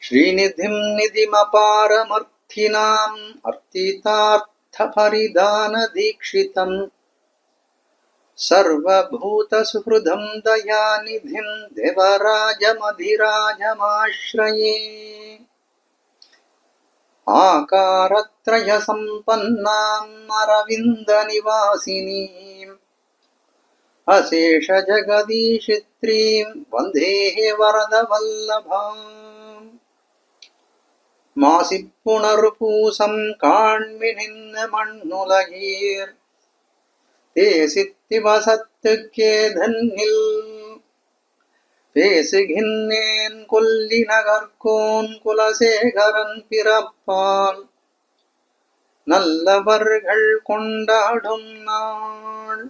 श्रीनिधिं निधिमपारमर्थिनाम् अर्थितार्थपरिदानदीक्षितम् सर्वभूतसुहृदं दयानिधिं देवराजमधिराजमाश्रये। आकारत्रयसम्पन्नाम् अरविन्दनिवासिनीम् अशेषजगदीशित्रीं वन्दे वरदवल्लभाम्। मासिपुनरुपूसं काण्मिनिन्न मण्णुलगीर् தேசித்திவசத்துக்கேதன்னில் பேசுகின்னேன் கொல்லி நகர்கோன் குலசேகரன் பிறப்பால் நல்லவர்கள் கொண்டாடும் நாள்.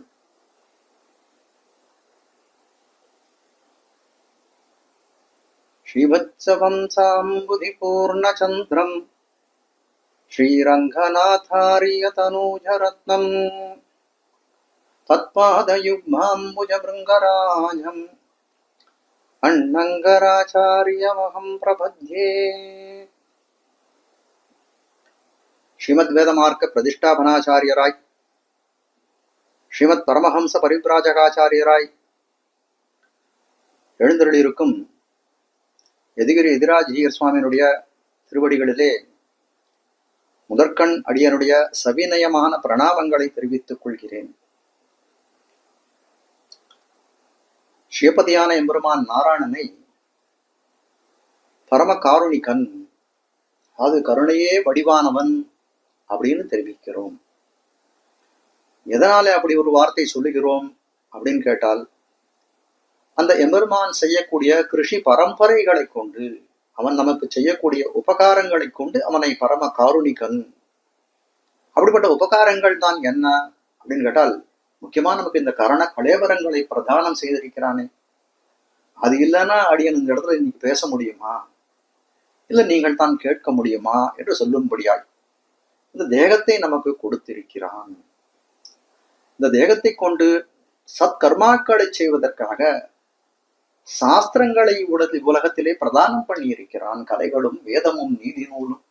ஸ்ரீவத்சவம் சாம்புதிபூர்ணச்சந்திரம் ஸ்ரீரங்கநாதாரியதனூஜரத்னம் तत्पादयुग्माम्बुजभृङ्गराजम् अण्णङ्गराचार्यमहं प्रपद्ये. ஸ்ரீமத் வேதமார்க்க பிரதிஷ்டாபனாச்சாரியராய் ஸ்ரீமத் பரமஹம்ச பரிப்ராஜகாச்சாரியராய் எழுந்தருளிருக்கும் யதிகிரி எதிராஜீயர் சுவாமியினுடைய திருவடிகளிலே முதற்கண் அடியனுடைய சவிநயமான பிரணாமங்களை தெரிவித்துக் கொள்கிறேன். ஸ்ரீபதியான எம்பெருமான் நாராயணனை பரம காருணிகன், அது கருணையே வடிவானவன் அப்படின்னு தெரிவிக்கிறோம். எதனால அப்படி ஒரு வார்த்தை சொல்லுகிறோம் அப்படின்னு கேட்டால், அந்த எம்பெருமான் செய்யக்கூடிய கிருஷி பரம்பரைகளை கொண்டு, அவன் நமக்கு செய்யக்கூடிய உபகாரங்களை கொண்டு அவனை பரம காருணிகன். அப்படிப்பட்ட உபகாரங்கள் தான் என்ன அப்படின்னு கேட்டால், முக்கியமா நமக்கு இந்த கரண கலேவரங்களை பிரதானம் செய்திருக்கிறானே, அது இல்லைன்னா அடியன் இந்த இடத்துல இன்னைக்கு பேச முடியுமா, இல்ல நீங்கள் தான் கேட்க முடியுமா என்று சொல்லும்படியாய் இந்த தேகத்தை நமக்கு கொடுத்திருக்கிறான். இந்த தேகத்தை கொண்டு சத்கர்மாக்களை செய்வதற்காக சாஸ்திரங்களை உலகத்திலே பிரதானம் பண்ணி இருக்கிறான். கலைகளும் வேதமும் நீதி நூலும்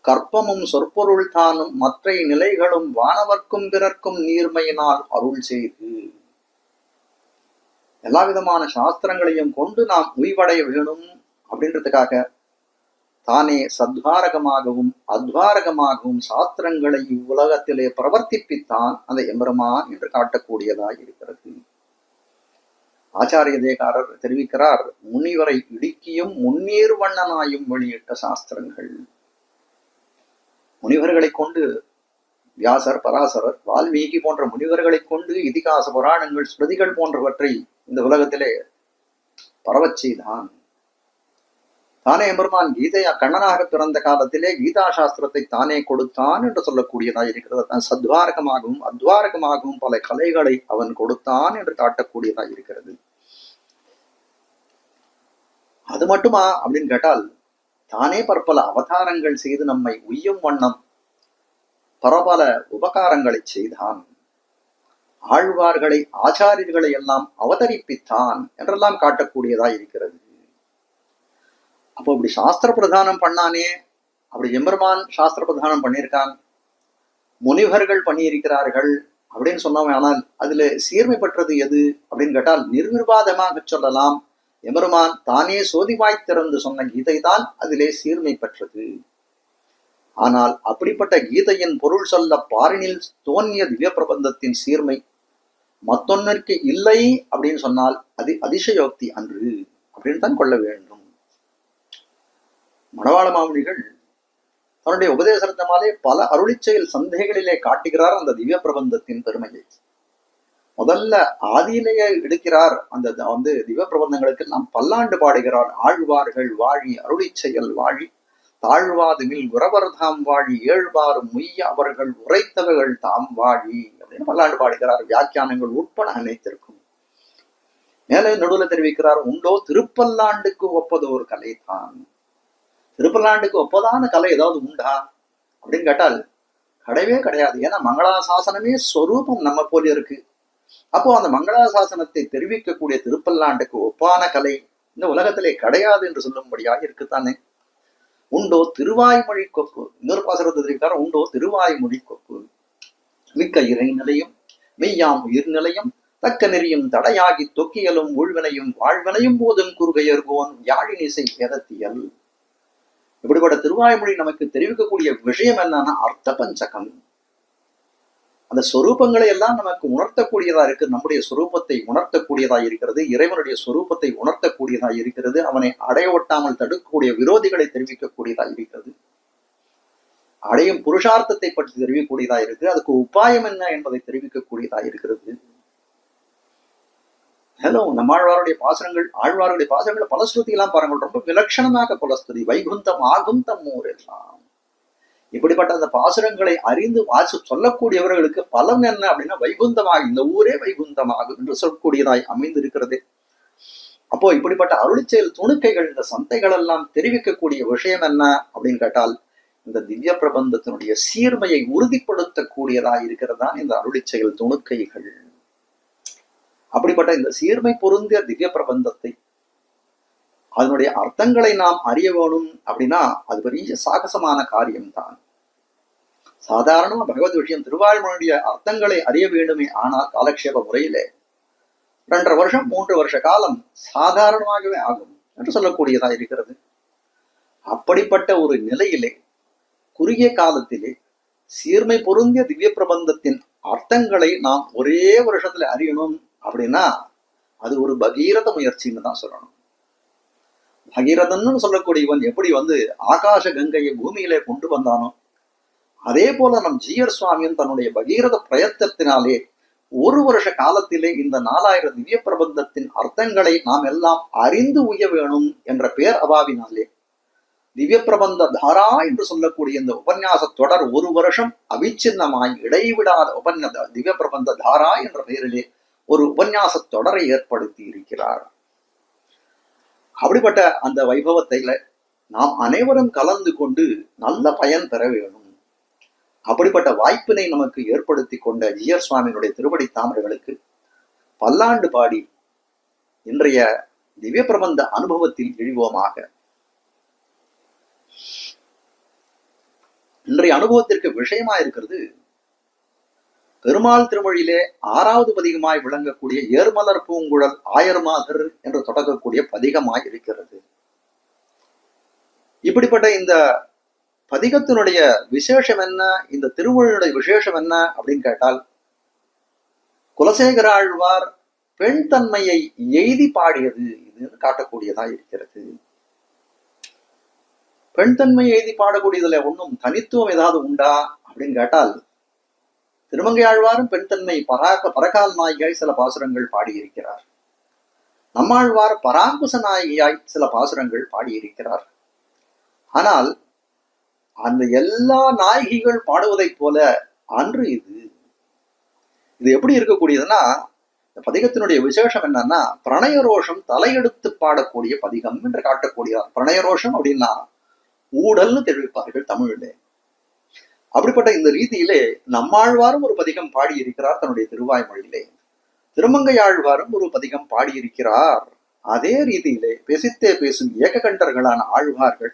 கற்பமும் சொற்பொருள் தானும் மற்ற நிலைகளும் வானவர்க்கும் பிறர்க்கும் நீர்மையினால் அருள் செய்து, எல்லா விதமான சாஸ்திரங்களையும் கொண்டு நாம் உய்வடைய வேணும் அப்படின்றதுக்காக தானே சத்வாரகமாகவும் அத்வாரகமாகவும் சாஸ்திரங்களை இவ்வுலகத்திலே பிரவர்த்திப்பித்தான் அந்த எம்பெருமான் என்று காட்டக்கூடியதாய் இருக்கிறது. ஆச்சாரிய தேகாரர் தெரிவிக்கிறார், முனிவரை இடுக்கியும் முன்னீர் வண்ணனாயும் வெளியிட்ட சாஸ்திரங்கள். முனிவர்களை கொண்டு வியாசர், பராசரர், வால்மீகி போன்ற முனிவர்களை கொண்டு இதிகாச புராணங்கள், ஸ்மிருதிகள் போன்றவற்றை இந்த உலகத்திலே பரவச் செய்தான். தானே எம்பெருமான் கீதையா கண்ணனாக பிறந்த காலத்திலே கீதா சாஸ்திரத்தை தானே கொடுத்தான் என்று சொல்லக்கூடியதாக இருக்கிறது. சத்வாரகமாகவும் அத்வாரகமாகவும் பல கலைகளை அவன் கொடுத்தான் என்று காட்டக்கூடியதாக இருக்கிறது. அது மட்டுமா அப்படின்னு கேட்டால், தானே பற்பல அவதாரங்கள் செய்து நம்மை உய்யும் வண்ணம் பரபல உபகாரங்களை செய்தான். ஆழ்வார்களை, ஆச்சாரியர்களை எல்லாம் அவதரிப்பித்தான் என்றெல்லாம் காட்டக்கூடியதா இருக்கிறது. அப்போ இப்படி சாஸ்திர பிரதானம் பண்ணானே, அப்படி எம்பெருமான் சாஸ்திர பிரதானம் பண்ணியிருக்கான், முனிவர்கள் பண்ணியிருக்கிறார்கள் அப்படின்னு சொன்னோம். ஆனால் அதுல சீர்மை பெற்றது எது அப்படின்னு கேட்டால், நிர்விவாதமாக சொல்லலாம், எம்பெருமான் தானே சோதிவாய் திறந்து சொன்ன கீதை தான் அதிலே சீர்மை பெற்றது. ஆனால் அப்படிப்பட்ட கீதையின் பொருள் சொல்ல பாரினில் தோன்றிய திவ்ய பிரபந்தத்தின் சீர்மை மத்தொன்னிற்கு இல்லை அப்படின்னு சொன்னால் அது அதிசயோக்தி அன்று அப்படின்னு தான் கொள்ள வேண்டும். மணவாள மாமுனிகள் தன்னுடைய உபதேசத்தினாலே பல அருளிச்செயல் சந்தைகளிலே காட்டுகிறார் அந்த திவ்ய பிரபந்தத்தின் பெருமையை. முதல்ல ஆதியிலேயே எடுக்கிறார். அந்த திவ்ய பிரபந்தங்களுக்கு நாம் பல்லாண்டு பாடுகிறார். ஆழ்வார்கள் வாழி, அருளிச்செயல் வாழி, தாழ்வாதுமில் உறவர்தாம் வாழி, ஏழ்வாரும் முய்ய அவர்கள் உரைத்தவர்கள் தாம் வாழி அப்படின்னு பல்லாண்டு பாடுகிறார். வியாக்கியானங்கள் உட்பட அனைத்திற்கும் மேலே நடுவில் தெரிவிக்கிறார், உண்டோ திருப்பல்லாண்டுக்கு ஒப்பது ஒரு கலை தான். திருப்பல்லாண்டுக்கு ஒப்பதான கலை ஏதாவது உண்டா அப்படின்னு கேட்டால் கிடையவே கிடையாது. ஏன்னா மங்களாசாசனமே ஸ்வரூபம் நம்ம போல இருக்கு. அப்போ அந்த மங்களாசாசனத்தை தெரிவிக்கக்கூடிய திருப்பல்லாண்டுக்கு ஒப்பான கலை இந்த உலகத்திலே கிடையாது என்று சொல்லும்படியாக இருக்குத்தானே. உண்டோ திருவாய்மொழி கொப்பு. இன்னொரு பாசுரத்தை தெரிவிக்கார, உண்டோ திருவாய்மொழி கொப்பு. மிக்க இறை நிலையும் மெய்யாம் உயிர் நிலையும் தக்க நெறியும் தடையாகி தொக்கியலும் உள்வினையும் வாழ்வினையும் போதும் குறுகையர்கோன் யாழினிசை வேதத்தியல். இப்படிப்பட்ட திருவாய்மொழி நமக்கு தெரிவிக்கக்கூடிய விஷயம் என்னன்னா அர்த்த பஞ்சகம். அந்த சொரூபங்களை எல்லாம் நமக்கு உணர்த்தக்கூடியதா இருக்கு. நம்முடைய சொரூபத்தை உணர்த்தக்கூடியதா இருக்கிறது, இறைவனுடைய சொரூபத்தை உணர்த்தக்கூடியதா இருக்கிறது, அவனை அடைய ஒட்டாமல் தடுக்கக்கூடிய விரோதிகளை தெரிவிக்கக்கூடியதா இருக்கிறது, அடையும் புருஷார்த்தத்தை பற்றி தெரிவிக்கக்கூடியதா இருக்கு, அதுக்கு உபாயம் என்ன என்பதை தெரிவிக்கக்கூடியதா இருக்கிறது. ஹலோ, நம்மாழ்வாருடைய பாசுரங்கள், ஆழ்வாருடைய பாசுரங்கள் பலஸ்ருதி எல்லாம் பாருங்கள், ரொம்ப விலட்சணமாக பலஸ்ருதி. வைகுந்தம் ஆகும் தம்மூர் எல்லாம். இப்படிப்பட்ட அந்த பாசுரங்களை அறிந்து வாசி சொல்லக்கூடியவர்களுக்கு பலம் என்ன அப்படின்னா வைகுந்தமாக, இந்த ஊரே வைகுந்தமாகும் என்று சொல்லக்கூடியதாய் அமைந்திருக்கிறது. அப்போ இப்படிப்பட்ட அருளிச்செயல் துணுக்கைகள், இந்த சந்தைகள் எல்லாம் தெரிவிக்கக்கூடிய விஷயம் என்ன அப்படின்னு கேட்டால், இந்த திவ்ய பிரபந்தத்தினுடைய சீர்மையை உறுதிப்படுத்தக்கூடியதாய் இருக்கிறதா இந்த அருளிச்செயல் துணுக்கைகள். அப்படிப்பட்ட இந்த சீர்மை பொருந்திய திவ்ய பிரபந்தத்தை, அதனுடைய அர்த்தங்களை நாம் அறிய வேணும் அப்படின்னா அது பெரிய சாகசமான காரியம்தான். சாதாரணமா பகவத் விஷயம் திருவாய்மொழியுடைய அர்த்தங்களை அறிய வேண்டுமே ஆனால் காலக்ஷேப முறையிலே 2.5 வருஷம் 3 வருஷ காலம் சாதாரணமாகவே ஆகும் என்று சொல்லக்கூடியதா இருக்கிறது. அப்படிப்பட்ட ஒரு நிலையிலே குறுகிய காலத்திலே சீர்மை பொருந்திய திவ்ய பிரபந்தத்தின் அர்த்தங்களை நாம் ஒரே வருஷத்துல அறியணும் அப்படின்னா அது ஒரு பகீரத முயற்சின்னு தான் சொல்லணும். பகீரதன்னு சொல்லக்கூடியவன் எப்படி ஆகாச கங்கையை பூமியிலே கொண்டு வந்தானோ அதே போல நம் ஜீயர் சுவாமியும் தன்னுடைய பகீரத பிரயத்தனத்தினாலே 1 வருஷ காலத்திலே இந்த 4000 திவ்ய பிரபந்தத்தின் அர்த்தங்களை நாம் எல்லாம் அறிந்து உய்ய வேணும் என்ற பேர் அபாவினாலே திவ்ய பிரபந்த தாரா என்று சொல்லக்கூடிய இந்த உபன்யாச தொடர் 1 வருஷம் அவிச்சின்னமாய் இடைவிடாத திவ்ய பிரபந்த தாரா என்ற பெயரிலே ஒரு உபன்யாச தொடரை ஏற்படுத்தி இருக்கிறார். அப்படிப்பட்ட அந்த வைபவத்தில நாம் அனைவரும் கலந்து கொண்டு நல்ல பயன் பெற வேணும். அப்படிப்பட்ட வாய்ப்பினை நமக்கு ஏற்படுத்தி கொண்ட ஜீயர் சுவாமியினுடைய திருவடி தாமரைகளுக்கு பல்லாண்டு பாடி இன்றைய திவ்ய பிரபந்த அனுபவத்தில் இழிவோமாக. இன்றைய அனுபவத்திற்கு விஷயமா இருக்கிறது பெருமாள் திருமொழியிலே 6வது பதிகமாய் விளங்கக்கூடிய ஏர்மலர் பூங்குழல் ஆயர்மாதர் என்று தொடங்கக்கூடிய பதிகமாய் இருக்கிறது. இப்படிப்பட்ட இந்த பதிகத்தினுடைய விசேஷம் என்ன, இந்த திருமொழியுடைய விசேஷம் என்ன அப்படின்னு கேட்டால், குலசேகர ஆழ்வார் பெண் தன்மையை எய்தி பாடியது இது காட்டக்கூடியதா இருக்கிறது. பெண் தன்மையை எய்தி பாடக்கூடியதுல ஒன்றும் தனித்துவம் ஏதாவது உண்டா அப்படின்னு கேட்டால், திருமங்கை ஆழ்வாரும் பெண் தன்மை பரகால் நாயகியாய் சில பாசுரங்கள் பாடியிருக்கிறார். நம்மாழ்வார் பராங்குச நாயகியாய் சில பாசுரங்கள் பாடியிருக்கிறார். ஆனால் அந்த எல்லா நாயகிகள் பாடுவதைப் போல அன்று இது எப்படி இருக்கக்கூடியதுன்னா, இந்த பதிகத்தினுடைய விசேஷம் என்னன்னா பிரணயரோஷம் தலையெடுத்து பாடக்கூடிய பதிகம் என்று காட்டக்கூடியதார். பிரணயரோஷம் அப்படின்னா ஊடல்னு தெரிவிப்பார்கள் தமிழிலே. அப்படிப்பட்ட இந்த ரீதியிலே நம்மாழ்வாரும் ஒரு பதிகம் பாடியிருக்கிறார் தன்னுடைய திருவாய்மொழியிலே. திருமங்கை ஆழ்வாரும் ஒரு பதிகம் பாடியிருக்கிறார். அதே ரீதியிலே பேசித்தே பேசும் ஏககண்டர்களான ஆழ்வார்கள்,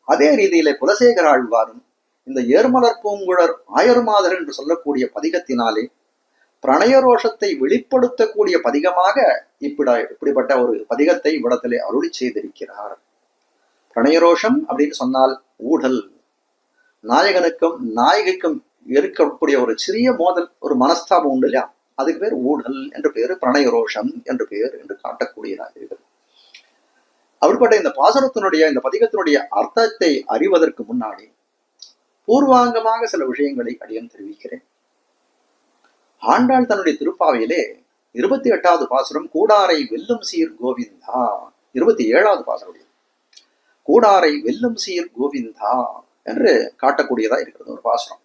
அதே ரீதியிலே குலசேகர ஆழ்வாரும் இந்த ஏர்மலர் பூங்குழர் ஆயர்மாதர் என்று சொல்லக்கூடிய பதிகத்தினாலே பிரணயரோஷத்தை வெளிப்படுத்தக்கூடிய பதிகமாக இப்படிப்பட்ட ஒரு பதிகத்தை இவ்விடத்திலே அருளி செய்திருக்கிறார். பிரணயரோஷம் அப்படின்னு சொன்னால் ஊடல், நாயகனுக்கும் நாயகிக்கும் இருக்கக்கூடிய ஒரு சிறிய மோதல், ஒரு மனஸ்தாபம் உண்டு இல்லையா, அதுக்கு பேர் ஊடல் என்று பேரு, பிரணயரோஷம் என்று பேர் என்று காட்டக்கூடியதாக இருக்கிறது. அப்படிப்பட்ட இந்த பாசுரத்தினுடைய இந்த பதிகத்தினுடைய அர்த்தத்தை அறிவதற்கு முன்னாடி பூர்வாங்கமாக சில விஷயங்களை அடியன் தெரிவிக்கிறேன். ஆண்டாள் தன்னுடைய திருப்பாவையிலே 28வது பாசுரம் கூடாரை வெல்லும் சீர் கோவிந்தா, 27வது பாசுரம் கூடாரை வெல்லும் சீர் கோவிந்தா என்று காட்டக்கூடியதா இருக்கிறது ஒரு பாசுரம்.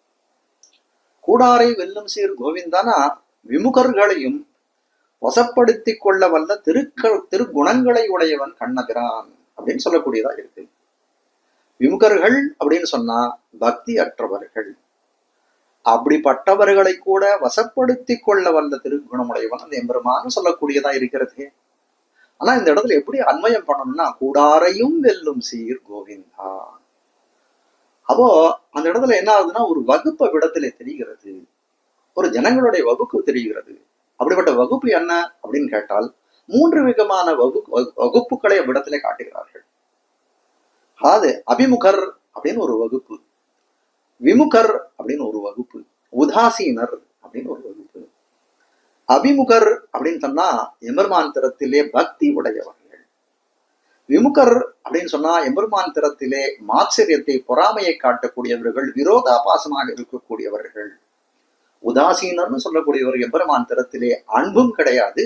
கூடாரை வெல்லும் சீர் கோவிந்தானா விமுகர்களையும் வசப்படுத்தி கொள்ள வல்ல திருக்குணங்களை உடையவன் கண்ணபிரான் அப்படின்னு சொல்லக்கூடியதா இருக்கு. விமுகர்கள் அப்படின்னு சொன்னா பக்தி அற்றவர்கள், அப்படிப்பட்டவர்களை கூட வசப்படுத்தி கொள்ள வல்ல திருக்குணமுடையவன் அந்த எம்பெருமான்னு சொல்லக்கூடியதா இருக்கிறது. ஆனா இந்த இடத்துல எப்படி அன்வயம் பண்ணணும்னா கூடாரையும் வெல்லும் சீர் கோவிந்தா, அப்போ அந்த இடத்துல என்ன ஆகுதுன்னா ஒரு வகுப்பு இடத்துல தெரிகிறது, ஒரு ஜனங்களுடைய வகுப்பு தெரிகிறது. அப்படிப்பட்ட வகுப்பு என்ன அப்படின்னு கேட்டால் 3 விதமான வகுப்புகளை அவ்விடத்திலே காட்டுகிறார்கள். அதாவது அபிமுகர் அப்படின்னு ஒரு வகுப்பு, விமுகர் அப்படின்னு ஒரு வகுப்பு, உதாசீனர் அப்படின்னு ஒரு வகுப்பு. அபிமுகர் அப்படின்னு சொன்னா எம்பெருமான் திறத்திலே பக்தி உடையவர்கள். விமுகர் அப்படின்னு சொன்னா எம்பெருமான் திறத்திலே மாச்சரியத்தை, பொறாமையை காட்டக்கூடியவர்கள், விரோதாபாசமாக இருக்கக்கூடியவர்கள். உதாசீனர்னு சொல்லக்கூடியவர் எம்பெருமான் திறத்திலே அன்பும் கிடையாது,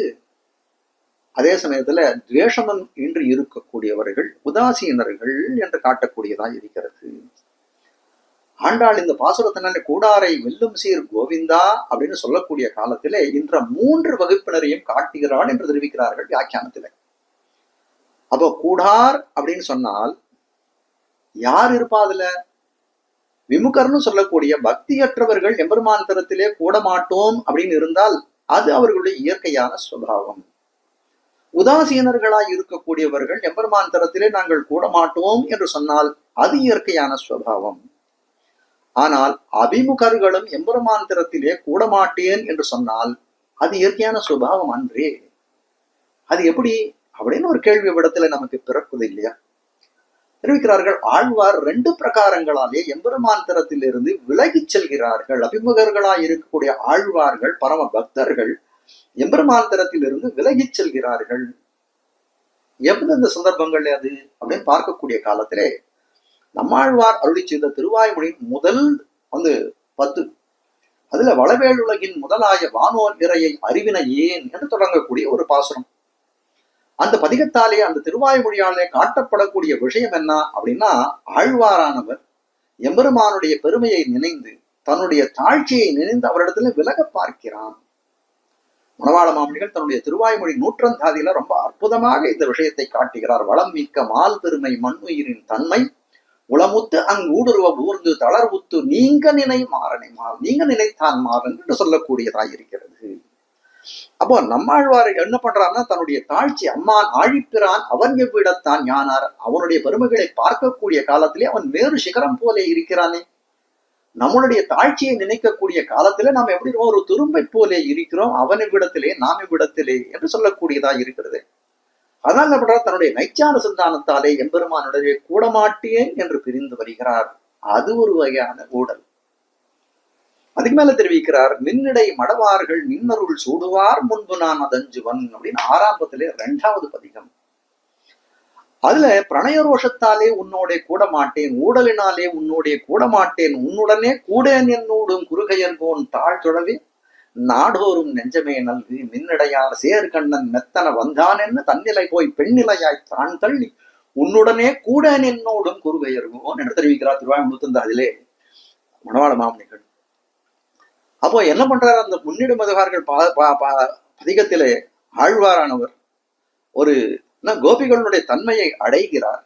அதே சமயத்துல துவேஷமும் இன்றி இருக்கக்கூடியவர்கள் உதாசீனர்கள் என்று காட்டக்கூடியதாக இருக்கிறது. ஆண்டாள் இந்த பாசுரத்தினாலே கூடாரை வெல்லும் சீர் கோவிந்தா அப்படின்னு சொல்லக்கூடிய காலத்திலே இன்ற 3 வகுப்பினரையும் காட்டுகிறாள் என்று தெரிவிக்கிறார்கள் வியாக்கியானத்திலே. அப்போ கூடார் அப்படின்னு சொன்னால் யார் இருப்பா அதுல? விமுகர்னு சொல்லக்கூடிய பக்தியற்றவர்கள் எம்பெருமான் தரத்திலே கூட மாட்டோம் அப்படின்னு இருந்தால் அது அவர்களுடைய இயற்கையான சுபாவம். உதாசீனர்களாய் இருக்கக்கூடியவர்கள் எம்பெருமான் தரத்திலே நாங்கள் கூட மாட்டோம் என்று சொன்னால் அது இயற்கையான சுபாவம். ஆனால் அபிமுகர்களும் எம்பெருமான் தரத்திலே கூட மாட்டேன் என்று சொன்னால் அது இயற்கையான சுபாவம் அன்றே. அது எப்படி அப்படின்னு ஒரு கேள்வி விடத்துல நமக்கு பிறக்குது இல்லையா? தெரிவிக்கிறார்கள், ஆழ்வார் 2 பிரகாரங்களாலே எம்பெருமான் தரத்திலிருந்து விலகிச் செல்கிறார்கள். அபிமுகர்களாய் இருக்கக்கூடிய ஆழ்வார்கள், பரம பக்தர்கள் எம்பெருமான் தரத்திலிருந்து விலகிச் செல்கிறார்கள். எந்தெந்த சந்தர்ப்பங்கள்ல அது அப்படின்னு பார்க்கக்கூடிய காலத்திலே நம்மாழ்வார் அருளி செய்த திருவாய்மொழியின் முதல் 10 அதுல வளவேலுலகின் முதலாய வானோர் இறையை அறிவின ஏன் என்று தொடங்கக்கூடிய ஒரு பாசுரம். அந்த பதிகத்தாலே, அந்த திருவாய்மொழியாலே காட்டப்படக்கூடிய விஷயம் என்ன அப்படின்னா, ஆழ்வாரானவர் எம்பெருமானுடைய பெருமையை நினைந்து, தன்னுடைய தாழ்ச்சியை நினைந்து அவரிடத்துல விலக பார்க்கிறான். மணவாள மாமணிகள் தன்னுடைய திருவாய்மொழி நூற்றந்தாதியில ரொம்ப அற்புதமாக இந்த விஷயத்தை காட்டுகிறார். வளம் மிக்க மால் பெருமை மண்ணுயிரின் தன்மை உளமுத்து அங்கூடுருவ ஊர்ந்து தளர்வுத்து நீங்க நினை மாறனை மாறு, நீங்க நினைத்தான் மாறன் என்று சொல்லக்கூடியதாக இருக்கிறது. அப்போ நம்மாழ்வார் என்ன பண்றான்னா, தன்னுடைய தாழ்ச்சி, அம்மான் ஆழிப்பிரான் அவன் எவ்விடத்தான் ஞானார், அவனுடைய பெருமைகளை பார்க்கக்கூடிய காலத்திலே அவன் வேறு சிகரம் போல இருக்கிறானே. நம்மளுடைய தாழ்ச்சியை நினைக்கக்கூடிய காலத்துல நாம் எப்படி ஒரு துரும்பை போலே இருக்கிறோம், அவன் இவ்விடத்திலே நாம் இவ்விடத்திலே என்று சொல்லக்கூடியதா இருக்கிறது. அதனால் என்ன பண்றார், தன்னுடைய நைச்சான சிந்தானத்தாலே எம்பெருமானுடைய கூடமாட்டேன் என்று பிரிந்து வருகிறார். அது ஒரு வகையான ஊடல். அதுக்கு மேல தெரிவிக்கிறார், மின்னிடை மடவார்கள் மின்னருள் சூடுவார் முன்பு நான் அதஞ்சுவன் அப்படின்னு ஆரம்பத்திலே 2வது பதிகம். அதுல பிரணய ரோஷத்தாலே உன்னோட கூட மாட்டேன், ஊடலினாலே உன்னோடைய கூட மாட்டேன், உன்னுடனே கூடேன் என்னோடும் குறுகையர்கோன் தாழ்துழவே நாடோறும் நெஞ்சமே நல்கு மின்னிடையார் சேர்கண்ணன் மெத்தன வந்தான் என்று தன்னிலை போய் பெண்ணிலையாய் தான் தள்ளி உன்னுடனே கூடேன் என்னோடும் குறுகையர்கோன் என்று தெரிவிக்கிறார் திருவாய்மொழி அதிலே மணவாள மாமணிகள். அப்போ என்ன பண்றாரு, அந்த முன்னிடு மதுகார்கள் பதிகத்திலே ஆழ்வாரானவர் ஒரு கோபிகளுடைய தன்மையை அடைகிறார்.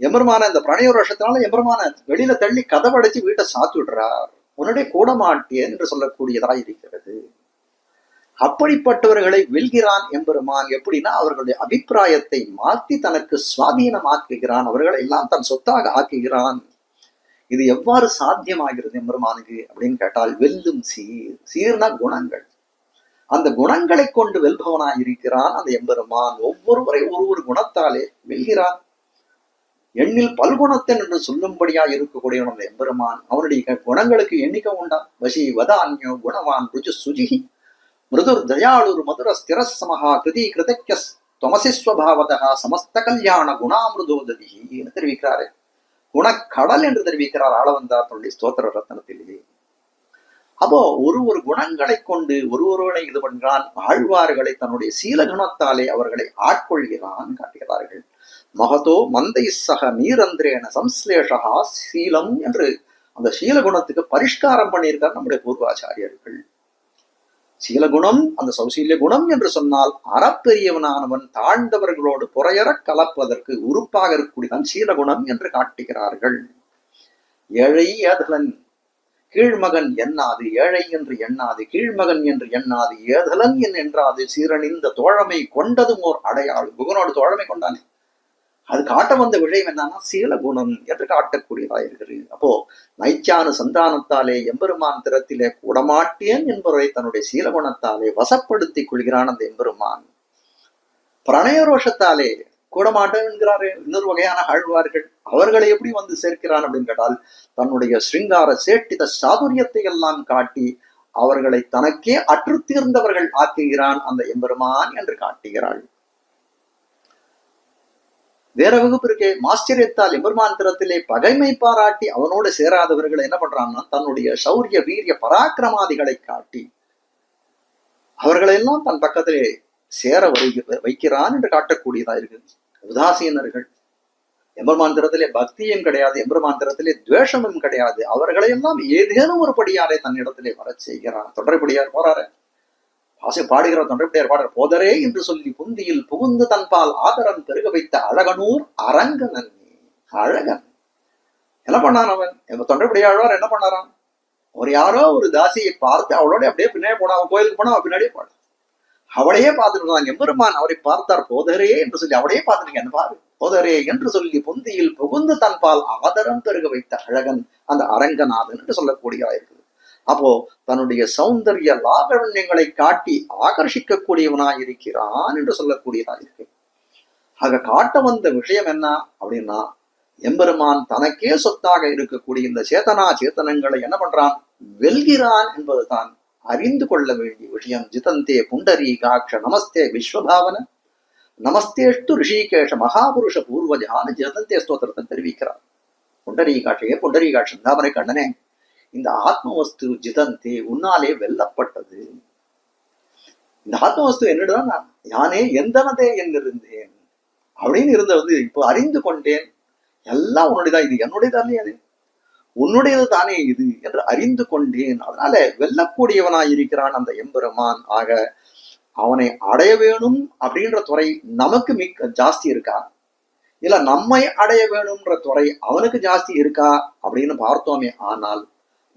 எம்பெருமான இந்த பிரணய ரோஷத்தினால எம்பெருமான வெளியில தள்ளி கதவடைச்சு வீட்டை சாத்து விடுறார். உன்னுடைய கூட மாட்டேன் என்று சொல்லக்கூடியதா இருக்கிறது. அப்படிப்பட்டவர்களை வெல்கிறான் எம்பெருமான். எப்படின்னா, அவர்களுடைய அபிப்பிராயத்தை மாற்றி தனக்கு சுவாதீனமாக்குகிறான், அவர்களை எல்லாம் தன் சொத்தாக ஆக்குகிறான். இது எவ்வாறு சாத்தியமாகிறது எம்பெருமானுக்கு அப்படின்னு கேட்டால், வெல்லும் சீர், சீர்னா குணங்கள், அந்த குணங்களை கொண்டு வெல்பவனாய் இருக்கிறான் அந்த எம்பெருமான். ஒவ்வொருவரை ஒரு குணத்தாலே வெல்கிறான். எண்ணில் பல்குணத்தன் என்று சொல்லும்படியா இருக்கக்கூடிய அந்த எம்பெருமான், அவனுடைய குணங்களுக்கு எண்ணிக்கை உண்டா? வசி வதான்யோ குணவான் ருஜு சுஜிஹி மிருதுர் தயாளுர் மதுர ஸ்திரசமஹா கிருதி கிருதக்ய தொமசிஸ்வபாவதா சமஸ்த கல்யாண குணாமிருதோததி என்று தெரிவிக்கிறாரு. குணக்கடல் என்று தெரிவிக்கிறார் ஆளவந்தார் தன்னுடைய ஸ்தோத்திர ரத்னத்திலேயே. அப்போ ஒரு குணங்களை கொண்டு ஒருவரை இது பண்றான். ஆழ்வார்களை தன்னுடைய சீலகுணத்தாலே அவர்களை ஆட்கொள்கிறான் காட்டுகிறார்கள். மகதோ மந்தை சக நீரந்திரேன சம்ஸ்லேஷா சீலம் என்று அந்த சீலகுணத்துக்கு பரிஷ்காரம் பண்ணியிருக்கார் நம்முடைய பூர்வாச்சாரியர்கள். சீலகுணம், அந்த சௌசீல்ய குணம் என்று சொன்னால் அறப்பெரியவனானவன் தாழ்ந்தவர்களோடு புறையற கலப்பதற்கு உறுப்பாக இருக்கக்கூடியதான் சீலகுணம் என்று காட்டுகிறார்கள். ஏழை ஏதலன் கீழ்மகன் எண்ணாது, ஏழை என்று எண்ணாது, கீழ்மகன் என்று எண்ணாது, ஏதலன் என்றாது, சீரணிந்த தோழமை கொண்டதும் ஓர் அடையாளம். குகனோடு தோழமை கொண்டானே, அது காட்ட வந்த விஷயம் என்னன்னா சீலகுணம் என்று காட்டக்கூடியதா இருக்கிறது. அப்போ நைச்சானு சந்தானத்தாலே எம்பெருமான் திறத்திலே கூடமாட்டேன் என்பவரை தன்னுடைய சீலகுணத்தாலே வசப்படுத்திக் கொள்கிறான் அந்த எம்பெருமான். பிரணயரோஷத்தாலே கூடமாட்டேன் என்கிறாரு இன்னொரு வகையான ஆழ்வார்கள். அவர்களை எப்படி வந்து சேர்க்கிறான் அப்படின்னு கேட்டால் தன்னுடைய ஸ்ருங்கார சேட்டித சாதுரியத்தை எல்லாம் காட்டி அவர்களை தனக்கே அற்றுத்தீர்ந்தவர்கள் ஆக்குகிறான் அந்த எம்பெருமான் என்று காட்டுகிறாள். வேற வகுப்பு இருக்கே ஆச்சரியத்தால் எம்பெருமான் திறத்திலே பகைமை பாராட்டி அவனோடு சேராதவர்களை என்ன பண்றான்னா தன்னுடைய சௌரிய வீரிய பராக்கிரமாதிகளை காட்டி அவர்களெல்லாம் தன் பக்கத்திலே சேர வைக்கிறான் என்று காட்டக்கூடியதா இருக்கு. உதாசீனர்கள் எம்பெருமான் திறத்திலே பக்தியும் கிடையாது, எம்பெருமான் திறத்திலே துவேஷமும் கிடையாது, அவர்களையெல்லாம் ஏதேனும் ஒரு படியாரை தன்னிடத்திலே வர செய்கிறான். தொண்டரைப்படியார் போறாரு, ஆசை பாடுகிற தொண்டரைப்படியார் பாடுற போதரே என்று சொல்லி புந்தியில் புகுந்து தன்பால் ஆதரன் பெருக வைத்த அழகனூர் அரங்கனன். அழகன் என்ன பண்ணான் அவன்? தொண்டரைப்படியாழ்வார் என்ன பண்ணாரான்? ஒரு யாரோ ஒரு தாசியை பார்த்து அவளோட அப்படியே பின்னாடி போனா, அவன் கோயிலுக்கு போனா அவன் பின்னாடியே போனான். அவளையே பார்த்துட்டு எம்பெருமான் அவரை பார்த்தார் போதரே என்று சொல்லி அவளையே பார்த்துருக்கேன் பாரு போதரே என்று சொல்லி புந்தியில் புகுந்து தன்பால் ஆதரம் பெருக வைத்த அழகன் அந்த அரங்கநாதன் என்று சொல்லக்கூடியதா இருக்குது. அப்போ தன்னுடைய சௌந்தர்ய லாவண்யங்களை காட்டி ஆகர்ஷிக்கக்கூடியவனாய் இருக்கிறான் என்று சொல்லக்கூடியதா இருக்கு. ஆக காட்ட வந்த விஷயம் என்ன அப்படின்னா எம்பெருமான் தனக்கே சொத்தாக இருக்கக்கூடிய இந்த சேதனா சேத்தனங்களை என்ன பண்றான்? வெல்கிறான் என்பதுதான் அறிந்து கொள்ள வேண்டிய விஷயம். ஜிதந்தே புண்டரீகாட்ச நமஸ்தே விஸ்வபாவன நமஸ்தேஷ்டு ரிஷிகேஷ மகாபுருஷ பூர்வஜான ஜிதந்தே ஸ்தோத்திரத்தை தெரிவிக்கிறார். புண்டரீகாட்சையே புண்டரீகாட்சன் தாமரை கண்ணனே, இந்த ஆத்மவஸ்து ஜிதந்தே உன்னாலே வெல்லப்பட்டது. இந்த ஆத்மவஸ்து என்னடுதான் நான் யானே எந்தனதே என்றிருந்தேன் அப்படின்னு இருந்தது இப்போ அறிந்து கொண்டேன். எல்லாம் உன்னுடையதான், இது என்னுடையதான், அது உன்னுடையது தானே இது என்று அறிந்து கொண்டேன். அதனால வெல்லக்கூடியவனாய் இருக்கிறான் அந்த எம்பெருமான். ஆக அவனை அடைய வேணும் அப்படின்ற துறை நமக்கு ஜாஸ்தி இருக்கா, இல்ல நம்மை அடைய வேணும்ன்ற துறை அவனுக்கு ஜாஸ்தி இருக்கா அப்படின்னு பார்த்தோமே ஆனால்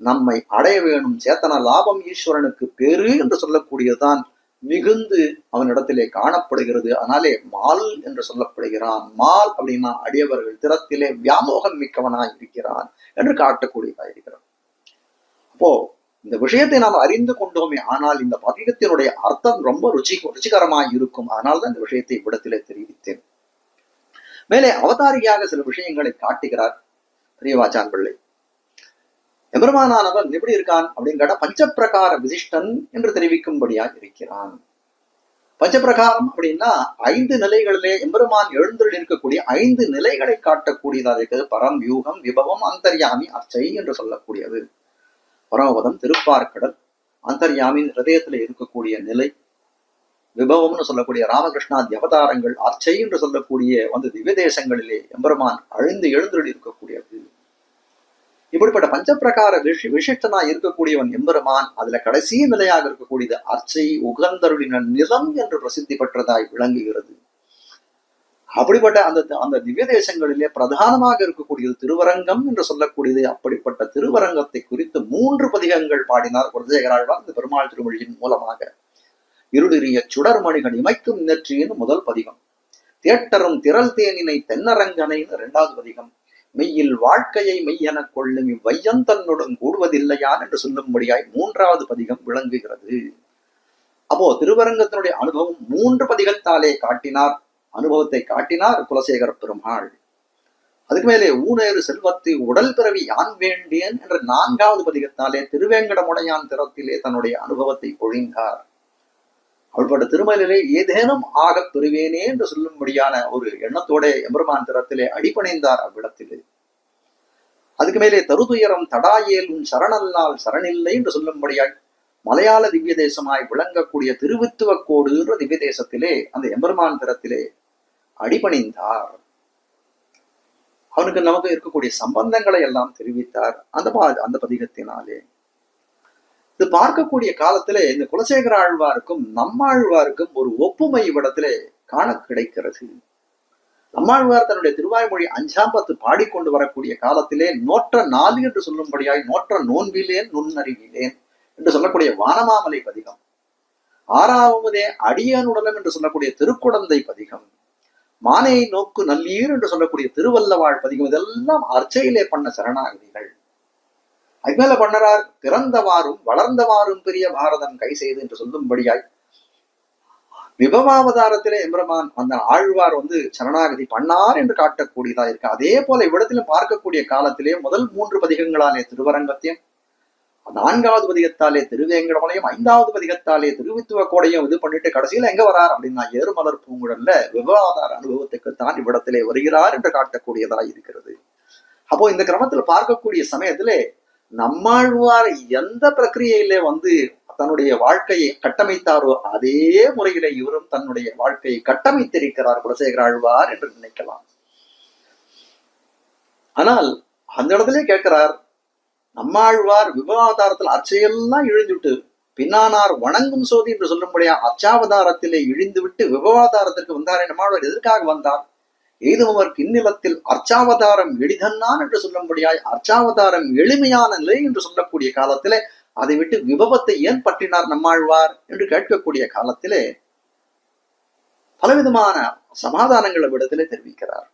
நம்மை அடைய வேணும் சேத்தன லாபம் ஈஸ்வரனுக்கு பெரு என்று சொல்லக்கூடியதுதான் மிகுந்து அவனிடத்திலே காணப்படுகிறது. அதனாலே மால் என்று சொல்லப்படுகிறான். மால் அப்படின்னா அடியவர்கள் திறத்திலே வியாமோகம் மிக்கவனாய் இருக்கிறான் என்று காட்டக்கூடியதா இருக்கிறான். அப்போ இந்த விஷயத்தை நாம் அறிந்து கொண்டோமே ஆனால் இந்த பதிகத்தினுடைய அர்த்தம் ரொம்ப ருச்சிகரமாய் இருக்கும். அதனால்தான் இந்த விஷயத்தை இவ்விடத்திலே தெரிவித்தேன். மேலே அவதாரியாக சில விஷயங்களை காட்டுகிறார் பெரியவாச்சான் பிள்ளை. எம்பெருமானானவன் எப்படி இருக்கான் அப்படின்னு கேட்டா பஞ்சப்பிரகார விசிஷ்டன் என்று தெரிவிக்கும்படியாக இருக்கிறான். பஞ்சப்பிரகாரம் அப்படின்னா 5 நிலைகளிலே எம்பெருமான் எழுந்தருள் இருக்கக்கூடிய 5 நிலைகளை காட்டக்கூடியதாக இருக்கிறது. பரம், வியூகம், விபவம், அந்தர்யாமி, அர்ச்சை என்று சொல்லக்கூடியது. பரமபதம் திருப்பார்க்கடல், அந்தர்யாமின் ஹிருதயத்துல இருக்கக்கூடிய நிலை, விபவம்னு சொல்லக்கூடிய ராமகிருஷ்ணாதி அவதாரங்கள், அர்ச்சை என்று சொல்லக்கூடிய திவ்ய தேசங்களிலே எம்பெருமான் எழுந்தருள் இருக்கக்கூடியது. இப்படிப்பட்ட பஞ்சப்பிரகார விசிஷ்டனா இருக்கக்கூடியவன் எம்பெருமான். அதுல கடைசி நிலையாக இருக்கக்கூடியது அர்ச்சை உகந்தருளின நிலம் என்று பிரசித்தி பெற்றதாய் விளங்குகிறது. அப்படிப்பட்ட அந்த திவ்ய தேசங்களிலே பிரதானமாக இருக்கக்கூடியது திருவரங்கம் என்று சொல்லக்கூடியது. அப்படிப்பட்ட திருவரங்கத்தை குறித்து 3 பதிகங்கள் பாடினார் குலசேகராழ்வார் இந்த பெருமாள் திருமொழியின் மூலமாக. இருளிரிய சுடர்மணிகள் இமைக்கும் நெற்றியின் முதல் பதிகம், தேட்டரும் திரள் தேனினை தென்னரங்கனை 2வது பதிகம், மெய்யில் வாழ்க்கையை மெய்யெனக் கொள்ளும் இவ்வையந்தன்னுடன் கூடுவதில்லையான் என்று சொல்லும்படியாய் 3வது பதிகம் விளங்குகிறது. அப்போ திருவரங்கத்தினுடைய அனுபவம் 3 பதிகத்தாலே காட்டினார், அனுபவத்தை காட்டினார் குலசேகர பெருமாள். அதுக்கு மேலே ஊனேறு செல்வத்தை உடல் பிறவி யான் வேண்டேன் என்ற 4வது பதிகத்தாலே திருவேங்கடமுடையான் திறத்திலே தன்னுடைய அனுபவத்தை பொழிந்தார். அவள்பட்ட திருமலையிலே ஏதேனும் ஆகப் பெறுவேனே என்று சொல்லும்படியான ஒரு எண்ணத்தோட எம்பெருமான் திறத்திலே அடிபணிந்தார் அவ்விடத்திலே. அதுக்கு மேலே தருதுயரம் தடாயேல் உன் சரணல்லால் சரணில்லை என்று சொல்லும்படியாய் மலையாள திவ்ய தேசமாய் விளங்கக்கூடிய திருவித்துவக்கோடு என்ற திவ்ய தேசத்திலே அந்த எம்பெருமான் திறத்திலே அடிபணிந்தார். அவனுக்கு நமக்கு இருக்கக்கூடிய சம்பந்தங்களை எல்லாம் தெரிவித்தார் அந்த பதிகத்தினாலே. இது பார்க்கக்கூடிய காலத்திலே இந்த குலசேகர ஆழ்வாருக்கும் நம்மாழ்வாருக்கும் ஒரு ஒப்புமை இவ்விடத்திலே காண கிடைக்கிறது. நம்மாழ்வார் தன்னுடைய திருவாய்மொழி 5ஆம் பத்து பாடிக்கொண்டு வரக்கூடிய காலத்திலே நோற்ற 4 என்று சொல்லும்படியாய் நோற்ற நோன்பிலேன் நுண்ணறிவிலேன் என்று சொல்லக்கூடிய வானமாமலை பதிகம், 6ஆவதே அடியனுடலம் என்று சொல்லக்கூடிய திருக்குடந்தை பதிகம், மானை நோக்கு நல்லீர் என்று சொல்லக்கூடிய திருவல்லவாழ் பதிகம் இதெல்லாம் அர்ச்சையிலே பண்ண சரணாகதிகள். அதுமேல பண்ணறார், பிறந்தவாறும் வளர்ந்தவாறும் பெரிய பாரதம் கை செய்து என்று சொல்லும்படியாய் விபவாவதாரத்திலே எம்பெருமான் அந்த ஆழ்வார் சரணாகதி பண்ணார் என்று காட்டக்கூடியதா இருக்கு. அதே போல இவ்விடத்திலும் பார்க்கக்கூடிய காலத்திலே முதல் 3 பதிகங்களாலே திருவரங்கத்தையும், 4வது பதிகத்தாலே திருவேங்கடமலையும், 5வது பதிகத்தாலே திருவித்துவ கோடையும் இது பண்ணிட்டு கடைசியில எங்க வரார் அப்படின்னா ஏறுமலர் பூங்குழல்ல விபவாதார அனுபவத்துக்குத்தான் இவ்விடத்திலே வருகிறார் என்று காட்டக்கூடியதா இருக்கிறது. அப்போ இந்த கிரமத்தில் பார்க்கக்கூடிய சமயத்திலே நம்மாழ்வார் எந்த பிரக்கிரியையிலே தன்னுடைய வாழ்க்கையை கட்டமைத்தாரோ அதே முறையிலே இவரும் தன்னுடைய வாழ்க்கையை கட்டமைத்திருக்கிறார் குலசேகர ஆழ்வார் என்று நினைக்கலாம். ஆனால் அந்த இடத்திலே கேட்கிறார், நம்மாழ்வார் விபவாதாரத்தில் அர்ச்சையெல்லாம் இழிந்துவிட்டு பின்னானார் வணங்கும் சோதி என்று சொல்லும்படியா அர்ச்சாவதாரத்திலே இழிந்து விட்டு விபவாதாரத்திற்கு வந்தாரே. நம்மாழ்வார் எதற்காக வந்தார்? எய்துமவர் கிண்ணிலத்தில் அர்ச்சாவதாரம் எளிதன்னான் என்று சொல்லும்படியாய் அர்ச்சாவதாரம் எளிமையான நிலை என்று சொல்லக்கூடிய காலத்திலே அதை விட்டு விபவத்தை ஏன் பற்றினார் நம்மாழ்வார் என்று கேட்கக்கூடிய காலத்திலே பலவிதமான சமாதானங்களை விடத்திலே தெரிவிக்கிறார்.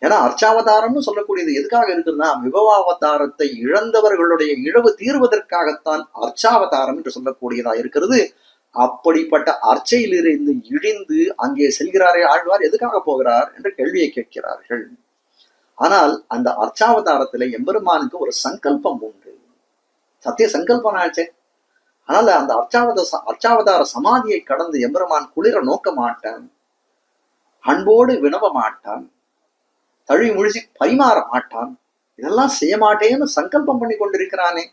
ஏன்னா அர்ச்சாவதாரம்னு சொல்லக்கூடியது எதுக்காக இருக்குன்னா விபவாவதாரத்தை இழந்தவர்களுடைய இழவு தீர்வதற்காகத்தான் அர்ச்சாவதாரம் என்று சொல்லக்கூடியதா இருக்கிறது. அப்படிப்பட்ட அர்ச்சையிலிருந்து இழிந்து அங்கே செல்கிறாரே ஆழ்வார், எதுக்காக போகிறார் என்ற கேள்வியை கேட்கிறார்கள். ஆனால் அந்த அர்ச்சாவதாரத்திலே எம்பெருமானுக்கு ஒரு சங்கல்பம் உண்டு, சத்திய சங்கல்பம் ஆச்சே. அதனால அந்த அர்ச்சாவதார சமாதியை கடந்து எம்பெருமான் குளிர நோக்க மாட்டான், அன்போடு வினவ மாட்டான், தழி முழிச்சு பரிமாற மாட்டான், இதெல்லாம் செய்ய மாட்டேன்னு சங்கல்பம் பண்ணி கொண்டிருக்கிறானே.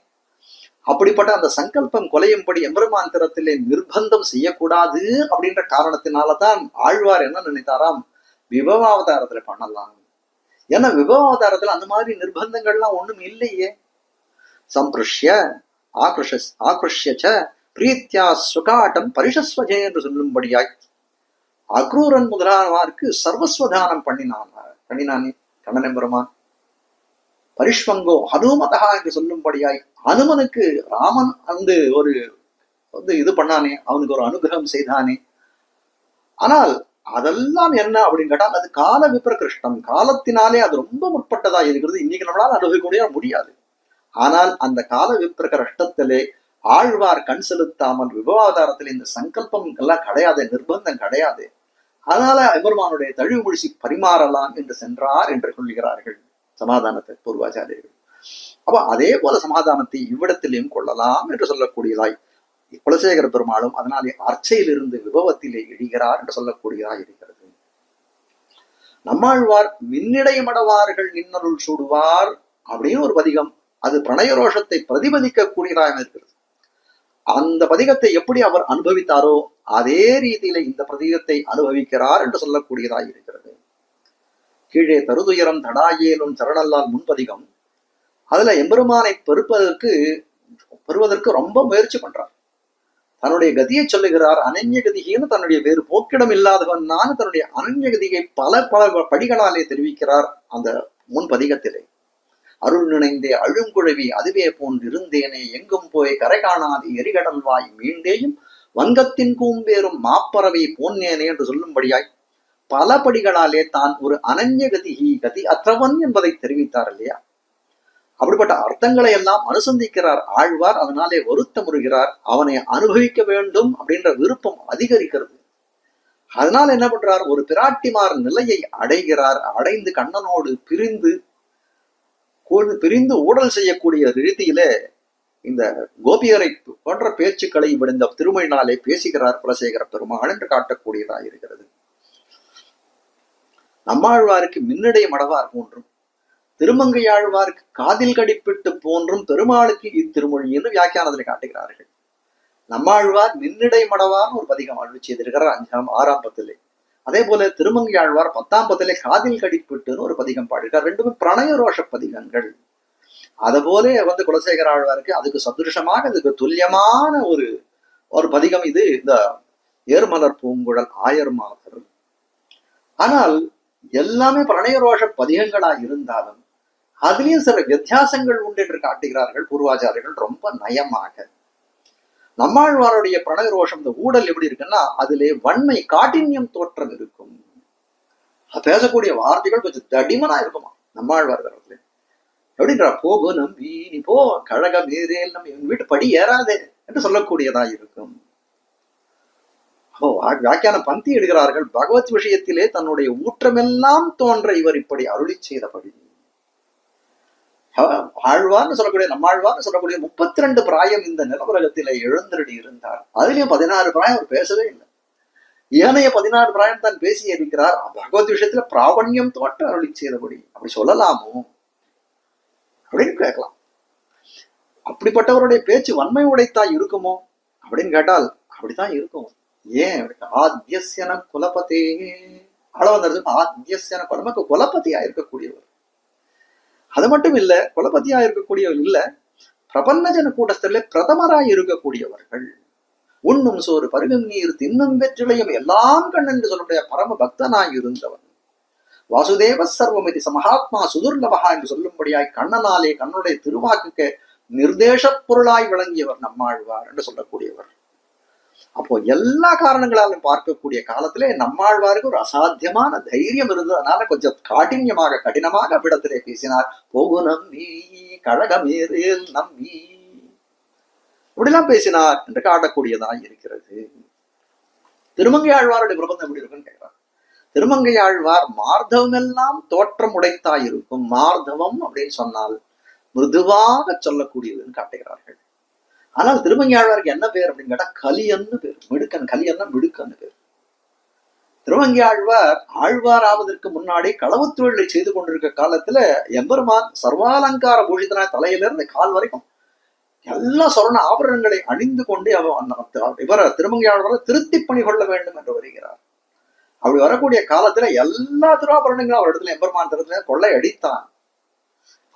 அப்படிப்பட்ட அந்த சங்கல்பம் கொலையும்படி எம்பெருமான் திறத்திலே நிர்பந்தம் செய்யக்கூடாது அப்படின்ற காரணத்தினாலதான் ஆழ்வார் என்ன நினைத்தாராம், விபவாவதாரத்துல பண்ணலாம். ஏன்னா விபவாவதாரத்துல அந்த மாதிரி நிர்பந்தங்கள்லாம் ஒண்ணும் இல்லையே. சம்பிருஷ்ய ஆக்ருஷ்ய பிரீத்யா சுகாட்டம் பரிஷஸ்வஜே என்று சொல்லும்படியாய் அக்ரூரன் முதலானவாருக்கு சர்வஸ்வதானம் பண்ணினானே கண்ணன் எம்பெருமான். பரிஷ்வங்கோ ஹனுமதா என்று சொல்லும்படியாய் ஹனுமனுக்கு ராமன் ஒரு இது பண்ணானே, அவனுக்கு ஒரு அனுகிரகம் செய்தானே. ஆனால் அதெல்லாம் என்ன அப்படின்னு கேட்டால் அது கால விப்ரகிருஷ்டம், காலத்தினாலே அது ரொம்ப முற்பட்டதா இருக்கிறது. இன்னைக்கு நம்மளால அனுபவிக்க முடியாது. ஆனால் அந்த கால விப்ரகிருஷ்டத்திலே ஆழ்வார் கண் செலுத்தாமல் விபவாதாரத்தில் இந்த சங்கல்பம் எல்லாம் கிடையாது, நிர்பந்தம் கிடையாது. அதனால எம்பெருமானுடைய தழிவு முழிசி பரிமாறலாம் என்று சென்றார் என்று சொல்லுகிறார்கள் சமாதானத்தை பூர்வாச்சாரியர்கள். அப்ப அதே போல சமாதானத்தை இவ்விடத்திலையும் கொள்ளலாம் என்று சொல்லக்கூடியதாய் குலசேகர பெருமாளும் அதனாலே அர்ச்சையிலிருந்து விபவத்திலே இழிகிறார் என்று சொல்லக்கூடியதாய் இருக்கிறது. நம்மாழ்வார் மின்னிடை மடவார்கள் நின்னருள் சூடுவார் அப்படின்னு ஒரு பதிகம், அது பிரணயரோஷத்தை பிரதிபலிக்கக்கூடியதாக இருக்கிறது. அந்த பதிகத்தை எப்படி அவர் அனுபவித்தாரோ அதே ரீதியில இந்த பதிகத்தை அனுபவிக்கிறார் என்று சொல்லக்கூடியதாக இருக்கிறது. கீழே தருதுயரம் தடாயேலும் சரணல்லால் முன்பதிகம், அதுல எம்பெருமானை பெறுவதற்கு ரொம்ப முயற்சி பண்றார். தன்னுடைய கதியை சொல்லுகிறார், அனன்ய கதிகின்னு தன்னுடைய வேறு போக்கிடம் இல்லாதவன் நான் தன்னுடைய அனன்ய கதியை பல படிகளாலே தெரிவிக்கிறார் அந்த முன்பதிகத்திலே. அருள் நினைந்தே அழுங்குழவி அதுவே போன்றிருந்தேனே எங்கும் போய் கரை காணாது எரிகடல்வாய் மீண்டேயும் வங்கத்தின் கூம்பேறும் மாப்பறவை போன்னேனே என்று சொல்லும்படியாய் பல படிகளாலே தான் ஒரு அனன்ய கதி அற்றவன் என்பதை தெரிவித்தார் இல்லையா. அப்படிப்பட்ட அர்த்தங்களை எல்லாம் அனுசந்திக்கிறார் ஆழ்வார். அதனாலே வருத்தமுறுகிறார், அவனை அனுபவிக்க வேண்டும் அப்படின்ற விருப்பம் அதிகரிக்கிறது. அதனால என்ன பண்றார், ஒரு பிராட்டிமார் நிலையை அடைகிறார். அடைந்து கண்ணனோடு பிரிந்து ஊடல் செய்யக்கூடிய ரீதியில இந்த கோபியரை போன்ற பேச்சுக்களை இந்த திருமொழினாலே பேசுகிறார் குலசேகர பெருமாள் என்று காட்டக்கூடியதாக இருக்கிறது. நம்மாழ்வாருக்கு மின்னடை மடவார் போன்றும் திருமங்கையாழ்வாருக்கு காதில் கடிப்பிட்டு போன்றும் பெருமாளுக்கு இத்திருமொழி என்று வியாக்கியானத்தில் காட்டுகிறார்கள். நம்மாழ்வார் மின்னடை மடவார்னு ஒரு பதிகம் அருளி செய்திருக்கிறார் 6ஆம் பத்திலே. அதே போல திருமங்கையாழ்வார் 10ஆம் பத்திலே காதில் கடிப்பிட்டுன்னு ஒரு பதிகம் பாடிருக்கார். ரெண்டுமே பிரணயரோஷ பதிகங்கள். அதுபோல குலசேகர ஆழ்வாருக்கு அதுக்கு சதுருஷமாக அதுக்கு துல்லியமான ஒரு பதிகம் இது இந்த ஏர்மலர் பூங்குழல் ஆயர் மாதர். ஆனால் எல்லாமே பிரணயரோஷ பதிகங்களா இருந்தாலும் அதுலயும் சில வித்தியாசங்கள் உண்டு என்று காட்டுகிறார்கள் பூர்வாச்சாரியர்கள் ரொம்ப நயமாக. நம்மாழ்வாருடைய பிரணயரோஷம் இந்த ஊடல் எப்படி இருக்குன்னா அதிலே வன்மை காட்டின்யம் தோற்றம் இருக்கும். பேசக்கூடிய வார்த்தைகள் கொஞ்சம் தடிமனா இருக்குமா நம்மாழ்வார் தரத்துல. எப்படின்றா, போகு நம்பி நீ போ, கழக மீறேல் நம்பி வீட்டு படி ஏறாதே என்று சொல்லக்கூடியதா இருக்கும். வியாக்கியான பந்தி எடுக்கிறார்கள். பகவத் விஷயத்திலே தன்னுடைய ஊற்றமெல்லாம் தோன்ற இவர் இப்படி அருளி செய்தபடி. ஆழ்வார்னு சொல்லக்கூடிய நம்மாழ்வார்னு சொல்லக்கூடிய 32 பிராயம் இந்த நிலவுலகத்திலே எழுந்தருடி இருந்தார். அதுலயும் 16 பிராயம் அவர் பேசவே இல்லை. ஏனைய 16 பிராயம் தான் பேசி இருக்கிறார். பகவத் விஷயத்துல பிராவண்யம் தோற்ற அருளி செய்தபடி. அப்படி சொல்லலாமோ அப்படின்னு கேட்கலாம். அப்படிப்பட்டவருடைய பேச்சு வன்மை உடைத்தா இருக்குமோ அப்படின்னு கேட்டால் அப்படித்தான் இருக்கும். ஏன்? ஆத்யஸ்யன குலபதே ஆளவந்தது. ஆத்யஸ்யன நமக்கு குலபதியா இருக்கக்கூடியவர். அது மட்டும் இல்ல, குலபதியா இருக்கக்கூடியவர் இல்ல, பிரபஞ்சன கூட்டத்திலே பிரதமராய் இருக்கக்கூடியவர்கள். உண்ணும் சோறு பருகும் நீர் தின்னும் வெற்றிலையும் எல்லாம் கண் என்று சொல்லக்கூடிய பரம பக்தனாய் இருந்தவன். வாசுதேவ சர்வமிதி சமஹாத்மா சுதுர்லபகா என்று சொல்லும்படியாய் கண்ணனாலே கண்ணுடைய திருவாக்குக்கு நிர்தேச பொருளாய் விளங்கியவர் நம்மாழ்வார் என்று சொல்லக்கூடியவர். அப்போ எல்லா காரணங்களாலும் பார்க்கக்கூடிய காலத்திலே நம்மாழ்வாருக்கு ஒரு அசாத்தியமான தைரியம் இருந்ததுனால கொஞ்சம் கடினமாக அவ்விடத்திலே பேசினார். போகு நம்பி கழகமேறில் நம்பி இப்படிலாம் பேசினார் என்று காட்டக்கூடியதாக இருக்கிறது. திருமங்கை ஆழ்வாருடைய பிரபந்தம் எப்படி இருக்குன்னு கேட்கிறார். திருமங்கை ஆழ்வார் மார்தவம் எல்லாம் தோற்றம் உடைத்தாயிருக்கும். மார்தவம் அப்படின்னு சொன்னால் மிருதுவாக சொல்லக்கூடியதுன்னு காட்டுகிறார்கள். ஆனால் திருமங்கை ஆழ்வாருக்கு என்ன பேர் அப்படின்னு கேட்டா கலியன்னு பேர். மிடுக்கன், கலியன்னா மிடுக்கன்னு பேர். திருமங்கை ஆழ்வார் ஆழ்வார் ஆவதற்கு முன்னாடி களவு தொழிலை செய்து கொண்டிருக்க காலத்துல எம்பெருமான் சர்வாலங்கார பூஷிதனாய் தலையிலிருந்து கால் வரைக்கும் எல்லா சொர்ண ஆபரணங்களை அணிந்து கொண்டு இவர திருமங்கை ஆழ்வாரை திருத்தி பணி கொள்ள வேண்டும் என்று வருகிறார். அப்படி வரக்கூடிய காலத்துல எல்லா திருவாபரணங்களும் அவர் இடத்துல எம்பெருமான் திருத்துல கொள்ளை அடித்தான்.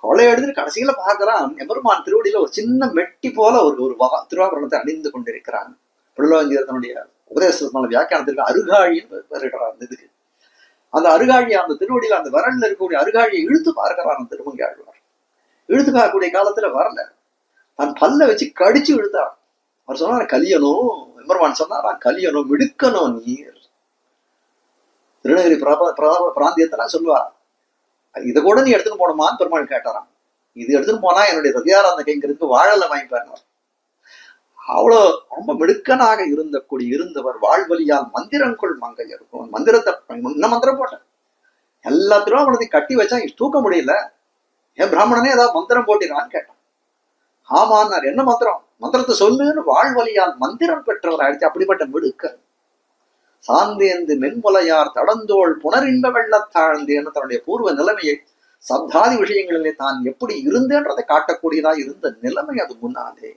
கொள்ளை அடித்து கடைசியில பார்க்கிறான் எம்பெருமான் திருவடியில ஒரு சின்ன மெட்டி போல ஒரு திருவாபரணத்தை அணிந்து கொண்டிருக்கிறான். பிள்ளாஞ்சியத்தினுடைய உபதேசத்தினால வியாக்கியானத்திற்கு அருகாழின்னு பெயரிடுறார். இதுக்கு அந்த அருகாழி, அந்த திருவடியில அந்த விரல்ல இருக்கக்கூடிய அருகாழியை இழுத்து பார்க்கிறான் திருமங்கை ஆழ்வார். இழுத்து பார்க்கக்கூடிய காலத்துல வரல, தன் பல்ல வச்சு கடிச்சு இழுத்தார். அவர் சொன்னார் கலியனும், எம்பெருமான் சொன்னாரா கலியனும் மிடுக்கணும் நீர். திருநகிரி பிராந்தியத்தெல்லாம் சொல்லுவா, இதை கூட நீ எடுத்துன்னு போனோமான்னு பெருமாள் கேட்டாராம். இது எடுத்துன்னு போனா என்னுடைய சத்யாராந்த கைங்கிறதுக்கு வாழலை வாங்கிப்பார். அவ்வளோ ரொம்ப மிடுக்கனாக இருந்தவர். வாழ்வழியால் மந்திரங்கொள் மங்கை இருக்கும். மந்திரத்தை இன்னும் மந்திரம் போட்டேன், எல்லா திருவாபரணத்தையும் கட்டி வச்சா தூக்க முடியல. ஏன் பிராமணனே ஏதாவது மந்திரம் போட்டினான்னு கேட்டான். ஆமான்னார். என்ன மந்திரம்? மந்திரத்தை சொல்லுன்னு வாழ்வழியால் மந்திரம் பெற்றவர் ஆயிடுச்சு. அப்படிப்பட்ட மிடுக்க சாந்தேந்து மென்முலையார் தடந்தோள் புனரின்ப வெள்ளத்தாழ்ந்தேன்னு தன்னுடைய பூர்வ நிலைமையை சப்தாதி விஷயங்களிலே தான் எப்படி இருந்தேன்றதை காட்டக்கூடியதா இருந்த நிலைமை அது முன்னாலே.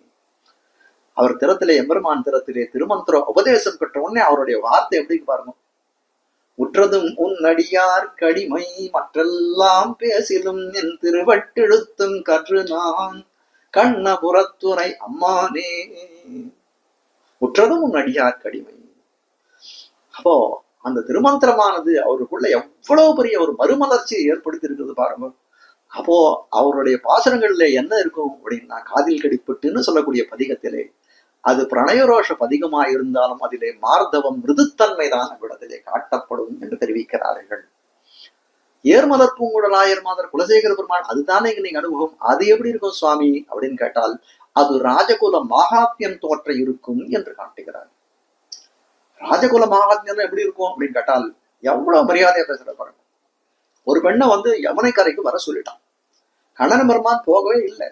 அவர் திறத்திலே, எம்பெருமான் திறத்திலே திருமந்திர உபதேசம் பெற்ற உடனே அவருடைய வார்த்தை எப்படி பாருங்க. உற்றதும் உன்னடியார் கடிமை மற்றெல்லாம் பேசிலும் என் திருவட்டெழுத்தும் கற்று நான் கண்ணபுரத்துறை அம்மானே. உற்றதும் உன்னடியார் கடிமை. அப்போ அந்த திருமந்திரமானது அவருக்குள்ள எவ்வளவு பெரிய ஒரு மறுமலர்ச்சியை ஏற்படுத்தி இருக்குது பாருங்க. அப்போ அவருடைய பாசனங்கள்ல என்ன இருக்கும் அப்படின்னா, காதில் கடிப்பட்டுன்னு சொல்லக்கூடிய பதிகத்திலே அது பிரணயரோஷ பதிகமா இருந்தாலும் அதிலே மார்தவம் மிருதுத்தன்மை தான் அவ்விடத்திலே காட்டப்படும் என்று தெரிவிக்கிறார்கள். ஏர்மலர் பூங்குழலாயர் மாதர் குலசேகர பெருமான் அதுதானே நீங்க அனுபவம். அது எப்படி இருக்கும் சுவாமி அப்படின்னு கேட்டால் அது ராஜகுல மகாத்மியம் தோற்ற இருக்கும் என்று காட்டுகிறார். ராஜகுல மகாத்மியம் எப்படி இருக்கும் அப்படின்னு கேட்டால் எவ்வளவு மரியாதையா பேசுற பாருங்க. ஒரு பெண்ணை யமுனை கரைக்கு வர சொல்லிட்டான். கண்ணன் பெருமான் போகவே இல்லை.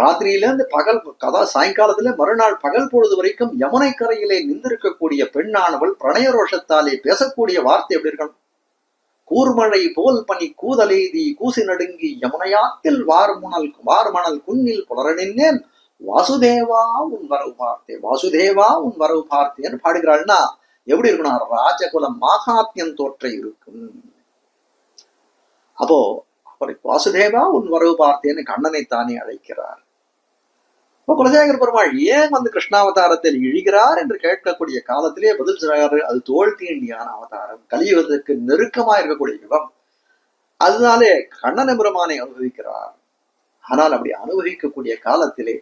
ராத்திரியிலேருந்து பகல் சாயங்காலத்துல மறுநாள் பகல் பொழுது வரைக்கும் யமுனை கரையிலே நின்றிருக்கக்கூடிய பெண்ணானவள் பிரணயரோஷத்தாலே பேசக்கூடிய வார்த்தை எப்படி இருக்கணும்? கூர்மழை போல் பனி கூதலேதி கூசி நடுங்கி யமுனையாத்தில் வார்மணல் குன்னில் புலர நின்னேன் வாசுதேவா உன் வரவு பார்த்தே, வாசுதேவா உன் வரவு பார்த்தேன்னு பாடுகிறாள்னா எப்படி இருக்கணும்? ராஜகுலம் மகாத்மியம் தோற்ற இருக்கும். அப்போ வாசுதேவா உன் வரவு பார்த்தேன்னு கண்ணனை தானே அழைக்கிறார். இப்போ குலசேகர பெருமாள் ஏன் கிருஷ்ணாவதாரத்தில் இழிகிறார் என்று கேட்கக்கூடிய காலத்திலே பதில் சொல்றாரு, அது தோல் தீண்டியான அவதாரம், கலியுகத்துக்கு நெருக்கமா இருக்கக்கூடிய யுகம். அதனாலே கண்ணன பெருமானை அனுபவிக்கிறார். ஆனால் அப்படி அனுபவிக்கக்கூடிய காலத்திலே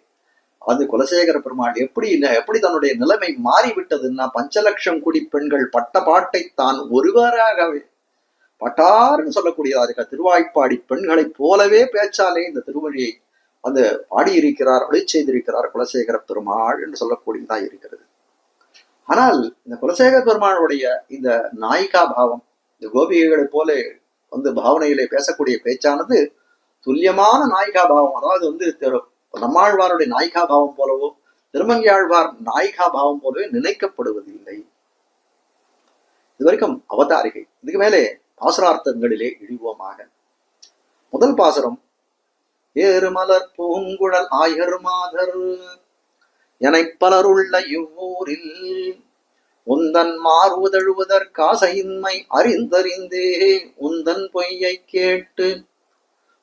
குலசேகர பெருமாள் எப்படி தன்னுடைய நிலைமை மாறிவிட்டதுன்னா, 5,00,000 குடி பெண்கள் பட்ட பாட்டை தான் ஒருவராகவே பட்டாருன்னு சொல்லக்கூடியதா இருக்க திருவாய்ப்பாடி பெண்களை போலவே பேச்சாலே இந்த திருமொழியை வந்து பாடியிருக்கிறார், அருளி செய்திருக்கிறார் குலசேகர பெருமாள் என்று சொல்லக்கூடியதா இருக்கிறது. ஆனால் இந்த குலசேகர பெருமாளுடைய இந்த நாயிகா பாவம், இந்த கோபிகைகளை போல வந்து பாவனையிலே பேசக்கூடிய பேச்சானது துல்லியமான நாயிகா பாவம். அதாவது வந்து நம்மாழ்வாருடைய நாயிகா பாவம் போலவோ திருமங்கியாழ்வார் நாயிகா பாவம் போலவே நினைக்கப்படுவதில்லை. இதுவரைக்கும் அவதாரிகை. இதுக்கு மேலே பாசுரார்த்தங்களிலே இழிவோமாக. முதல் பாசுரம், ஏறுமலர் பூங்குழல் ஆயர் மாதர் எனைப் பலருள்ள இவ்வூரில் உந்தன் மாறுவதழுவதற்காசையின்மை அறிந்தறிந்தே உந்தன் பொய்யை கேட்டு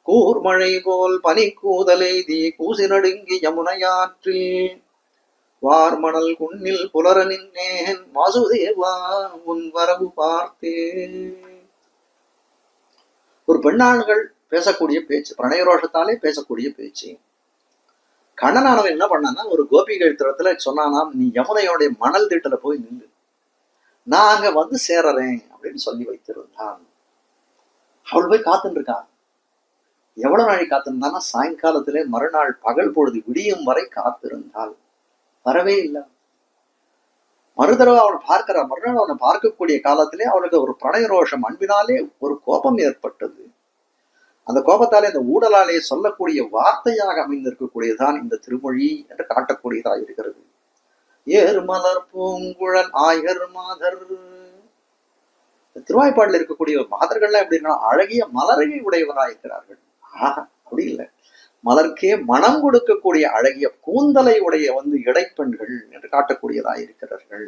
கூர்மழை போல் பனி கூதலெய்தி கூசி நடுங்கி யமுனையாற்றில் வார்மணல் குன்னில் புலர நின்னேன் வாசுதேவா உன் வரவு பார்த்தேன். ஒரு பெண்ணாள்கள் பேசக்கூடிய பேச்சு, பிரணயரோஷத்தாலே பேசக்கூடிய பேச்சு. கண்ணனானவன் என்ன பண்ணான்னா, ஒரு கோபிகள் திறத்துல சொன்னானாம், நீ யமுனையோடைய மணல் திட்டல போய் நில்லு, நான் அங்க வந்து சேரறேன் அப்படின்னு சொல்லி வைத்திருந்தான். அவள் போய் காத்துட்டு இருக்கான். எவ்வளவு நாளை காத்திருந்தான்னா, சாயங்காலத்திலே மறுநாள் பகல் பொழுது விடியும் வரை காத்திருந்தாள். வரவே இல்லை. மறுதடவை அவனை பார்க்கிறா. மறுநாள் அவனை பார்க்கக்கூடிய காலத்திலே அவனுக்கு ஒரு பிரணயரோஷம், அன்பினாலே ஒரு கோபம் ஏற்பட்டது. அந்த கோபத்தாலே, அந்த ஊடலாலே சொல்லக்கூடிய வார்த்தையாக அமைந்திருக்கக்கூடியதுதான் இந்த திருமொழி என்று காட்டக்கூடியதாக இருக்கிறது. ஏறுமலர் பூங்குழல் ஆயர் மாதர். திருவாய்ப்பாடில் இருக்கக்கூடிய மாதர்கள்லாம் எப்படின்னா அழகிய மலரை உடையவராக இருக்கிறார்கள். அப்படி இல்லை, மலர்க்கே மனம் கொடுக்கக்கூடிய அழகிய கூந்தலை உடைய வந்து இடைப்பெண்கள் என்று காட்டக்கூடியதாக இருக்கிறார்கள்.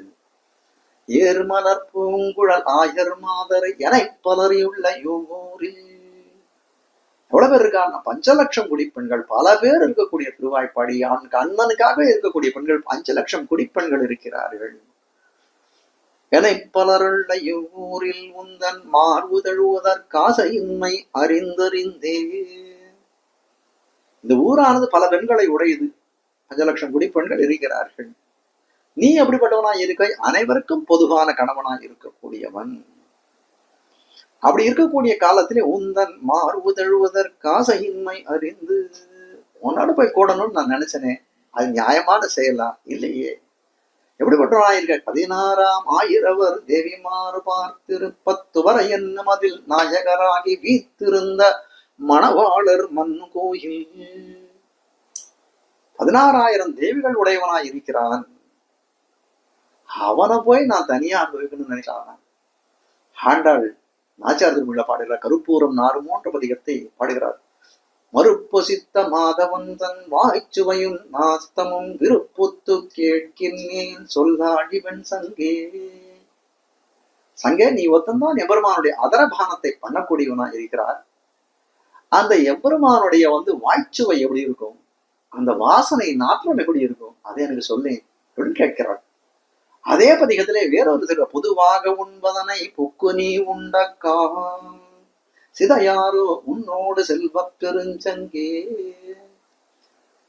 ஏறுமலர் பூங்குழல் ஆயர் மாதரை என பலரியுள்ள யூரில். எவ்வளவு பேர் இருக்காங்க? 5 லட்சம் குடிப்பெண்கள் பல பேர் இருக்கக்கூடிய திருவாய்ப்பாடி. அவனுக்கு அண்ணனுக்காக இருக்கக்கூடிய பெண்கள் 5 லட்சம் குடிப்பெண்கள் இருக்கிறார்கள். என பலருள்ள இவ்வூரில் உந்தன் மாறுதழுவதற்காசையின்மை அறிந்தறிந்தே. இந்த ஊரானது பல பெண்களை உடையது. 5 லட்சம் குடிப்பெண்கள் இருக்கிறார்கள். நீ அப்படிப்பட்டவனாய் இருக்க, அனைவருக்கும் பொதுவான கணவனாய் இருக்கக்கூடியவன். அப்படி இருக்கக்கூடிய காலத்திலே உந்தன் மாறுதழுவதற்காசையின்மை அறிந்து, உன்னோட போய் கூடணும்னு நான் நினைச்சனே, அது நியாயமான செயலா? இல்லையே. எப்படிப்பட்டவனாயிருக்க? 16ஆம் ஆயிரவர் தேவிமாறு பார்த்திருப்பத்து வரை என்னும் அதில் நாயகராகி வீத்திருந்த மணவாளர் மண்ணு கோயில். 16,000 தேவிகள் உடையவனாய் இருக்கிறான். அவனை போய் நான் தனியா அனுபவிக்கணும்னு நினைக்கலாம். ஆண்டாள் நாச்சியார் திருமொழியில பாடுகிறார். கருப்பூரம் நாறுமோன்ற பதிகத்தை பாடுகிறார். மறுப்பொசித்த மாதவன் தன் வாய்ச்சுவையும் நாஸ்தமும் விருப்புத்து கேட்கின்றேன் சொல்லாடிவன் சங்கே. சங்கே, நீ ஒத்தந்தான் எம்பெருமானுடைய அதரபானத்தை பண்ணக்கூடியவனா இருக்கிறார். அந்த எம்பெருமானுடைய வந்து வாய்ச்சுவை எப்படி இருக்கும், அந்த வாசனை நாற்றம் எப்படி இருக்கும், அதை எனக்கு சொல்லேன் அப்படின்னு கேட்கிறார். அதே பதிகத்திலே வேறொரு சில பொதுவாக உண்பதனை புக்கு நீ உண்டக்கா சிதையாரோ உன்னோடு செல்வ பெருஞ்சங்கே.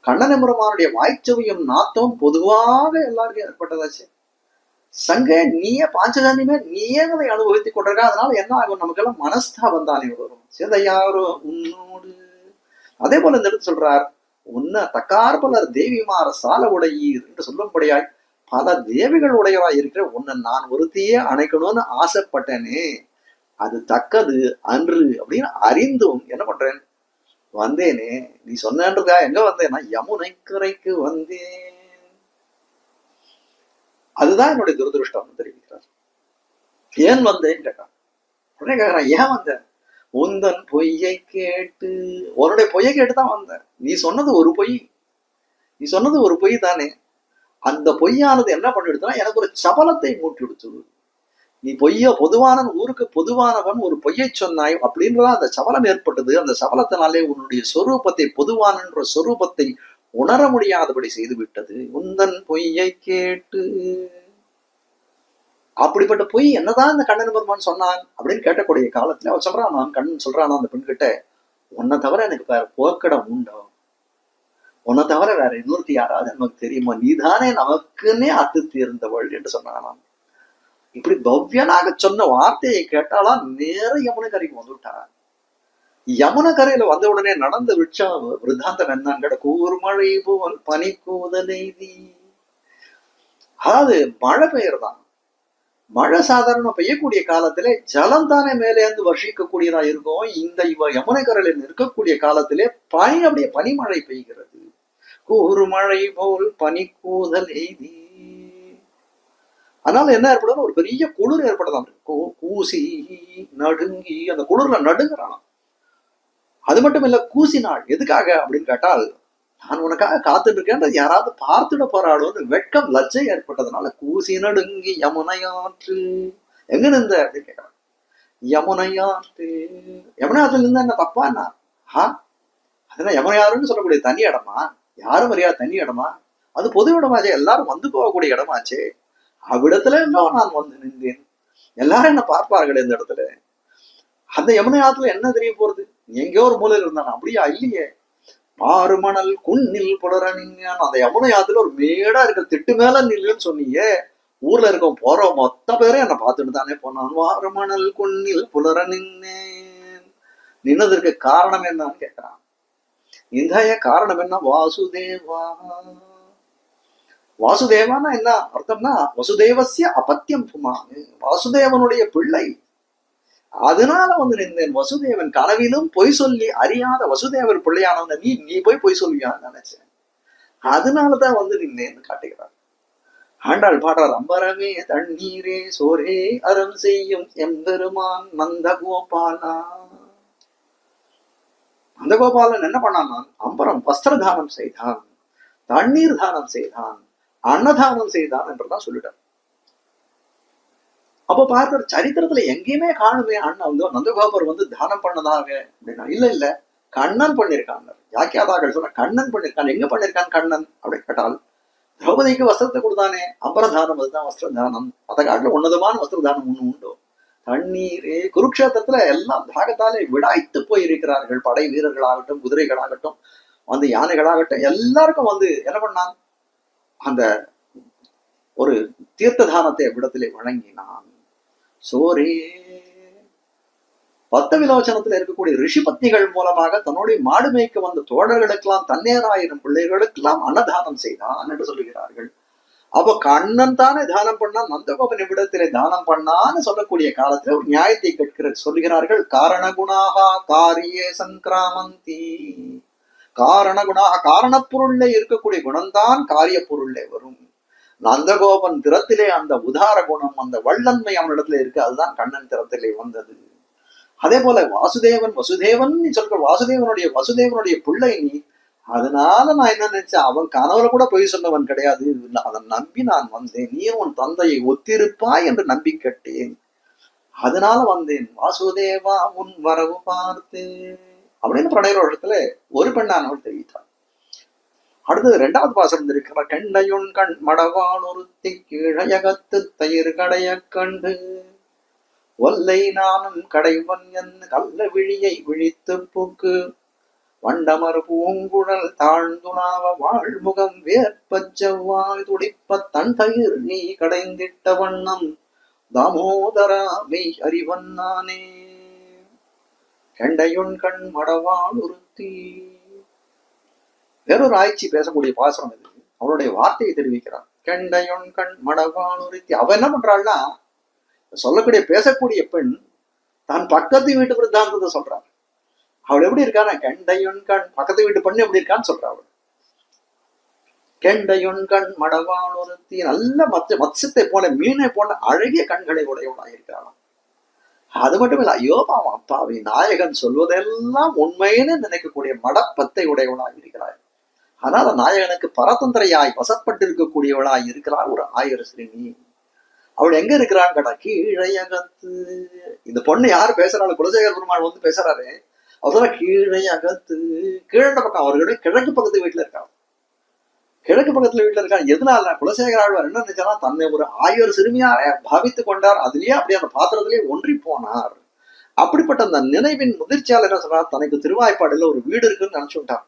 கண்ணன் எம்பெருமானுடைய வாய்ச்சுவையும் நாத்தம் பொதுவாக எல்லாருக்கும் ஏற்பட்டதாச்சு. சங்க, நீயே பாஞ்சஜன்யமே நீயே அதை அனுபவித்துக் கொண்டிருக்க. அதனால என்ன ஆகும், நமக்கெல்லாம் மனஸ்தாபம் தானே வரும். சிதையாரோ உன்னோடு. அதே போல இந்த இடத்து சொல்றார், உன்ன தக்கார்பலர் தேவிமார சால உடையீர் என்று சொல்லும்படியாய் பல தேவிகள் உடையவாய் இருக்கிற உன்னை நான் ஒருத்தையே அணைக்கணும்னு ஆசைப்பட்டேனே, அது தக்கது அன்று அப்படின்னு அறிந்தும் என்ன பண்றேன், வந்தேனே. நீ சொன்னன்றதா எங்க வந்தேன்னா யமுனை கரைக்கு வந்தேன். அதுதான் என்னுடைய துரதிருஷ்டம் தெரிவிக்கிறார். ஏன் வந்தேன்னு கேட்டான். உடனே கேட்கிறான், ஏன் வந்த? உந்தன் பொய்யை கேட்டு. உன்னுடைய பொய்யை கேட்டுதான் வந்தேன். நீ சொன்னது ஒரு பொய், நீ சொன்னது ஒரு பொய் தானே. அந்த பொய்யானது என்ன பண்ணிடுதுன்னா எனக்கு ஒரு சபலத்தை மூட்டி விடுத்துது. நீ பொதுவான ஊருக்கு பொதுவானவன் ஒரு பொய்யை சொன்னாய் அப்படின்றதான் அந்த சபலம் ஏற்பட்டது. அந்த சபலத்தினாலே உன்னுடைய சொரூபத்தை, பொதுவான சொரூபத்தை உணர முடியாதபடி செய்து விட்டது. உந்தன் பொய்யை கேட்டு. அப்படிப்பட்ட பொய் என்னதான் இந்த கண்ணன் பெருமான் சொன்னான் அப்படின்னு கேட்டக்கூடிய காலத்துல அவன் சொல்றான், நான் கண்ணன் சொல்றான் அந்த பெண்கிட்ட, உன்னை தவிர எனக்கு வேற போக்கடம் உண்டோ, உன்னை தவிர வேற இன்னொருத்தி யாராவது நமக்கு தெரியுமா, நீதானே நமக்குன்னே அத்து தீர்ந்தவள் என்று சொன்னான். இப்படி பவ்யனாக சொன்ன வார்த்தையை கேட்டாலா நேர யமுனை கரைக்கு வந்துவிட்டா. யமுனை கரையில வந்த உடனே நடந்த விருத்தாந்தம் என்னன்னு கூர்மழை போல் பனிக்கூதலைதி. அதாவது மழை பெய்யறதான். மழை சாதாரண பெய்யக்கூடிய காலத்திலே ஜலம் தானே மேலே இருந்து வர்ஷிக்கக்கூடியதா இருக்கும். இந்த யமுனை கரையில இருக்கக்கூடிய காலத்திலே பனி, அப்படியே பனிமழை பெய்கிறது. கூர்மழை போல் பனிக்கூதல் எய்தி. அதனால என்ன ஏற்படும், ஒரு பெரிய குளிர் ஏற்படுதான். கூசி நடுங்கி அந்த குளிர்ல நடுங்கிறான். அது மட்டும் இல்ல, கூசினாள். எதுக்காக அப்படின்னு கேட்டால், நான் உனக்காக காத்துட்டு இருக்கேன், யாராவது பார்த்துட போறாளோன்னு வெட்கம் லஜ்ஜை ஏற்பட்டதுனால கூசி நடுங்கி யமுனையாற்று. எங்க நின்ற அப்படின்னு கேட்கிறான். யமுனையாற்று. யமுனையாற்றுல இருந்தா என்ன தப்பா என்ன? அதெல்லாம் யமுனையாறுன்னு சொல்லக்கூடிய தனி இடமா? யாரும் அறியாத தனி இடமா? அது பொது இடமாச்சே, எல்லாரும் வந்து போகக்கூடிய இடமாச்சே. அவ்விடத்துல இருந்தோம் நான் வந்து நின்றேன். எல்லாரும் என்ன பார்ப்பார்கள் இந்த இடத்துல. அந்த யமுனை ஆத்துல என்ன தெரிய போறது? எங்கேயோ ஒரு மூலையில் இருந்தான். அப்படியா? இல்லையே. மாறுமணல் குன்னில் புலர நின்னான். அந்த யமுனை ஆத்துல ஒரு மேடா இருக்க திட்டு மேல நில்லுன்னு சொன்னீங்க. ஊர்ல இருக்கோம் போறோம் மொத்த பேரே என்ன பார்த்துட்டு தானே போனான். மாறுமணல் குன்னில் புலர நின்னேன். நின்னதற்கு காரணம் என்னன்னு கேட்கிறான். இந்த காரணம் என்ன? வாசுதேவா. வாசுதேவானா என்ன அர்த்தம்னா, வசுதேவசிய அபத்தியம் புமான். வாசுதேவனுடைய பிள்ளை. அதனால வந்து நின்றேன். வசுதேவன் கனவிலும் பொய் சொல்லி அறியாத வசுதேவர் பிள்ளையானவன் நீ போய் பொய் சொல்லுவியான்னு நினைச்சேன். அதனாலதான் வந்து நின்றேன்னு காட்டுகிறார். ஆண்டாள் பாடுறார். அம்பரமே தண்ணீரே சோரே அறம் செய்யும் எம்பெருமான் நந்தகோபாலா. நந்தகோபாலன் என்ன பண்ணான்? அம்பரம் வஸ்திர தானம் செய்தான், தண்ணீர் தானம் செய்தான், அன்னதானம் செய்தான் என்றுதான் சொல்லிட்டார். அப்ப பார்க்கிற சரித்திரத்துல எங்கேயுமே காணுமே அண்ணன் வந்து நந்தகோபர் வந்து தானம் பண்ணதாக அப்படின்னா, இல்ல கண்ணன் பண்ணிருக்காங்க. யாக்கியாதாக்கள் சொல்ற கண்ணன் பண்ணிருக்கான். எங்க பண்ணிருக்கான் கண்ணன் அப்படின்னு கேட்டால், திரௌபதிக்கு வஸ்திரத்தை கொடுத்தானே, அம்பரதானம், அதுதான் வஸ்திரதானம். அதை காட்டில உன்னதமான வஸ்திரதானம் ஒண்ணு உண்டோ? தண்ணீரே. குருக்ஷேத்திரத்துல எல்லாம் தாகத்தாலே விடாய்த்து போயிருக்கிறார்கள். படை வீரர்களாகட்டும், குதிரைகளாகட்டும், வந்து யானைகளாகட்டும், எல்லாருக்கும் வந்து என்ன பண்ணான்? அந்த ஒரு தீர்த்த தானத்தை விடத்திலே வழங்கினான். சோரே. பத்த விலோச்சனத்துல இருக்கக்கூடிய ரிஷி பத்னிகள் மூலமாக தன்னுடைய மாடு மேய்க்க வந்த தோழர்களுக்கெல்லாம், தன்னேராயிரம் பிள்ளைகளுக்கெல்லாம் அன்னதானம் செய்தான் என்று சொல்லுகிறார்கள். அப்ப கண்ணன் தானே தானம் பண்ணா, நந்தகோபன் விடத்திலே தானம் பண்ணான்னு சொல்லக்கூடிய காலத்துல ஒரு நியாயத்தை கேட்கிற சொல்லுகிறார்கள். காரணகுணாகா காரியே சங்கிராமந்தி. காரணகுணாக, காரணப்பொருள்ல இருக்கக்கூடிய குணம்தான் காரிய பொருள்ல வரும். நந்தகோபன் திறத்திலே அந்த உதார குணம், அந்த வள்ளன்மை அவனிடத்துல இருக்கு. அதுதான் கண்ணன் திறத்திலே வந்தது. அதே போல வாசுதேவன் வசுதேவன் நீ சொல்ற, வசுதேவனுடைய பிள்ளை நீ. அதனால நான் என்ன நினைச்சேன், அவன் கனவுல கூட பொய் சொன்னவன் கிடையாது. அதை நம்பி நான் வந்தேன். நீ உன் தந்தையை ஒத்திருப்பாய் என்று நம்பி கேட்டேன். அதனால வந்தேன். வாசுதேவா உன் வரவு பார்த்து அப்படின்னு பிரணயரோஷத்துல ஒரு பெண்ணானவள் தெரிவித்தாள். அடுத்தது 2வது பாசனம் இருக்கிற. கண்டையுன் கண் மடவான் ஒருத்தி கீழையகத்து தயிர் கடைய கண்டு ஒல்லை நானும் கடைவன் என் கள்ள விழியை விழித்து பூக்கு வண்டமர் பூங்குழல் தாழ்ந்துணாவ வாழ்முகம் வேற்பச் செவ்வாய் துடிப்ப தன் தயிர் நீ கடைந்திட்ட வண்ணம் தாமோதராமை அறிவன் நானே. கண்டையுன் கண் மடவான் ஒருத்தி. வேறொரு ஆய்ச்சி பேசக்கூடிய பாசனம் இது. அவனுடைய வார்த்தையை தெரிவிக்கிறான். கண்டையுன் கண் மடவான் ஒருத்தி. அவ என்ன பண்றாள்னா, சொல்லக்கூடிய பேசக்கூடிய பெண் தான் பக்கத்து வீட்டு விருத்தாந்தத்தை சொல்றாள். அவள் எப்படி இருக்கான, கண்டையுன் கண், பக்கத்து வீட்டு பெண்ணு எப்படி இருக்கான்னு சொல்றா அவள். கெண்டையுன் கண் மடவான் ஒருத்தி. நல்ல மத்ஸ்யத்தை போல, மீனை போல அழகிய கண்களை உடையவளாக இருக்கிறாளாம். அது மட்டும் இல்ல, ஐயோ பாவம் அப்பாவி, நாயகன் சொல்வதெல்லாம் உண்மைன்னு நினைக்கக்கூடிய மடப்பத்தை உடையவளாக இருக்கிறாள். அதனால நாயகனுக்கு பரதந்திரையாய் வசப்பட்டிருக்கக்கூடியவளாய் இருக்கிறாள் ஒரு ஆயர் சிறுமி. அவள் எங்க இருக்கிறான்னு கேட்டா, கீழையகத்து. இந்த பொண்ணு யாரு பேசுறாள்? குலசேகர பெருமாள் வந்து பேசுறாரு. அவர் கீழையகத்து, கீழே பக்கம், அவர்களுடைய கிழக்கு பக்கத்து வீட்டுல இருக்காங்க. கிழக்கு பக்கத்துல வீட்டுல இருக்காங்க. எதனால? குலசேகர ஆழ்வார் என்ன நினைச்சாரா, தன்னை ஒரு ஆயர் சிறுமியாக பாவித்து கொண்டார். அதுலயே அப்படியே அந்த பாத்திரத்திலேயே ஒன்றி போனார். அப்படிப்பட்ட அந்த நினைவின் முதிர்ச்சியால் என்ன சொல்றார், தனக்கு திருவாய்ப்பாடுல ஒரு வீடு இருக்குன்னு நினைச்சு விட்டார்.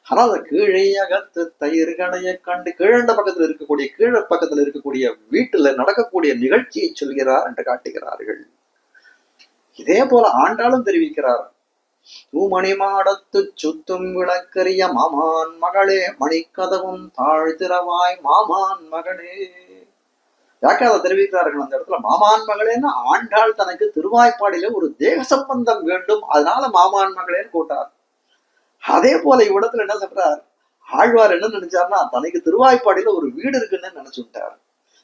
ஆனால் அந்த கீழே அகத்து தயிர் கடைய கண்டு கீழண்ட பக்கத்தில் இருக்கக்கூடிய கீழ பக்கத்தில் இருக்கக்கூடிய வீட்டுல நடக்கக்கூடிய நிகழ்ச்சியை சொல்கிறார் என்று காட்டுகிறார்கள். இதே போல ஆண்டாளும் தெரிவிக்கிறார். தூமணி மாடத்து சுத்தும் விளக்கரிய மாமான் மகளே மணிக்கதவும் தாழ்திரவாய் மாமான் மகளே. யாக்கே அதை தெரிவிக்கிறார்கள் அந்த இடத்துல மாமான் மகளேன்னு ஆண்டாள் தனக்கு திருவாய்ப்பாடியில ஒரு தேக சம்பந்தம் வேண்டும், அதனால மாமான் மகளேன்னு கூட்டார். அதே போல இவ்விடத்துல என்ன சொல்றார், ஆழ்வார் என்ன நினைச்சார்னா தனக்கு திருவாய்ப்பாடியில ஒரு வீடு இருக்குன்னு நினைச்சுட்டார்.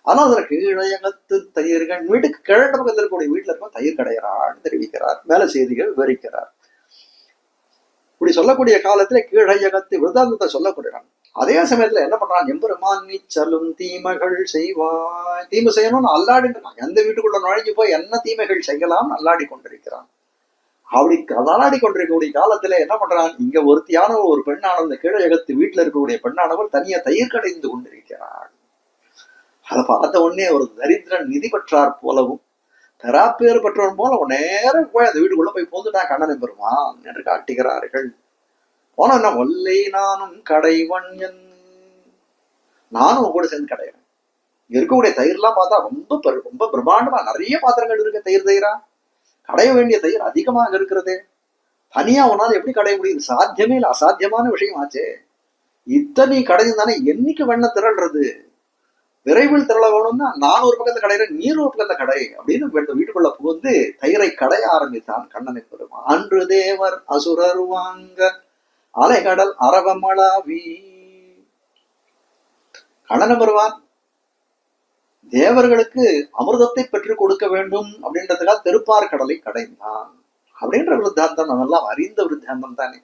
ஆனா அதுல கீழயகத்து தயிர்கள் வீட்டுக்கு கிழட்ட பக்கத்தில் இருக்கக்கூடிய வீட்டுல இருக்க தயிர் கடையறான்னு தெரிவிக்கிறார். மேல செய்திகள் விவரிக்கிறார். இப்படி சொல்லக்கூடிய காலத்துல கீழயகத்து விருதாந்தத்தை சொல்லப்படுறான். அதே சமயத்துல என்ன பண்றான், எம்பெருமான் நீச்சலும் தீமைகள் செய்வாய். தீமை செய்யணும்னு அல்லாடி இருக்கான். எந்த வீட்டுக்குள்ள நுழைஞ்சு போய் என்ன தீமைகள் செய்யலாம் அல்லாடி கொண்டிருக்கிறான். அப்படி அல்லாடி கொண்டிருக்கக்கூடிய காலத்துல என்ன பண்றான், இங்க ஒருத்தியான ஒரு பெண்ணானவள் இந்த கீழயகத்து வீட்டுல இருக்கக்கூடிய பெண்ணானவள் தனியா தயிர் கடைந்து கொண்டிருக்கிறாள். அதை பார்த்த உடனே ஒரு தரித்திரன் நிதி பெற்றார் போலவும் பெறாப்பேறு பெற்றவன் போல நேரம் போய் அந்த வீட்டுக்குள்ள போய் போந்துட்டான் கண்ணனை பெருமான் என்று காட்டுகிறார்கள். போன என்ன ஒல்லை நானும் கடைவன், நானும் கூட சேர்ந்து கடையிறேன். இருக்கக்கூடிய தயிர்லாம் பார்த்தா ரொம்ப பிரம்மாண்டமா நிறைய பாத்திரங்கள் இருக்கு. தயிரா கடைய வேண்டிய தயிர் அதிகமாக இருக்கிறதே. தனியா உன்னால எப்படி கடைய முடியுது? சாத்தியமே இல்லை, அசாத்தியமான விஷயம் ஆச்சே. இத்தனை கடையும் தானே என்னைக்கு வெண்ண திரள்றது? விரைவில் திரள வேணும்னா நான் ஒரு பக்கத்துல கடையிறேன், நீர் ஒரு பக்கத்துல கடை அப்படின்னு வீட்டுக்குள்ள புகுந்து தயிரை கடைய ஆரம்பித்தான் கண்ணனை பெருமான். அன்று தேவர் அசுரர் வாங்க அலைகடல் அரவமளாவி. கண்ணனை பெருமான் தேவர்களுக்கு அமிர்தத்தை பெற்றுக் கொடுக்க வேண்டும் அப்படின்றதுக்காக திருப்பார் கடலை கடைந்தான் அப்படின்ற விருத்தாந்தம் நம்மெல்லாம் அறிந்த விருத்தாந்தம் தானே.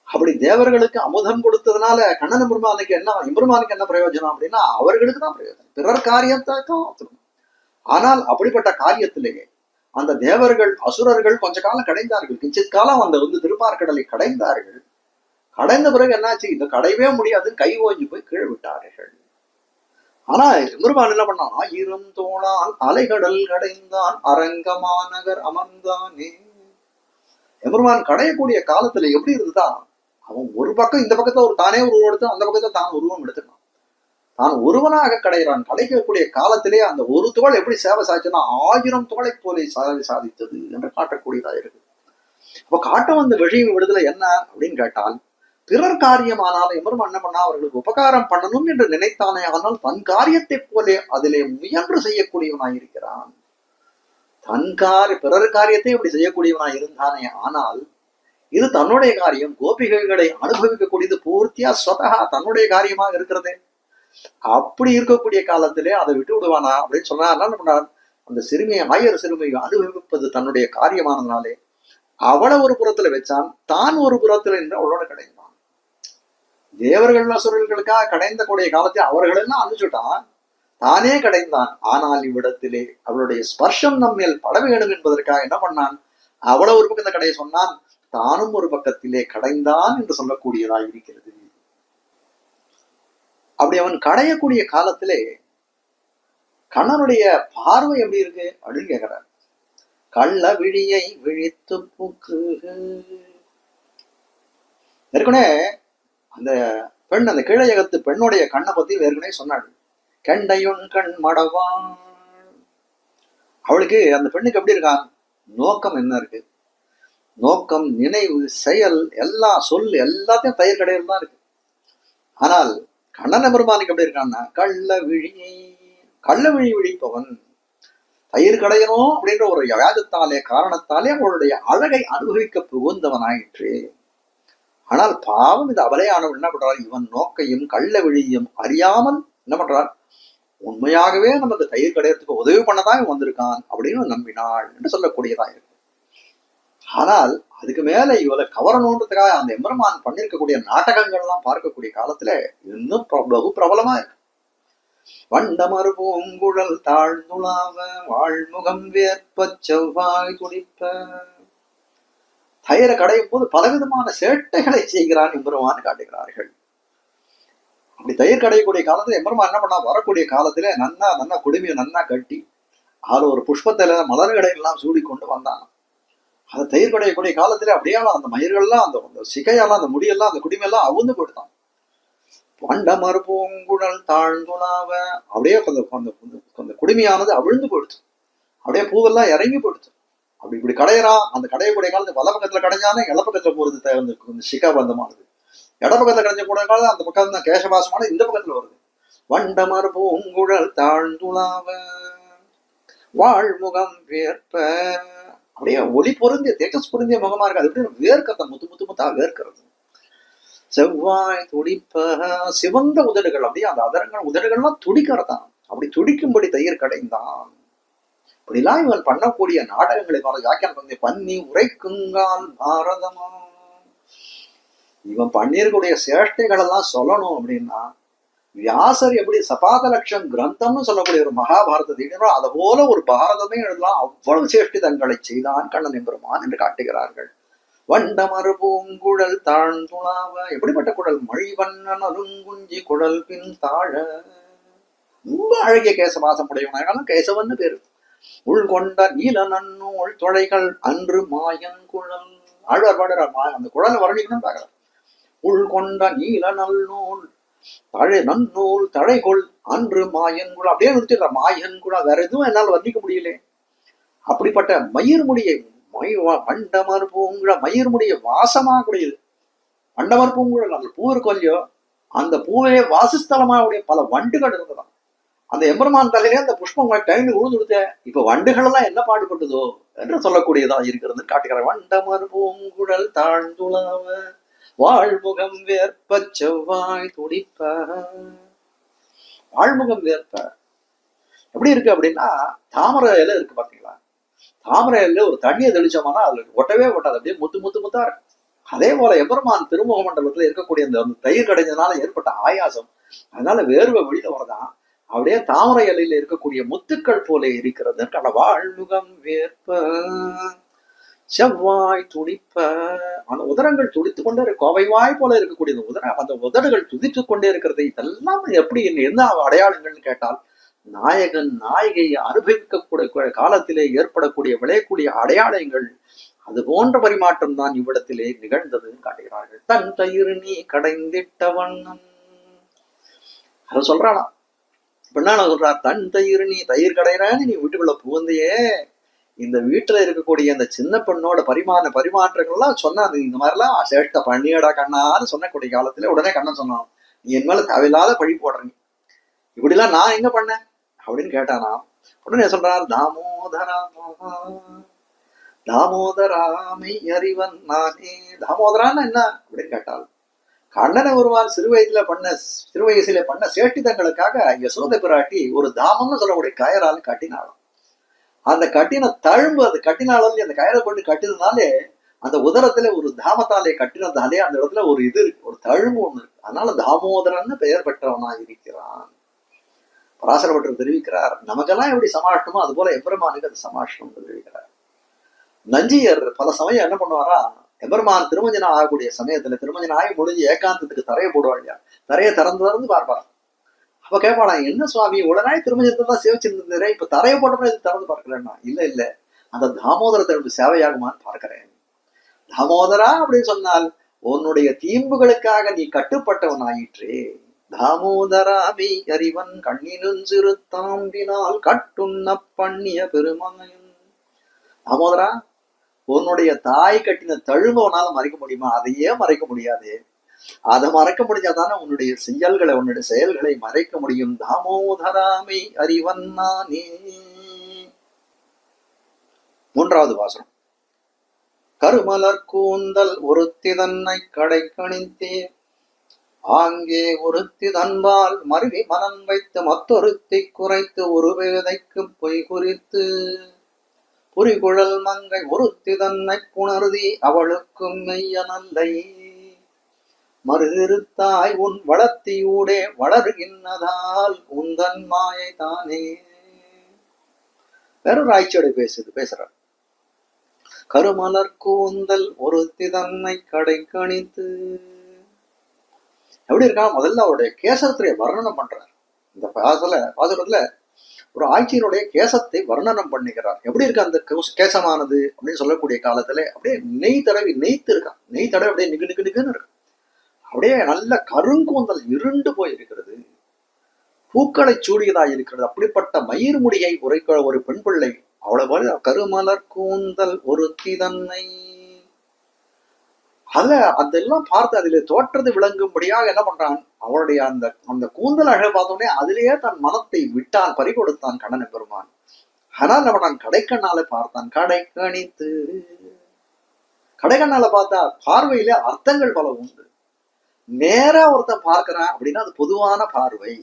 அப்படி தேவர்களுக்கு அமுதம் கொடுத்ததுனால கண்ணன பெருமானுக்கு என்ன, எம்பெருமானுக்கு என்ன பிரயோஜனம் அப்படின்னா அவர்களுக்கு தான் பிரயோஜனம், பிறர் காரியத்தான். ஆனால் அப்படிப்பட்ட காரியத்திலேயே அந்த தேவர்கள் அசுரர்கள் கொஞ்ச காலம் கடைந்தார்கள். கிஞ்சித் காலம் அந்த திருப்பார்கடலை கடைந்தார்கள். கடைந்த பிறகு என்னாச்சு, இந்த கடையவே முடியாது, கை ஓஞ்சி போய் கீழே விட்டார்கள். ஆனா எம்பெருமான் என்ன பண்ணான், 1000 தோளால் அலைகடல் கடைந்தான் அரங்கமாநகர் அமர்ந்தானே. எம்பெருமான் கடையக்கூடிய காலத்துல எப்படி இருந்துதான், அவன் ஒரு பக்கம் இந்த பக்கத்துல ஒரு தானே உருவம் எடுத்து அந்த பக்கத்துல தான் உருவம் எடுத்துனான். தான் ஒருவனாக கடைகிறான். கடைக்கக்கூடிய காலத்திலே அந்த ஒரு தோள் எப்படி சேவை சாய்ச்சுன்னா 1000 தோளை போல சாதித்தது என்று காட்டக்கூடியதா இருக்கு. அப்ப காட்ட வந்த விஷயம் விடுதலை என்ன அப்படின்னு கேட்டால், பிறர் காரியமானாலும் எம்பெருமான் என்ன பண்ணா அவர்களுக்கு உபகாரம் பண்ணணும் என்று நினைத்தானே, ஆனால் தன் காரியத்தை போலே அதிலே முயன்று செய்யக்கூடியவனாயிருக்கிறான். பிறர் காரியத்தை இப்படி செய்யக்கூடியவனாய் இருந்தானே, ஆனால் இது தன்னுடைய காரியம், கோபிகைகளை அனுபவிக்கக்கூடியது பூர்த்தியா ஸ்வதகா தன்னுடைய காரியமாக இருக்கிறதே. அப்படி இருக்கக்கூடிய காலத்திலே அதை விட்டு விடுவானா அப்படின்னு சொன்னா என்ன பண்ணார், அந்த சிறுமியை 1000 சிறுமியை அனுபவிப்பது தன்னுடைய காரியமானதுனாலே அவளை ஒரு புறத்துல வச்சான், தான் ஒரு புறத்துல என்று அவளோட கடைந்தான். தேவர்கள் அசுரர்களுக்காக கடைந்த கூடிய காலத்தில் அவர்களெல்லாம் அனுப்பிச்சுட்டான், தானே கடைந்தான். ஆனால் இவ்விடத்திலே அவளுடைய ஸ்பர்ஷம் நம்மேல் பட வேண்டும் என்பதற்காக என்ன பண்ணான், அவளை ஒரு பக்கத்தை கடைய சொன்னான், தானும் ஒரு பக்கத்திலே கடைந்தான் என்று சொல்லக்கூடியதாக இருக்கிறது. அப்படி அவன் கடையக்கூடிய காலத்திலே கண்ணனுடைய பார்வை எப்படி இருக்கு அப்படின்னு கேட்கிறார். கள்ள விழியை விழித்து பூக்கு. ஏற்கனவே அந்த பெண், அந்த கீழயகத்து பெண்ணுடைய கண்ணை பத்தி ஏற்கனவே சொன்னாள். கெண்டையுன் கண் மடவான். அவளுக்கு அந்த பெண்ணுக்கு எப்படி இருக்கான், நோக்கம் என்ன இருக்கு, நோக்கம் நினைவு செயல் எல்லாம் சொல் எல்லாத்தையும் தயிர் கடையில் தான் இருக்கு. ஆனால் கண்ணன பெருமானுக்கு எப்படி இருக்கான்னா கள்ள விழி விழிப்பவன், தயிர் கடையணும் அப்படின்ற ஒரு வியாஜத்தாலே காரணத்தாலே அவளுடைய அழகை அனுபவிக்க புகுந்தவனாயிற்று. ஆனால் பாவம் இந்த அபலையானவன் என்ன பண்றார், இவன் நோக்கையும் கள்ள விழியும் அறியாமல் என்ன பண்றார், உண்மையாகவே நமக்கு தயிர் கடையறதுக்கு உதவி பண்ணதான் வந்திருக்கான் அப்படின்னு நம்பினாள் என்று சொல்லக்கூடியதா இருக்கு. ஆனால் அதுக்கு மேல இவளை கவரணுன்றதுக்காக அந்த எம்பெருமான் பண்ணிருக்கக்கூடிய நாடகங்கள்லாம் பார்க்கக்கூடிய காலத்துல இன்னும் பகு பிரபலமா இருக்கு. வண்டமர் பூங்குழல் தாழ்ந்துளாவ வாழ்முகம் வேற்ப செவ்வாய் துடிப்ப. தயிரை கடையும் போது பலவிதமான சேட்டைகளை செய்கிறான் எம்பெருமான் காட்டுகிறார்கள். அப்படி தயிர் கடையக்கூடிய காலத்துல எம்பெருமான் என்ன பண்ணா, வரக்கூடிய காலத்துல நன்னா குடுமையை நன்னா கட்டி அதுல ஒரு புஷ்பத்தில மலர்களை எல்லாம் சூடி கொண்டு வந்தான். அந்த தயிர் கடையக்கூடிய காலத்துல அப்படியே அந்த மயிர்கள்லாம் அந்த சிகையெல்லாம் அந்த முடியெல்லாம் அந்த குடிமையெல்லாம் அவுந்து போயிட்டான். பண்டமர் பூங்குழல் தாழ்ந்துணாவ அப்படியே அந்த குடுமையானது அவிழ்ந்து போயிடுச்சு. அப்படியே பூவெல்லாம் இறங்கி போயிடுச்சு. அப்படி இப்படி கடையறான். அந்த கடையக்கூடிய காலத்து வல பக்கத்துல கடைஞ்சானே இட பக்கத்துல போறது சிகா பந்தமானது. இட பக்கத்துல கடைஞ்ச கூட காலம் அந்த பக்கம் தான் கேசபாசமான இந்த பக்கத்துல வருது. வண்டமர் பூங்குழல் தாழ்ந்துணாவ வாழ்முகம் வேற்ப அப்படியே ஒளி பொருந்திய தேஜஸ் பொருந்திய முகமா இருக்கு. அது எப்படி வேர்க்கத்தை முத்து முத்து முத்தா வேர்க்கிறது. செவ்வாய் துடிப்ப சிவந்த உதடுகள் அப்படியே அந்த அதரங்கள் உதடுகள்லாம் துடிக்கிறதான். அப்படி துடிக்கும்படி தயிர் கடைந்தான். இப்படிலாம் இவன் பண்ணக்கூடிய நாடகங்களை வியாக்கியானம் பண்ணி பண்ணி உரைக்குங்கால் பாரதமா இவன் பண்ணிருக்கூடிய சேஷ்டைகள் எல்லாம் சொல்லணும் அப்படின்னா வியாசர் எப்படி சபாத லட்சம் கிரந்தம்னு சொல்லக்கூடிய ஒரு மகாபாரதத்தை அதை போல ஒரு பாரதமே எழுதலாம். அவ்வளவு சேஷ்டிதங்களை செய்தான் கண்ணன் எம்பெருமான் என்று காட்டுகிறார்கள். வண்டமறு பூங்குழல் தாழ்ந்துணாவ எப்படிப்பட்ட குழல் மழிவண்ணன் அருங்குஞ்சி குழல் பின் தாழ ரொம்ப அழகிய கேசவாசம் உடையவனாலும் கேசவன்னு பேரு. உள்கொண்ட நீல நன்னூல் தொழைகள் அன்று மாயன் குழல் ஆழ்வார் பாடுறார். அந்த குழலை வர்ணிக்கணும்னு பாக்குறார். உள்கொண்ட நீல நன்னூல் தழை நன்னூல் தழைகொள் அன்று மாயன் குழல் அப்படியே நிறுத்திடுற மாயன் குழல் வேற எதுவும் என்னால் வர்ணிக்க முடியல. அப்படிப்பட்ட மயிர் முடியை வண்டமர் பூங்குழல் மயிர் முடிய வாசமா கூடியது. வண்டமர் பூங்குழல் அந்த பூ இருக்கும் இல்லையோ அந்த பூவே வாசஸ்தலமா உடைய பல வண்டுகள் இருந்ததான். அந்த எம்பெருமான் தலையிலே அந்த புஷ்பம் டைம் உழுந்து கொடுத்த இப்ப வண்டுகள் எல்லாம் என்ன பாடுபட்டதோ என்று சொல்லக்கூடியதா இருக்கிறது காட்டுகிறார். வண்டமர் பூங்குழல் தாழ்ந்துளவ வாழ்முகம் வேற்ப செவ்வாய் துடிப்ப வாழ்முகம் வேற்ப எப்படி இருக்கு அப்படின்னா தாமரை இலை இருக்கு பாத்தீங்களா. தாமரை இலையில ஒரு தண்ணியை தெளிச்சோம்னா அதுல ஒட்டவே ஒட்டாது. அப்படியே முத்து முத்து முத்தா இருக்கு. அதே போல எம்பெருமான் திருமுக மண்டலத்துல இருக்கக்கூடிய அந்த தயிர் கடைஞ்சதுனால ஏற்பட்ட ஆயாசம் அதனால வேர்வை வெளியில வரதான் அப்படியே தாமரை இலையில இருக்கக்கூடிய முத்துக்கள் போல இருக்கிறது. வாழ்முகம் வேற்ப செவ்வாய் துடிப்ப அந்த உதரங்கள் துடித்து கொண்டே கோவைவாய் போல இருக்கக்கூடிய அந்த உதடுகள் துடித்து கொண்டே இருக்கிறது. இதெல்லாம் எப்படி என்ன அடையாளங்கள்னு கேட்டால் நாயகன் நாயகை அனுபவிக்கக்கூடிய காலத்திலே ஏற்படக்கூடிய விளையக்கூடிய அடையாளங்கள் அது போன்ற பரிமாற்றம் தான் இவ்விடத்திலே நிகழ்ந்ததுன்னு காட்டுகிறார்கள். தன் தயிர் நீ கடைந்திட்ட வண்ணம் அதை சொல்றானா. என்ன சொல்றார்? தன் தயிர் நீ தயிர் கடைறான்னு நீ வீட்டுக்குள்ள புகுந்தையே இந்த வீட்டுல இருக்கக்கூடிய அந்த சின்ன பெண்ணோட பரிமாற்றங்கள்லாம் சொன்னா இந்த மாதிரிலாம் சேஷ்ட பண்ணியடா கண்ணான்னு சொன்னக்கூடிய காலத்துல உடனே கண்ணன் சொன்னான் நீ என் மேல தேவையில்லாத பழி போடுறீங்க இப்படிலாம் நான் எங்க பண்ணேன் அப்படின்னு கேட்டானா. உடனே சொல்றார் தாமோதராமை அறிவன் நானே. தாமோதரான்னு என்ன அப்படின்னு கேட்டால் கண்ணனை ஒருவார் சிறு வயசுல பண்ண சேஷ்டிதங்களுக்காக யசோதை பிராட்டி ஒரு தாமம்னு சொல்லக்கூடிய கயரால் கட்டினாலும் அந்த கட்டின தழும்பு அது கட்டினாலும் அந்த கயரை கொண்டு கட்டினதுனாலே அந்த உதரத்துல ஒரு தாமத்தாலே கட்டினதாலே அந்த இடத்துல ஒரு இது இருக்கு, ஒரு தழும்பு ஒண்ணு இருக்கு. அதனால தாமோதரன்னு பெயர் பெற்றவனா இருக்கிறான். பராசரப்பட்டர் தெரிவிக்கிறார். நமக்கெல்லாம் எப்படி சமாஷ்டமோ அது போல எம்பெருமானுக்கு அது சமாஷ்டம் தெரிவிக்கிறார். நஞ்சியர் பல சமயம் என்ன பண்ணுவாரா, எம்பெருமான் திருமஞ்சனம் ஆகக்கூடிய சமயத்துல திருமஞ்சனம் ஆகி முடிஞ்சு ஏகாந்தத்துக்கு தரையை போடுவா இல்லையா, தரையை திறந்து பார்ப்பாராம். அப்ப கேட்பாடா, என்ன சுவாமி உடனே திருமஞ்சனத்தை தான் சேவிச்சிருந்தேன், இப்ப தரையை போட்டப்ப இது திறந்து பார்க்கலன்னா, இல்ல அந்த தாமோதரத்தினுடைய சேவையாகுமான்னு பார்க்கிறேன். தாமோதரா அப்படின்னு சொன்னால் உன்னுடைய தீம்புகளுக்காக நீ கட்டுப்பட்டவன் ஆயிற்றே. தாமோதராமி அறிவன் கண்ணினும் சிறு தாம்பினால் கட்டுண்ண பண்ணிய பெருமான். தாமோதரா, உன்னுடைய தாய் கட்டின தழும்பவனால மறைக்க முடியுமா? அதையே மறைக்க முடியாது. அதை மறைக்க முடிஞ்சாதானே உன்னுடைய செயல்களை மறைக்க முடியும். தாமோதராமை அறிவன் நானே. மூன்றாவது வாசனம். கருமலர் கூந்தல் ஒருத்தி தன்னை கடை கணித்தே ஆங்கே ஒருத்தி தன்பால் மருவி மனம் வைத்து மற்றொருத்தி குறைத்து ஒரு வேதைக்கு பொய் குறித்து புரிகுழல் மங்கை ஒருத்தி தன்னை புணர்தி அவளுக்கும் மெய்யனல்லை மறுதிருத்தாய் உன் வளர்த்தியூடே வளர்கின்றதால் உந்தன் மாயை தானே. வேறொரு ஆய்ச்சியோட பேசுறார். கருமலர் கூந்தல் ஒருத்தி தன்னை கடை கணித்து எப்படி இருக்கா? முதல்ல அவருடைய கேசவத்துடைய வர்ணனம் பண்றார். இந்த பாசுரத்துல ஒரு ஆட்சியினுடைய கேசத்தை வர்ணனம் பண்ணுகிறார். எப்படி இருக்கு அந்த கேசமானது அப்படின்னு சொல்லக்கூடிய காலத்துல அப்படியே நெய் தடவி நெய்த்து இருக்கான். நெய் தடவை அப்படியே நிகு நிகு நிகுன்னு இருக்கு. அப்படியே நல்ல கருங்கூந்தல் இருண்டு போய் இருக்கிறது. பூக்களை சூடியதா இருக்கிறது. அப்படிப்பட்ட மயிர் முடியை உரைக்க ஒரு பெண் பிள்ளை அவ்வளவு கருமலர் கூந்தல் ஒருத்தி தன்னை அதுல அதெல்லாம் பார்த்து அதிலே தோற்றது விளங்கும்படியாக என்ன பண்றான், அவளுடைய அந்த அந்த கூந்தல் அழகை பார்த்தோடனே அதிலேயே தன் மனத்தை விட்டான், பறி கொடுத்தான் கண்ணன் பெருமான். ஆனால் அவன் கடைக்கண்ணால பார்த்தான். கடை கணித்து கடைக்கண்ணால பார்த்தா பார்வையில அர்த்தங்கள் பல உண்டு. நேரா ஒருத்தன் பார்க்கிறான் அப்படின்னா அது பொதுவான பார்வை.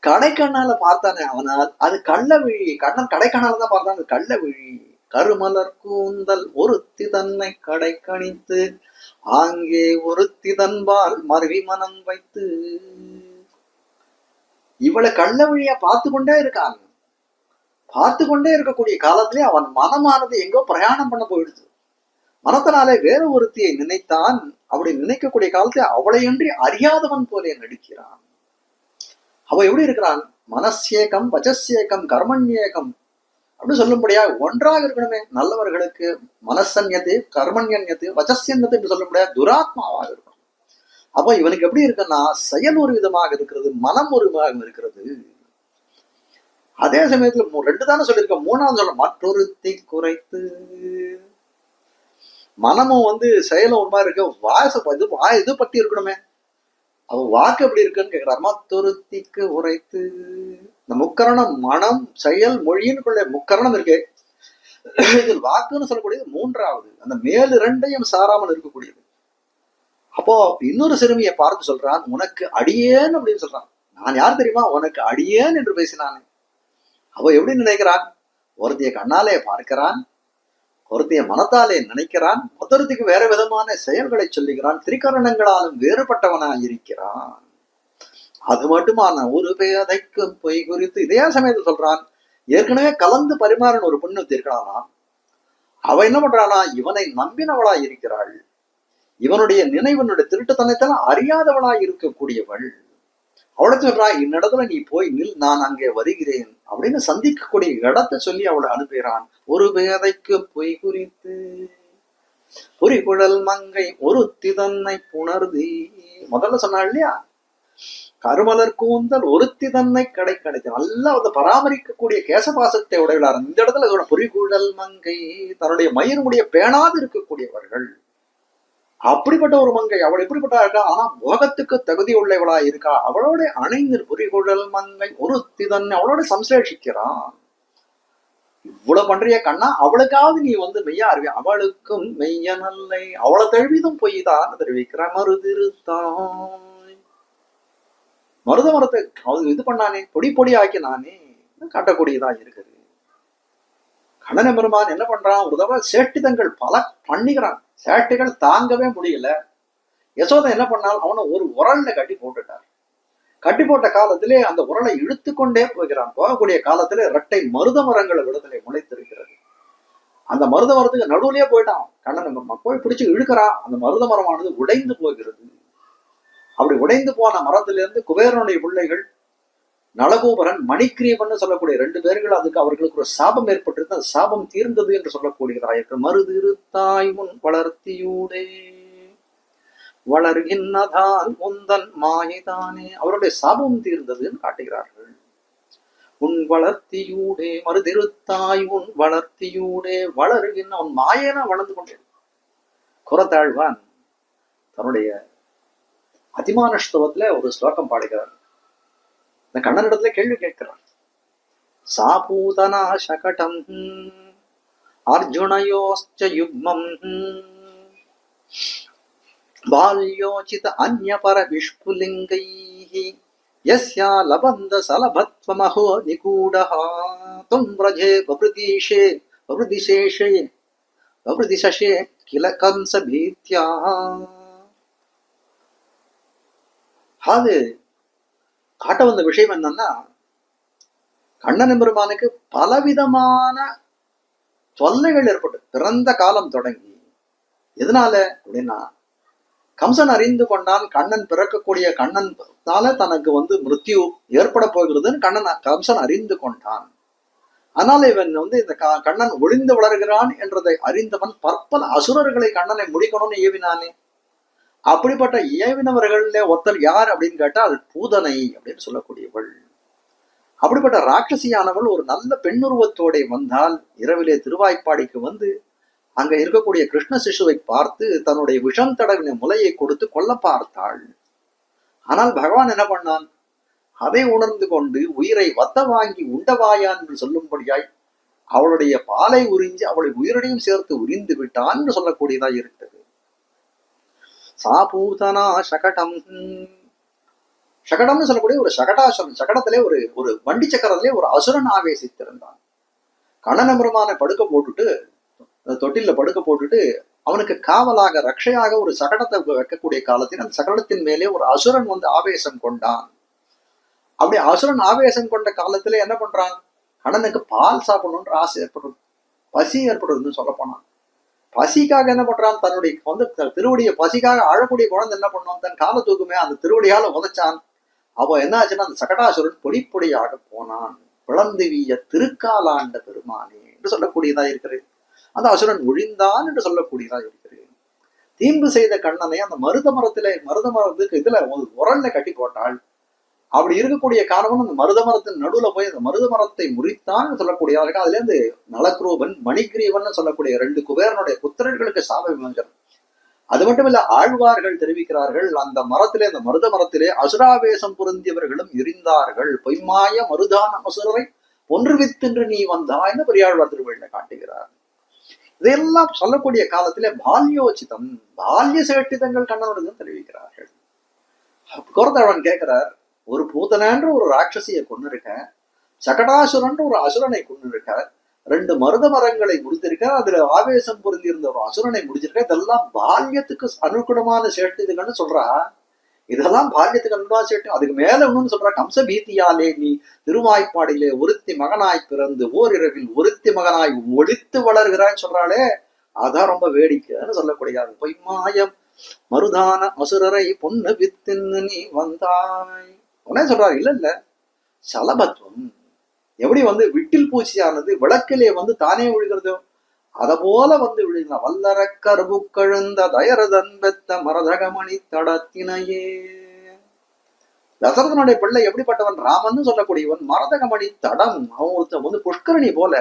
கடைக்கண்ணால பார்த்தானே அவனால் அது கள்ள விழி. கண்ணன் கடைக்கண்ணால தான் பார்த்தான், அது கள்ள விழி. கருமலர் கூந்தல் ஒருத்தி தன்னை கடை கணித்து ஆங்கே ஒருத்தி தன்பால் மருவி மனம் வைத்து. இவளை கள்ள வழியா பார்த்து கொண்டே இருக்கான். பார்த்து கொண்டே இருக்கக்கூடிய காலத்திலே அவன் மனமானது எங்கோ பிரயாணம் பண்ண போயிடுச்சு. மனத்தினாலே வேற ஒருத்தியை நினைத்தான். அப்படி நினைக்கக்கூடிய காலத்தில் அவளையன்றி அறியாதவன் போலே நடிக்கிறான். அவ எப்படி இருக்கிறான், மனசேகம் வஜசேகம் கர்மண்யேகம் அப்படின்னு சொல்லும்படியா ஒன்றாக இருக்கணுமே. நல்லவர்களுக்கு மனசன்யத்து கர்மண்யன்யத்து வஜஸ்யன்யத்து என்று சொல்லும்படியா துராத்மாவாக இருக்கணும். அப்ப இவனுக்கு எப்படி இருக்குன்னா செயல் ஒரு விதமாக இருக்கிறது, மனம் ஒரு விதமாக இருக்கிறது. அதே சமயத்துல ரெண்டு தானே சொல்லியிருக்க, மூணாவது சொல்ல மற்றொருத்தி குறைத்து. மனமும் செயலும் ஒரு மாதிரி இருக்கு, இது பத்தி இருக்கணுமே. அவ வாக்கு எப்படி இருக்குன்னு கேட்கிறார். மற்றொருத்திக்கு உரைத்து. இந்த முக்கரணம் மனம் செயல் மொழியின்குள்ள முக்கரணம் இருக்கு. இதில் வாக்குன்னு சொல்லக்கூடியது மூன்றாவது, அந்த மேல் இரண்டையும் சாராமல் இருக்கக்கூடியது. அப்போ இன்னொரு சிறுமியை பார்த்து சொல்றான், உனக்கு அடியேன் அப்படின்னு சொல்றான். நான் யார் தெரியுமா, உனக்கு அடியேன் என்று பேசினானே. அவ எப்படி நினைக்கிறான், ஒருத்திய கண்ணாலே பார்க்கிறான், ஒருத்திய மனத்தாலே நினைக்கிறான், ஒருத்தருக்கு வேற விதமான செயல்களை சொல்லுகிறான், திரிகரணங்களாலும் வேறுபட்டவனாய் இருக்கிறான். அது மட்டுமான ஒரு பேதைக்கு பொய் குறித்து இதே சமயத்தில் சொல்றான். ஏற்கனவே கலந்து பரிமாறன் ஒரு பெண்ணு இருக்கிறானா, அவ என்ன பண்றானா, இவனை நம்பினவளாய் இருக்கிறாள். இவனுடைய நினைவனுடைய திருட்டுத்தனத்தெல்லாம் அறியாதவளாய் இருக்கக்கூடியவள். அவளை சொல்றா, இன்னிடத்துல நீ போய் நில், நான் அங்கே வருகிறேன் அப்படின்னு சந்திக்கக்கூடிய இடத்தை சொல்லி அவளை அனுப்புகிறான். ஒரு பேதைக்கு பொய் குறித்து பொறிகுழல் மங்கை ஒருத்தி தன்னை புணர்தி. முதல்ல சொன்னாள் இல்லையா, கருமலர் கூந்தல் ஒருத்தி தன்னை கடை கிடைத்த நல்லா பராமரிக்கக்கூடிய கேசபாசத்தை உடையவளார். இந்த இடத்துல அதோட பொறிகுழல் மங்கை, தன்னுடைய மயிர்முடிய பேணாது இருக்கக்கூடியவர்கள். அப்படிப்பட்ட ஒரு மங்கை, அவள் எப்படிப்பட்டா இருக்கா, ஆனா போகத்துக்கு தகுதி உள்ளவளா இருக்கா. அவளோட அணைந்து பொறிகுழல் மங்கை ஒருத்தி தன்னை அவளோட சம்சேஷிக்கிறான். இவ்வளவு பண்றிய கண்ணா, அவளுக்காவது நீ மெய்யா அறிவிய. அவளுக்கும் மெய்ய நல்லை, அவளை தழுவிதும் பொய் தான் தெரிவிக்கிற. மருதிருத்தாய், மருத மரத்தை இது பண்ணானே, பொடி பொடி ஆக்கினானே, காட்டக்கூடியதா இருக்குது. கண்ணன் பெருமான் என்ன பண்றான், ஒரு தடவை சேட்டிதங்கள் பல பண்ணிக்கிறான். சேட்டுகள் தாங்கவே முடியல. யசோதை என்ன பண்ணால் அவனை ஒரு உரல்ல கட்டி போட்டுட்டார். கட்டி போட்ட காலத்திலே அந்த உரலை இழுத்து கொண்டே போகிறான். போகக்கூடிய காலத்திலே இரட்டை மருத மரங்கள் விடத்திலே முளைத்திருக்கிறது. அந்த மருத மரத்துக்கு நடுவுலயே போயிட்டான் கண்ணன். போய் பிடிச்சு இழுக்கிறான். அந்த மருத மரமானது உடைந்து போகிறது. அப்படி உடைந்து போன மரத்திலிருந்து குபேரனுடைய பிள்ளைகள் நளகோபரன் மணிக்கிரீவன் சொல்லக்கூடிய ரெண்டு பேர்கள், அதுக்கு அவர்களுக்கு ஒரு சாபம் ஏற்பட்டிருக்கு. அந்த சாபம் தீர்ந்தது என்று சொல்லக்கூடியதாயிருக்கு. மருதிருத்தாய் உன் வளர்த்தியூடே வளர்கின்றதால் உந்தன் மாயதானே, அவருடைய சாபம் தீர்ந்ததுன்னு காட்டுகிறார்கள். உன் வளர்த்தியூடே மருதிருத்தாய் உன் வளர்த்தியூடே வளர்கின்ற அவன் மாயனா வளர்ந்து கொண்டே. குரத்தாழ்வான் தன்னுடைய அதிமானஸ்தவத்துல ஒரு ஸ்லோகம் பாடுகிறார். இந்த கண்ணனிடத்துல கேள்வி கேட்கிறார். சாபூதனா சகடம் அர்ஜுனயோஸ்ச யுக்மம் பால்யோசித அன்யபர விஷ்புலிங்கைஹி யஸ்யா லபந்த சலபத்வமஹோ நிகூடஹ தும் வ்ரஜே வவ்ருதிஷே வவ்ருதிசேஷே வவ்ருதிசஷே கில கம்ச பீத்யா. அது காட்ட வந்த விஷயம் என்னன்னா, கண்ணன் பெருமானுக்கு பலவிதமான தொல்லைகள் ஏற்பட்டு பிறந்த காலம் தொடங்கி. எதனால அப்படின்னா, கம்சன் அறிந்து கொண்டான் கண்ணன் பிறக்கக்கூடிய கண்ணனால தனக்கு மிருத்யு ஏற்பட போகிறதுன்னு கம்சன் அறிந்து கொண்டான். அதனால இவன் இந்த கண்ணன் ஒளிந்து வளர்கிறான் என்றதை அறிந்தவன் பற்பல அசுரர்களை கண்ணனை முடிக்கணும்னு ஏவினானே. அப்படிப்பட்ட ஏவினவர்கள ஒருத்தர் யார் அப்படின்னு கேட்டால் பூதனை அப்படின்னு சொல்லக்கூடியவள். அப்படிப்பட்ட ராட்சசியானவள் ஒரு நல்ல பெண்ணுருவத்தோட வந்தால் இரவிலே திருவாய்ப்பாடிக்கு அங்க இருக்கக்கூடிய கிருஷ்ண சிசுவை பார்த்து தன்னுடைய விஷம் தடவின முலையை கொடுத்து கொல்ல பார்த்தாள். ஆனால் பகவான் என்ன பண்ணான்? அதை உணர்ந்து கொண்டு உயிரை வத்த வாங்கி உண்டவாயான் என்று சொல்லும்படியாய் அவளுடைய பாலை உறிஞ்சி அவளை உயிரடையும் சேர்த்து உரிந்து விட்டான் என்று சொல்லக்கூடியதா இருக்கிறது. சாபூதனா சகடம், சகடம்னு சொல்லக்கூடிய ஒரு சகடாசுரன், சகடத்திலே ஒரு வண்டி சக்கரத்திலே ஒரு அசுரன் ஆவேசித்திருந்தான். கண்ணனபெருமானை படுக்க போட்டுட்டு தொட்டில படுக்க போட்டுட்டு அவனுக்கு காவலாக ரட்சையாக ஒரு சகடத்தை வைக்கக்கூடிய காலத்தில் அந்த சகடத்தின் மேலே ஒரு அசுரன் ஆவேசம் கொண்டான். அப்படி அசுரன் ஆவேசம் கொண்ட காலத்துல என்ன பண்றான்? கண்ணனுக்கு பால் சாப்பிடணுன்ற ஆசை ஏற்படுறது, பசி ஏற்படுறதுன்னு சொல்ல போனான். பசிக்காக என்ன பண்றான்? தன்னுடைய திருவடியை பசிக்காக அழக்கூடிய குழந்தை என்ன பண்ணுவான்? தன் கால தூக்குமே அந்த திருவடியால உதைச்சான். அவ என்ன ஆச்சுன்னா அந்த சகடாசுரன் பொடி பொடியாக போனான். பிளந்து வீய திருக்காலாண்ட பெருமானே என்று சொல்லக்கூடியதா இருக்கிறது. அந்த அசுரன் ஒழிந்தான் என்று சொல்லக்கூடியதா இருக்கிறது. தீம்பு செய்த கண்ணனை அந்த மருத மரத்துக்கு இதுல உரல்ல கட்டி போட்டாள். அப்படி இருக்கக்கூடிய காரணம் அந்த மருத மரத்தின் நடுவுல போய் அந்த மருத மரத்தை முறித்தான் சொல்லக்கூடியதா இருக்கு. அதுல இருந்து நலக்ரூபன் மணிகிரீவன் சொல்லக்கூடிய 2 குபேரனுடைய புத்திரர்களுக்கு சாப விமோசனம். அது மட்டும் இல்ல, ஆழ்வார்கள் தெரிவிக்கிறார்கள் அந்த மருத மரத்திலே அசுராவேசம் பொருந்தியவர்களும் இருந்தார்கள். பொய்மாய மருதான அசுரரை ஒன்றுவித்தென்று நீ வந்தாய்னு பெரியாழ்வார் திருவள்ளுவர் காட்டுகிறார். இதையெல்லாம் சொல்லக்கூடிய காலத்திலே பால்யோச்சிதம், பால்ய சேட்டிதங்கள் கண்ணனுடன் தெரிவிக்கிறார்கள். கோரதவன் கேட்கிறார், ஒரு பூதனன்ற ஒரு ராட்சசியை கொண்டு இருக்க, சகடாசுரன் ஒரு அசுரனை கொண்டு இருக்க, 2 மருத மரங்களை முடித்திருக்க, அதுல ஆவேசம் பொருந்தி இருந்த ஒரு அசுரனை முடிச்சிருக்க. இதெல்லாம் பால்யத்துக்கு அனுகுணமான சேட்டிதுகள்னு சொல்றா. இதெல்லாம் பால்யத்துக்கு அனுகுணமான சேட்டு. அதுக்கு மேல ஒண்ணுன்னு சொல்றா, கம்ச பீத்தியாலே நீ திருவாய்ப்பாடியிலே ஒருத்தி மகனாய் பிறந்து ஓரிரவில் ஒருத்தி மகனாய் ஒழித்து வளர்கிறான்னு சொல்றாளே, அதான் ரொம்ப வேடிக்கைன்னு சொல்லக்கூடியது. பொய்மாயம் மருதான அசுரரை பொண்ணு வித்துன்னு நீ வந்தாய் உடனே சொல்றாரு. இல்ல சலபத்துவம் எப்படி விட்டில் பூச்சியானது விளக்கிலே தானே விழுகிறதோ அத போல விழுகிறான். வல்லர கருபு கழுந்த தயரதன் பெத்த மரதகமணி தடத்தினையே. தசரதனுடைய பிள்ளை எப்படிப்பட்டவன்? ராமன் சொல்லக்கூடியவன் மரதகமணி தடம். அவன் புஷ்கரணி போல.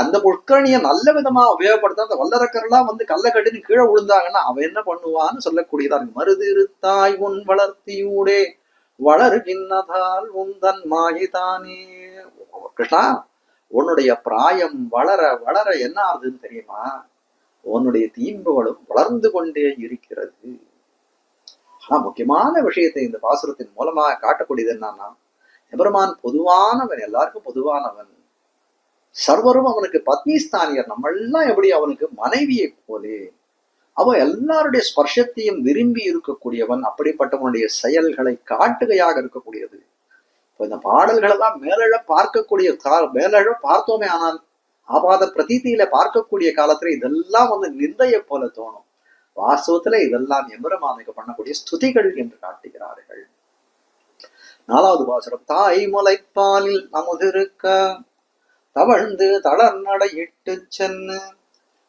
அந்த புஷ்கரணிய நல்ல விதமா உபயோகப்படுத்த அந்த வல்லரக்கரெல்லாம் கல்ல கட்டின்னு கீழே விழுந்தாங்கன்னா அவன் என்ன பண்ணுவான்னு சொல்லக்கூடியதான். மருது இருத்தாய் உன் வளர்த்தியூடே வளருகின்னதால் உந்தன் மாயிதானே. கிருஷ்ணா, உன்னுடைய பிராயம் வளர வளர என்ன ஆகுதுன்னு தெரியுமா? உன்னுடைய தீம்புகளும் வளர்ந்து கொண்டே இருக்கிறது. ஆனா முக்கியமான விஷயத்தை இந்த பாசுரத்தின் மூலமாக காட்டக்கூடியது என்னன்னா, எபெருமான் பொதுவானவன், எல்லாருக்கும் பொதுவானவன். சர்வரும் அவனுக்கு பத்னிஸ்தானியர். நம்ம எல்லாம் எப்படி அவனுக்கு மனைவியை போலே. அவன் எல்லாருடைய ஸ்பர்ஷத்தையும் விரும்பி இருக்கக்கூடியவன். அப்படிப்பட்டவனுடைய செயல்களை காட்டுகையாக இருக்கக்கூடியது. இப்போ இந்த பாடல்கள் எல்லாம் மேலழ பார்த்தோமே, ஆனால் ஆபாத பிரதீதியில பார்க்கக்கூடிய காலத்துல இதெல்லாம் நிந்தையை போல தோணும். வாஸ்தவத்துல இதெல்லாம் எம்பெருமானுக்கு பண்ணக்கூடிய ஸ்துதிகள் என்று காட்டுகிறார்கள். 4வது பாசுரம். தாய் முலைப்பாலில் அமுதிருக்க தவழ்ந்து தளர் நடையிட்டு சென்னு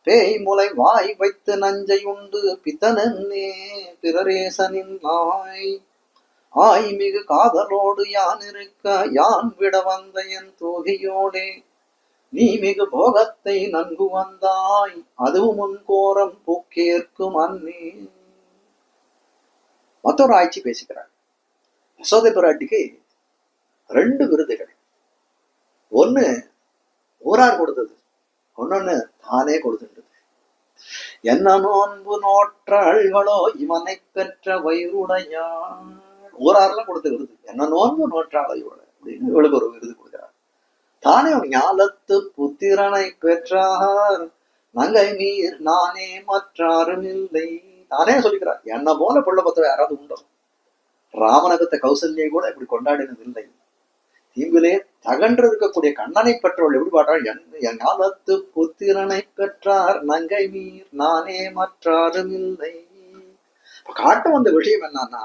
பேய் முலை வாய் வைத்து நஞ்சை உண்டு பித்தனே பிறரேசனின் ஆய் மிகு காதலோடு யான் இருக்க யான் விட வந்த என் தோகியோடே நீ மிகு போகத்தை நன்கு வந்தாய் அதுவும் முன் கோரம் பூக்கேற்கும் அன்னே. மற்றொரு ஆய்ச்சி பேசுகிறார். யசோதை பிராட்டிக்கு 2 விருதுகள். ஒண்ணு ஊரார் கொடுத்தது, ஒன்னொன்னு தானே கொடுத்துட்டது. என்ன நோன்பு நோற்றாள்களோ இவனை பெற்ற வயிறுடையாள். ஊரார்லாம் கொடுத்த விருது. என்ன நோன்பு நோற்றாளோ இவள அப்படின்னு இவளுக்கு ஒரு விருது கொடுக்கிறார். தானே ஞாலத்து புத்திரனை பெற்றார் நங்கை மீர் நானே மற்றாரும் இல்லை. தானே சொல்லிக்கிறார், என்ன போல புள்ள பத்த யாராவது உண்டோ? ராமனகத்தை கௌசல்யை கூட இப்படி கொண்டாடினது இல்லை. தீம்பிலே தகன்று இருக்கக்கூடிய கண்ணனை பெற்றவள் எப்படி பாடுறாள்? என் ஞாலத்து புத்திரனை பெற்றார் நங்கை மீர் நானே மற்றாரும் இல்லை. காட்ட வந்த விஷயம் என்னன்னா,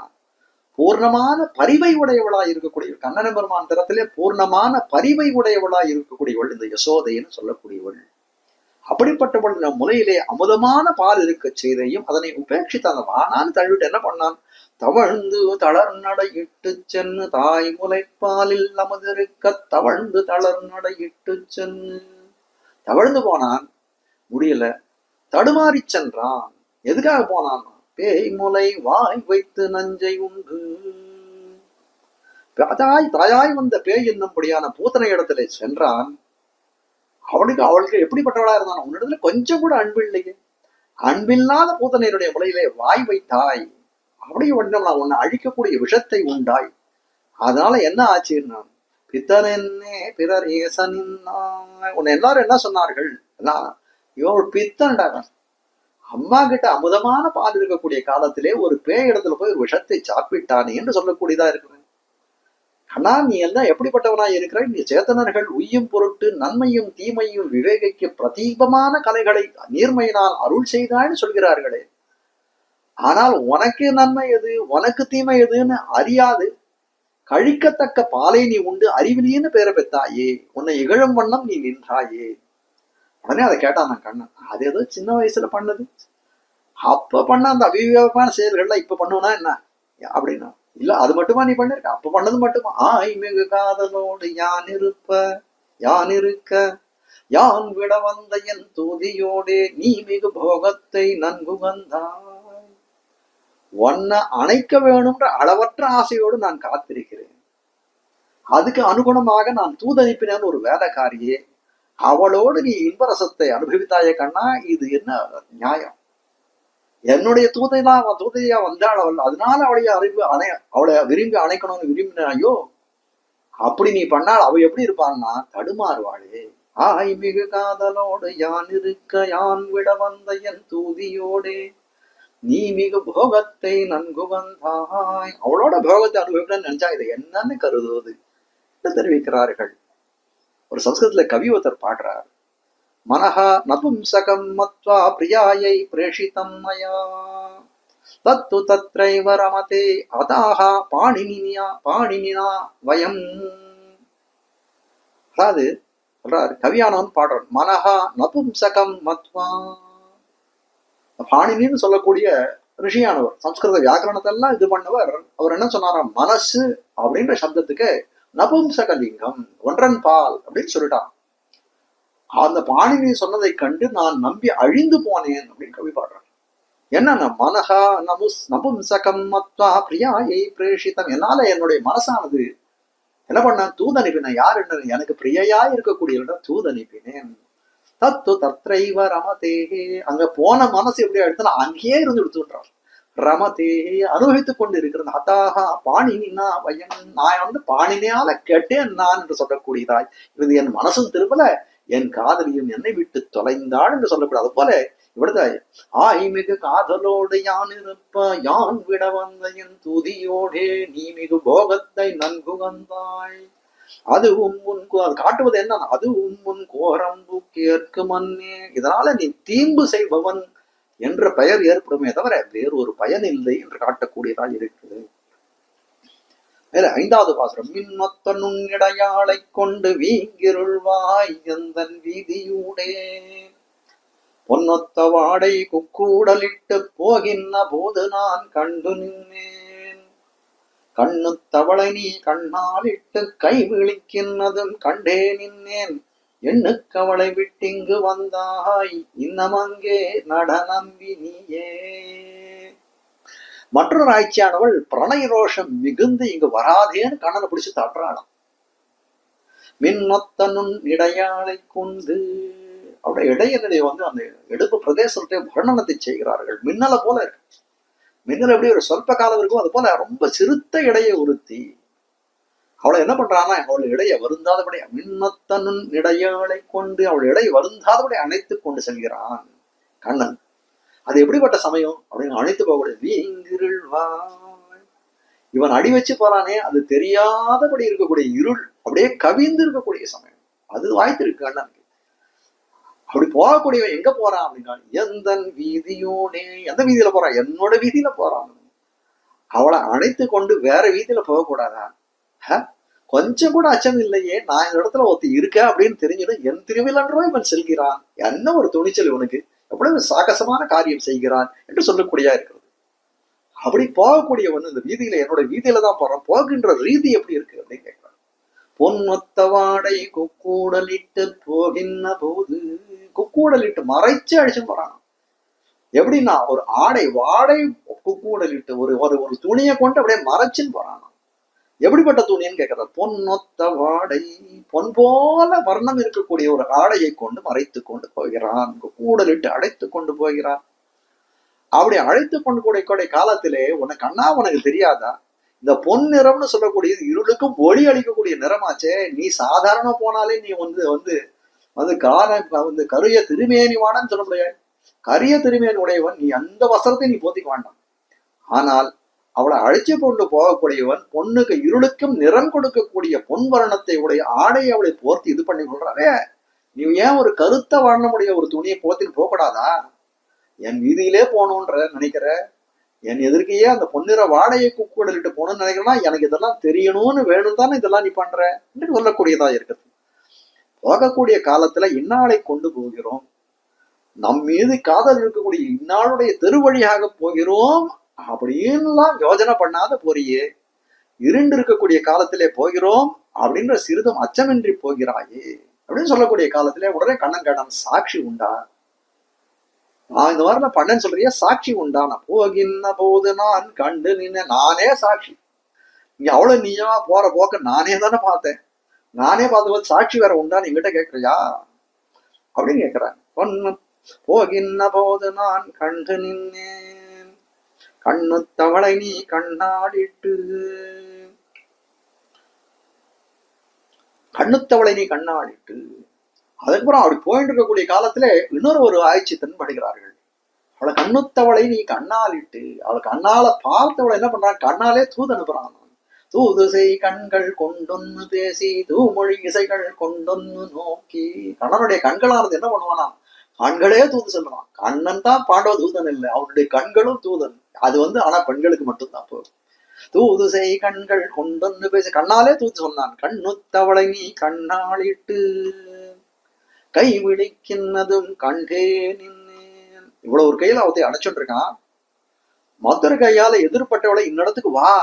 பூர்ணமான பரிவை உடையவளா இருக்கக்கூடிய கண்ணன பெருமான் தரத்திலே பூர்ணமான பரிவை உடையவளா இருக்கக்கூடியவள் இந்த யசோதைன்னு சொல்லக்கூடியவள். அப்படிப்பட்டவள் நம் முலையிலே அமுதமான பால் இருக்க செய்தையும் அதனை உபேட்சித்தான் வானான்னு தழுவிட்டு என்ன பண்ணான், தவழ்ந்து தளர்நடையிட்டு சென்னு தாய் முலைப்பாலில் நமதிருக்க தவழ்ந்து தளர்நடையிட்டு சென்னு தவழ்ந்து போனான். முடியல, தடுமாறி சென்றான். எதுக்காக போனான்? பேய் முலை வாய் வைத்து நஞ்சை உண்டு. தாயாய் வந்த பேய் என்னும்படியான பூத்தனை இடத்துல சென்றான். அவளுக்கு எப்படிப்பட்டவளா இருந்தான்? உன்னிடத்துல கொஞ்சம் கூட அன்பு இல்லையே. அன்பில்லாத பூத்தனையருடைய முலையிலே வாய் வைத்தாய். அப்படியே உன்னை அழிக்கக்கூடிய விஷத்தை உண்டாய். அதனால என்ன ஆச்சுன்னா, பித்தனே பிறர் ஏசனின்னாய். உன்னை எல்லாரும் என்ன சொன்னார்கள்? இவன் பித்தன்டாக அம்மா கிட்ட அமுதமான பால் இருக்கக்கூடிய காலத்திலே ஒரு பேய் இடத்துல போய் ஒரு விஷத்தை சாப்பிட்டானே என்று சொல்லக்கூடியதா இருக்கிறேன். ஆனா நீ எல்லாம் எப்படிப்பட்டவனாய் இருக்கிற? நீ சேத்தனர்கள் உய்யும் பொருட்டு நன்மையும் தீமையும் விவேகிக்க பிரதீபமான கலைகளை நீர்மையினால் அருள் செய்தான்னு சொல்கிறார்களே. ஆனால் உனக்கு நன்மை எது உனக்கு தீமை எதுன்னு அறியாது கழிக்கத்தக்க பாலை நீ உண்டு அறிவிலின்னு பேரை பெற்றாயே. உன்னை இகழும் வண்ணம் நீ நின்றாயே. உடனே அதை கேட்டான் நான் கண்ணன். அது ஏதோ சின்ன வயசுல பண்ணது, அப்ப பண்ண அந்த அவிவேகமான செயல்கள்லாம் இப்ப பண்ணுவனா என்ன அப்படின்னா, இல்ல அது மட்டுமா நீ பண்ணிருக்க? அப்ப பண்ணது மட்டுமா? மிகு காதலோடு யான் இருக்க யான் விட வந்த என் தூதியோடே நீ மிகு போகத்தை நன்கு வந்தாய். உன்னை அணைக்க வேணும்ன்ற அளவற்ற ஆசையோடு நான் காத்திருக்கிறேன். அதுக்கு அனுகுணமாக நான் தூதனுப்பினேன் ஒரு வேலைக்காரியே. அவளோடு நீ இன்பரசத்தை அனுபவித்தாயே கண்ணா. இது என்ன நியாயம்? என்னுடைய தூதையா வந்தாள் அவள். அதனால அவளை விரும்பி அணைக்கணும்னு விரும்பினாயோ? அப்படி நீ பண்ணால் அவ எப்படி இருப்பான்னா தடுமாறுவாளே. மிகு காதலோடு யான் இருக்க யான் விட வந்த என் தூதியோடே நீ மிகு போகத்தை நன்கு வந்தாய். அவளோட போகத்தை அனுபவிக்கணும்னு நினைச்சா இதை என்னன்னு கருதுவது தெரிவிக்கிறார்கள். ஒரு சம்ஸ்கிருதத்துல கவி ஒருத்தர் பாடுறார். மனஹா நபும்சகம் மத்வா பிரியாயை பிரேஷிதம் மயா தத்து தத்ரைவ ரமதே அதாஹா பாணினினா வயம். அதாவது சொல்றாரு, கவியானவன் பாடுறான். மனஹா நபும்சகம் மத்வா. பாணினின்னு சொல்லக்கூடிய ரிஷியானவர், சம்ஸ்கிருத வியாக்கரணத்தெல்லாம் இது பண்ணவர். அவர் என்ன சொன்னாராம், மனசு அப்படின்ற சப்தத்துக்கு நபும்சகலிங்கம் ஒன்றன் பால் அப்படின்னு சொல்லிட்டான். அந்த பாணினி சொன்னதை கண்டு நான் நம்பி அழிந்து போனேன் அப்படின்னு கவி பாடுறான். என்னன்னா மனஹா நபும்சகம் மத்வா பிரியாயை பிரேஷிதம். என்னால என்னுடைய மனசானது என்ன பண்ண தூது அனுப்பினேன். யார் என்ன எனக்கு பிரியையா இருக்கக்கூடிய தூது அனுப்பினேன். தத்து தத்ரைவ ரமதே. அங்க போன மனசு எப்படி எடுத்தா அங்கேயே இருந்து எடுத்துன்றான். ரமதே அனுபவித்துக் கொண்டு இருக்கிறது. அதாகா பாணினா வயம். நான் பாணினியால கேட்டேன் நான் என்று சொல்லக்கூடியதாய் இது என் மனசும் திரும்பல, என் காதலியும் என்னை விட்டு தொலைந்தாள் என்று சொல்லக்கூடாது. அது போல இവിടുത്തെ மிகு காதலோடு யான் இருப்ப யான் விட வந்த என் துதியோடே நீ மிகு போகத்தை நன்கு வந்தாய். அதுவும் முன் அது காட்டுவது என்ன, அதுவும் முன் கோரம்பு கேட்கு மன்னே. இதனால நீ தீம்பு செய்பவன் என்ற பெயர் ஏற்படுமே தவிர வேறு ஒரு பயன் இல்லை என்று காட்டக்கூடியதாக இருக்குது. மேல 5வது பாசுரம். மின்மொத்த நுண்ணிடையாளை கொண்டு வீங்கிருள்வாய் எந்தன் வீதியூடே பொன்னொத்த வாடை குக்கூடலிட்டு போகின்ற போது நான் கண்டு நின்னேன். கண்ணு தவளை நீ கண்ணாலிட்டு கை விழிக்கின்றதும் கண்டே நின்னேன். எண்ணுக்கவளை விட்டிங்கு வந்தாய் இன்னமங்கே நடனம்பி நீயே. மற்றொரு ஆட்சியானவள் பிரணய ரோஷம் மிகுந்து இங்கு வராதேன்னு கண்ணனை பிடிச்சு தட்டுறாளாம். மின்னொத்த நுண் இடையாளை கொண்டு அவருடைய இடையநிலை அந்த எடுப்பு பிரதேசத்தை வர்ணனத்தை செய்கிறார்கள். மின்னலை போல இருக்கு. மின்னல் எப்படி ஒரு சொல்ப காலம் இருக்கும் அது போல ரொம்ப சிறுத்த இடையை உறுத்தி அவளை என்ன பண்றான்னா அவளை இடைய வருந்தாதபடி மின்னத்தனுன் இடையாளை கொண்டு அவள் இடை வருந்தாதபடி அணைத்து கொண்டு செல்கிறான் கண்ணன். அது எப்படிப்பட்ட சமயம் அப்படின்னு அழைத்து போகக்கூடிய வீங்கிருள்வாய். இவன் அடி வச்சு போறானே அது தெரியாதபடி இருக்கக்கூடிய இருள் அப்படியே கவிந்து இருக்கக்கூடிய சமயம் அது வாய்த்திருக்கு கண்ணனுக்கு. அப்படி போகக்கூடியவன் எங்க போறான் அப்படின்னா, எந்த வீதியோடே, எந்த வீதியில போறான்? என்னோட வீதியில போறான். அவளை அழைத்து கொண்டு வேற வீதியில போகக்கூடாதா? கொஞ்சம் கூட அச்சம் இல்லையே, நான் இந்த இடத்துல ஒருத்தி இருக்க அப்படின்னு தெரிஞ்சிடும், என் திருவிழன்றோ இவன் செல்கிறான், என்ன ஒரு துணிச்சல் இவனுக்கு, எவ்வளவு சாகசமான காரியம் செய்கிறான் என்று சொல்லக்கூடியா இருக்கிறது. அப்படி போகக்கூடியவன் இந்த வீதியில, என்னோட வீதியில தான் போறான், போகின்ற ரீதி எப்படி இருக்கு அப்படின்னு கேட்கிறான். பொன்மொத்த வாடை குக்கூடலிட்டு போகின்ற போது, குக்கூடலிட்டு மறைச்சு அழிச்சு போறான். எப்படின்னா ஒரு ஆடை வாடை குக்கூடலிட்டு ஒரு ஒரு துணியை கொண்டு அப்படியே மறைச்சுன்னு போறான். எப்படிப்பட்ட துணின்னு கேட்கிறார். பொன்னொத்த வாடை, பொன் போல வர்ணம் இருக்கக்கூடிய ஒரு ஆடையை கொண்டு மறைத்து கொண்டு போகிறான், கூடலிட்டு அழைத்து கொண்டு போகிறான். அப்படி அழைத்து கொண்டு கூடிய காலத்திலே உனக்கு கண்ணா உனக்கு தெரியாதா, இந்த பொன் நிறம்னு சொல்லக்கூடியது இருளுக்கும் ஒளி அளிக்கக்கூடிய நிறமாச்சே. நீ சாதாரண போனாலே நீ வந்து வந்து வந்து வந்து கரிய திருமேனிவானன்னு சொல்ல முடியாது. கரிய திருமேனி உடையவன், நீ அந்த வஸ்திரத்தை நீ போத்திக்க வேண்டாம். ஆனால் அவளை அழைச்சு கொண்டு போகக்கூடியவன் பொண்ணுக்கு இருளுக்கும் நிறம் கொடுக்கக்கூடிய பொன் வர்ணத்தை உடைய ஆடையை அவளை போர்த்தி இது பண்ணி கொள்றாரே, நீ ஏன் ஒரு கருத்த வர்ணமுடைய ஒரு துணியை போத்தின்னு போகக்கூடாதா? என் வீதியிலே போகணுன்ற நினைக்கிற, என் எதிர்க்கையே அந்த பொன்னிற வாடையை குக்கூடலிட்டு போகணும்னு நினைக்கிறேன்னா, எனக்கு இதெல்லாம் தெரியணும்னு வேணும் தானே இதெல்லாம் நீ பண்ற என்று சொல்லக்கூடியதா இருக்குது. போகக்கூடிய காலத்துல இந்நாளை கொண்டு போகிறோம், நம் மீது காதல் இருக்கக்கூடிய இந்நாளுடைய தெருவழியாக போகிறோம் அப்படின்லாம் யோஜனை பண்ணாத போறியே, இருண்டு இருக்கக்கூடிய காலத்திலே போகிறோம் அப்படின்ற சிறிதும் அச்சமின்றி போகிறாயே அப்படின்னு சொல்லக்கூடிய காலத்திலே உடனே கண்ணன் கேட்டான், சாட்சி உண்டா? நான் இந்த மாதிரி நான் பண்ணேன்னு சொல்றியா, சாட்சி உண்டா? நான் போகின்ற போது நான் கண்டு நின்ன, நானே சாட்சி. நீ அவ்வளவு நீயா போற போக்க நானே தானே பார்த்தேன், நானே பார்த்த போது சாட்சி வேற உண்டான்னு என்கிட்ட கேட்கறியா அப்படின்னு கேட்கிறேன். போகின்ற போது நான் கண்டு நின்னேன், கண்ணுத்தவளை நீ கண்ணாடிட்டு, கண்ணுத்தவளை நீ கண்ணாடிட்டு. அதுக்கப்புறம் அப்படி போயிட்டு இருக்கக்கூடிய காலத்துல இன்னொரு ஒரு ஆய்ச்சி தென்படுகிறார்கள். அவளை கண்ணுத்தவளை நீ கண்ணாலிட்டு, அவளை கண்ணால பார்த்தவளை என்ன பண்றான், கண்ணாலே தூது அனுப்புறான். தூது செய் கண்கள் கொண்டொன்னு பேசி, தூமொழி இசைகள் கொண்டொன்னு நோக்கி. கண்ணனுடைய கண்களானது என்ன பண்ணுவானா, கண்களே தூது சொல்லுவான். கண்ணன் தான் பாண்டவ தூதன் இல்லை, அவனுடைய கண்களும் தூதன். அது ஆனா பெண்களுக்கு மட்டும்தான் போதும். தூது செய் கண்கள் கொண்டொன்னு பேசி, கண்ணாலே தூது சொன்னான். கண்ணுத்தவளை நீ கண்ணாலிட்டு, கை விழிக்கின்னதும் கண்டே நின்னேன். இவ்வளவு ஒரு கையில அவத்தை அடைச்சுட்டு இருக்கான், மற்றொரு கையால எதிர்பட்டவளை இன்னிடத்துக்கு வா